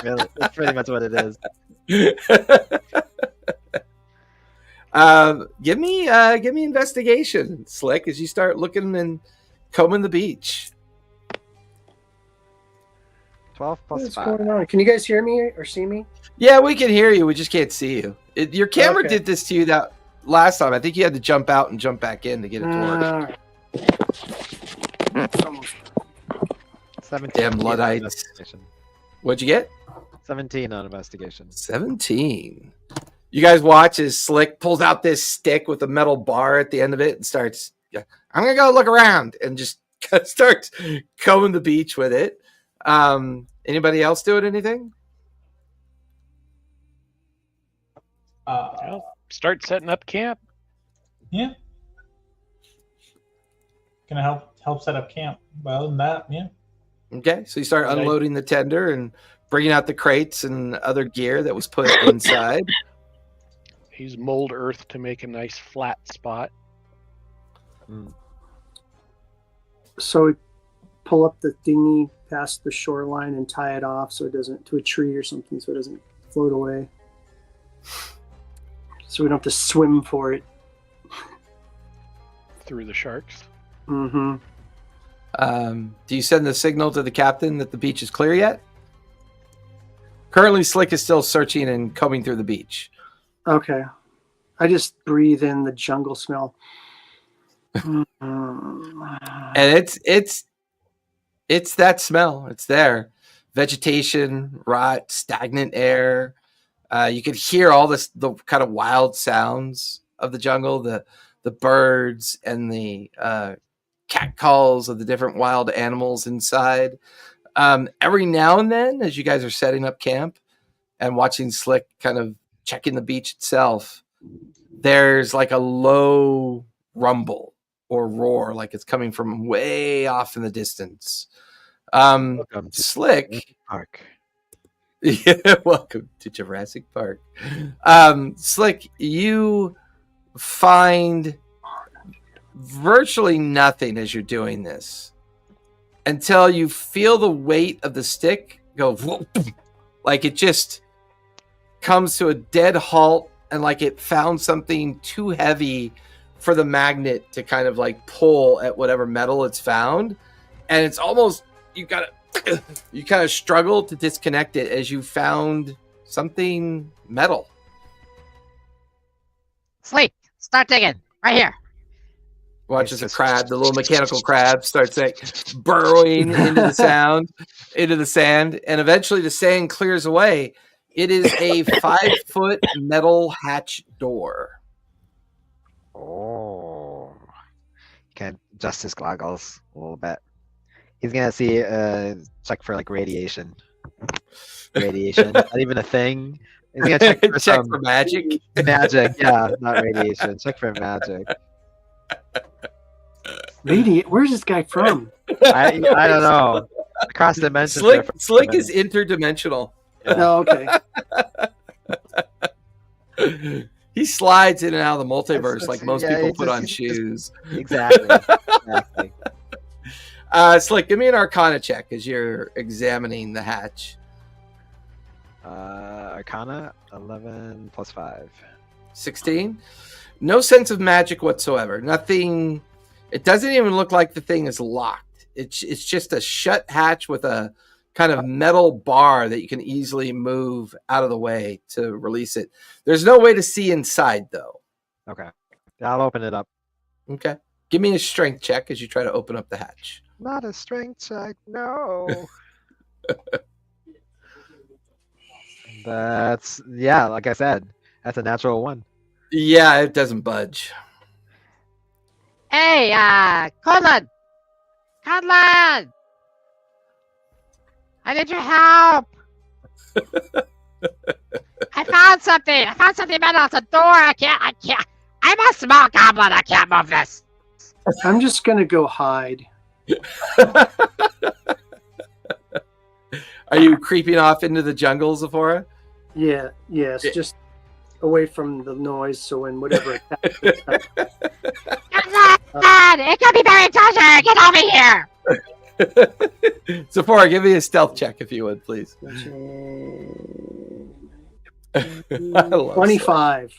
really, that's pretty much what it is. Give me investigation, Slick, as you start looking and combing the beach. 12 plus What's 5. going on? Can you guys hear me or see me? Yeah, we can hear you. We just can't see you. Your camera did this to you that last time. I think you had to jump out and jump back in to get it to work. 17. Damn Luddites. What'd you get? 17 on investigation. 17. You guys watch as Slick pulls out this stick with a metal bar at the end of it and starts, I'm going to go look around, and just starts combing the beach with it. Anybody else doing anything? Start setting up camp. Yeah. Gonna help set up camp. Well, other than that, yeah. Okay, so you start unloading the tender and bringing out the crates and other gear that was put inside. Use mold earth to make a nice flat spot. So we pull up the thingy past the shoreline and tie it off so it doesn't, to a tree or something, so it doesn't float away. So we don't have to swim for it. Through the sharks. Mm-hmm. Do you send the signal to the captain that the beach is clear yet? Currently, Slick is still searching and combing through the beach. Okay. I just breathe in the jungle smell. And it's that smell. It's there. Vegetation, rot, stagnant air. You could hear all the kind of wild sounds of the jungle, the birds and the cat calls of the different wild animals inside. Every now and then, as you guys are setting up camp and watching Slick kind of checking the beach itself, there's like a low rumble or roar, like it's coming from way off in the distance. Welcome to Slick. Park. Yeah, welcome to Jurassic Park. Slick, you find virtually nothing as you're doing this until you feel the weight of the stick go whoop, like it just comes to a dead halt, and like it found something too heavy for the magnet to kind of like pull at whatever metal it's found, and it's almost you kind of struggle to disconnect it as you found something metal. Sleep. Start digging. Right here. Watch as a crab, the little mechanical crab, starts like burrowing into the sand, and eventually the sand clears away. It is a 5-foot metal hatch door. Oh, can adjust his goggles a little bit. He's gonna see check for like radiation. Radiation, not even a thing. He's gonna check for for magic. Magic, yeah, not radiation. Check for magic. Radiant. Where's this guy from? I don't know. Across dimensions. Slick is interdimensional. Yeah. No, okay. He slides in and out of the multiverse like most yeah, people it's put just- on it's shoes. Exactly. Exactly. Slick, give me an Arcana check as you're examining the hatch. Arcana 11 plus 5. 16. No sense of magic whatsoever. Nothing. It doesn't even look like the thing is locked. It's just a shut hatch with a kind of metal bar that you can easily move out of the way to release it. There's no way to see inside though. Okay. I'll open it up. Okay. Give me a strength check as you try to open up the hatch. Not a strength check, no. That's, yeah, like I said, that's a natural 1. Yeah, it doesn't budge. Hey, Conlon! Conlon! I need your help! I found something! I found something metal! It's a door! I can't! I'm a small goblin! I can't move this! I'm just gonna go hide. Are you creeping off into the jungle, Zephora? Yeah, yes, just away from the noise. So when whatever attack, Conlon! It could be buried treasure! Get over here! Zephora, give me a stealth check if you would, please. I love 25.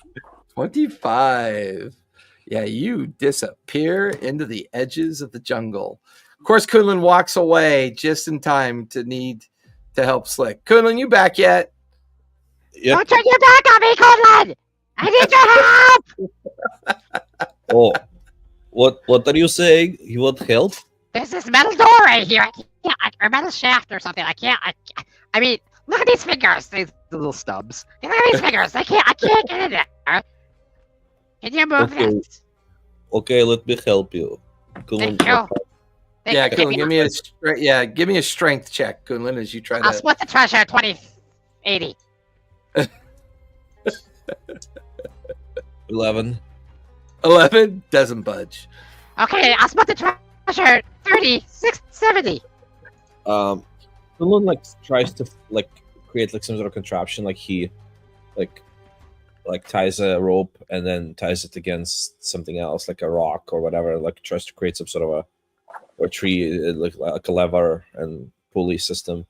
25. Yeah, you disappear into the edges of the jungle. Of course, Kunlun walks away just in time to need to help Slick. Kunlun, you back yet? Yep. Don't turn your back on me, Conlon! I need your help! Oh, what are you saying? You want help? There's this metal door right here. Or metal shaft or something. I mean, look at these fingers. These little stubs. Look at these fingers. I can't get in there. Can you move Okay. this? Okay, let me help you. Thank you. Yeah, Kunlun, give me a strength check, Kunlun, as you try I'll to. split the treasure 20-80. 11. 11 doesn't budge. Okay, I'll split the treasure 30-70. Someone like tries to like create like some sort of contraption, like he like ties a rope and then ties it against something else, like a rock or whatever. Like tries to create some sort of a tree, like a lever and pulley system.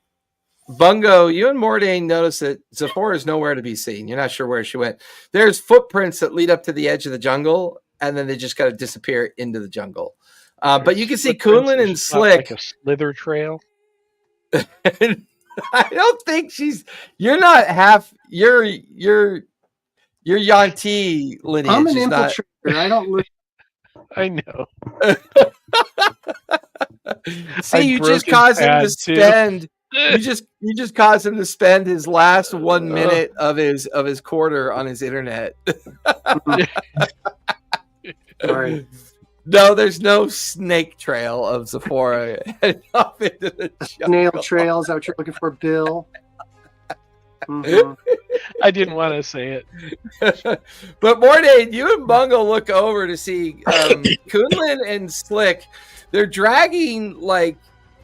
Bungo, you and Mordain notice that Zephora is nowhere to be seen. You're not sure where she went. There's footprints that lead up to the edge of the jungle, and then they just got to disappear into the jungle. But you can see Kunlun and Slick. Like a slither trail. I don't think she's. You're not half. Your Yanti lineage I'm an is not. infiltrator. I don't look. I know. See, you broke just his caused him pad, to too. spend. You just caused him to spend his last 1 minute of his quarter on his internet. Sorry. No, there's no snake trail of Zephora heading off into the Snail jungle. trail. Is that what you're looking for, Bill? Mhm. I didn't want to say it. But Mordain, you and Bungo look over to see Kunlun and Slick. They're dragging like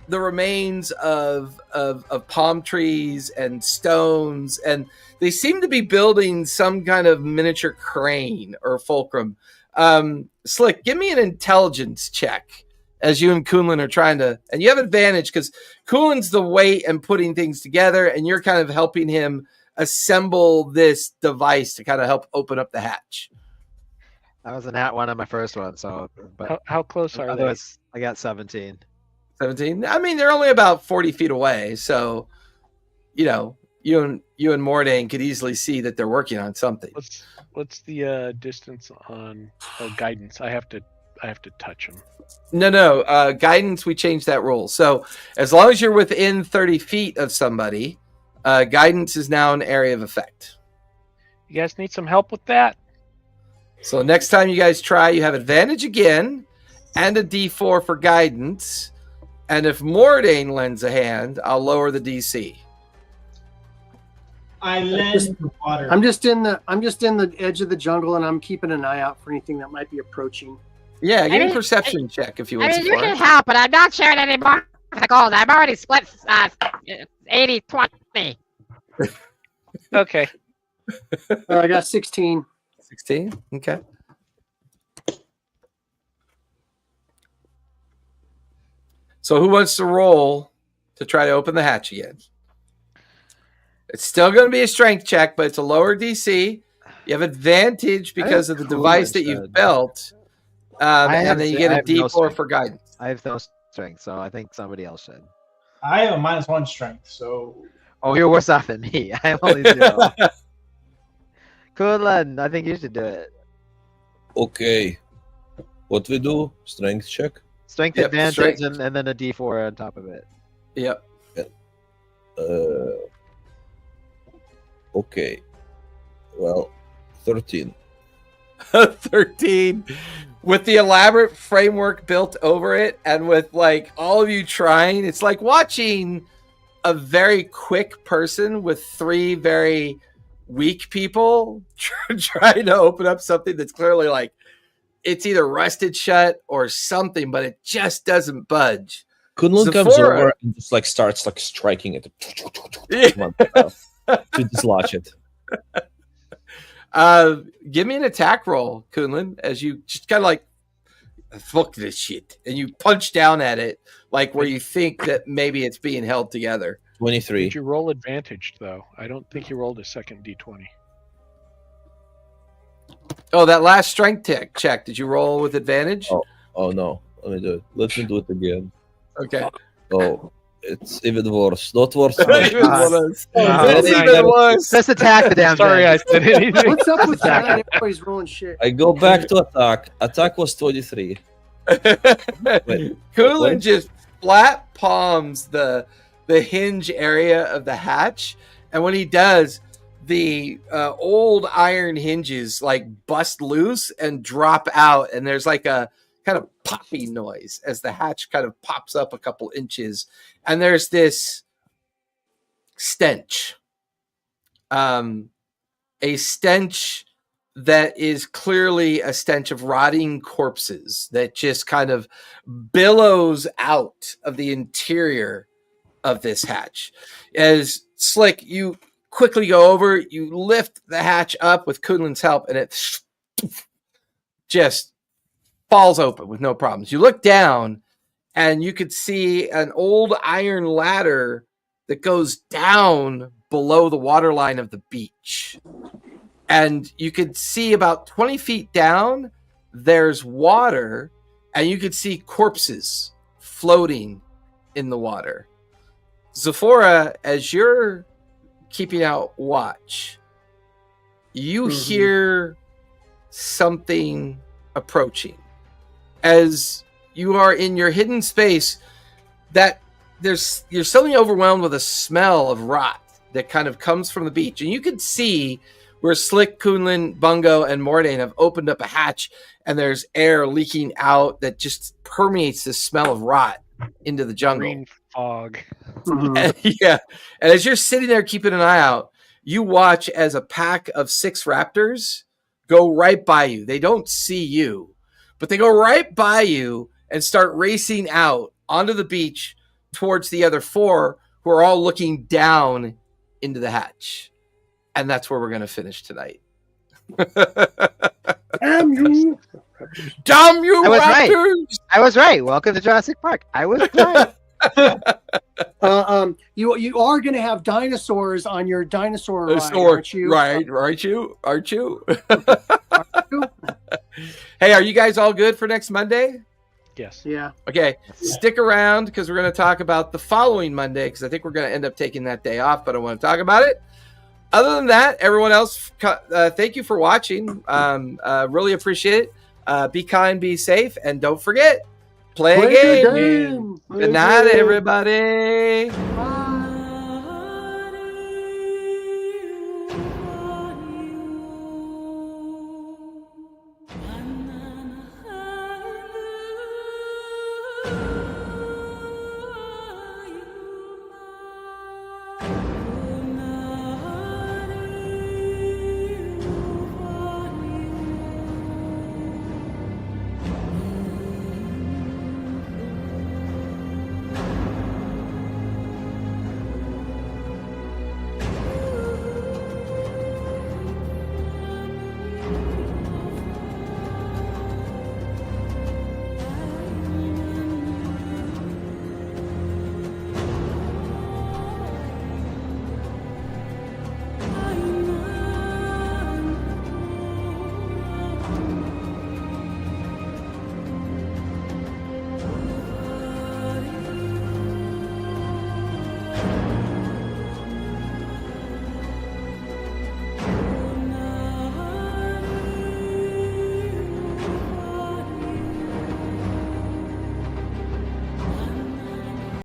the remains of palm trees and stones, and they seem to be building some kind of miniature crane or fulcrum. Slick, give me an intelligence check as you and Kunlun are trying to, and you have advantage because Kunlun's the weight and putting things together, and you're kind of helping him assemble this device to kind of help open up the hatch. I was an @1 on my first one, so. But How close are they? I got 17. 17. I mean, they're only about 40 feet away, so you know, you and Mordain could easily see that they're working on something. What's the distance on guidance? I have to touch them. No. Guidance, we changed that rule. So as long as you're within 30 feet of somebody, guidance is now an area of effect. You guys need some help with that? So next time you guys try, you have advantage again and a D4 for guidance. And if Mordain lends a hand, I'll lower the DC. I lend water. I'm just in the edge of the jungle, and I'm keeping an eye out for anything that might be approaching. Yeah, give me a perception check if you want. I mean, you can help, but I'm not sharing any more of the gold. I've already split 80-20. Okay. I got 16. 16? Okay. So who wants to roll to try to open the hatch again? It's still going to be a strength check, but it's a lower DC. You have advantage because of the device that you've built. And then you get a D4 for guidance. I have no strength, so I think somebody else should. I have a -1 strength, so. Oh, you're worse off than me. I have only 0. Kunlun, I think you should do it. Okay. What we do? Strength check? Strength advantage and then a D4 on top of it. Yep. Okay. Well, 13. 13. With the elaborate framework built over it, and with like all of you trying, it's like watching a very quick person with 3 very weak people trying to open up something that's clearly like it's either rusted shut or something, but it just doesn't budge. Kunlun comes over and just like starts like striking it to dislodge it. Give me an attack roll, Kunlun, as you just kind of like fuck this shit, and you punch down at it like where you think that maybe it's being held together. 23. Did you roll advantaged though? I don't think you rolled a second D20. Oh, that last strength check. Did you roll with advantage? Oh no. Let me do it. Let me do it again. Okay. Oh, it's even worse. Not worse. It's even worse. Let's attack the damn Sorry, thing. I said anything. What's up with that? Everybody's rolling shit. I go back to attack. Attack was 23. Kunlun just flat palms the hinge area of the hatch, and when he does, the old iron hinges like bust loose and drop out, and there's like a kind of popping noise as the hatch kind of pops up a couple inches, and there's this stench, a stench that is clearly a stench of rotting corpses that just kind of billows out of the interior of this hatch. As Slick, you quickly go over, you lift the hatch up with Kunlun's help, and it just falls open with no problems. You look down, and you could see an old iron ladder that goes down below the waterline of the beach. And you could see about 20 feet down, there's water, and you could see corpses floating in the water. Zephora, as you're keeping out watch, you hear something approaching. As you are in your hidden space, that you're suddenly overwhelmed with a smell of rot that kind of comes from the beach. And you can see where Slick, Kunlun, Bungo, and Mordain have opened up a hatch, and there's air leaking out that just permeates the smell of rot into the jungle. Green fog. And, yeah. And as you're sitting there keeping an eye out, you watch as a pack of 6 raptors go right by you. They don't see you, but they go right by you and start racing out onto the beach towards the other 4 who are all looking down into the hatch. And that's where we're going to finish tonight. Damn you! Damn you, I was raptors! right. I was right. Welcome to Jurassic Park. I was right. You are going to have dinosaurs on your dinosaur ride, aren't you? Right, aren't you? Aren't you? Hey, are you guys all good for next Monday? Yes. Yeah. Okay, stick around because we're going to talk about the following Monday because I think we're going to end up taking that day off, but I want to talk about it. Other than that, everyone else, thank you for watching. Really appreciate it. Be kind, be safe, and don't forget, play a game. Good night, everybody. Bye.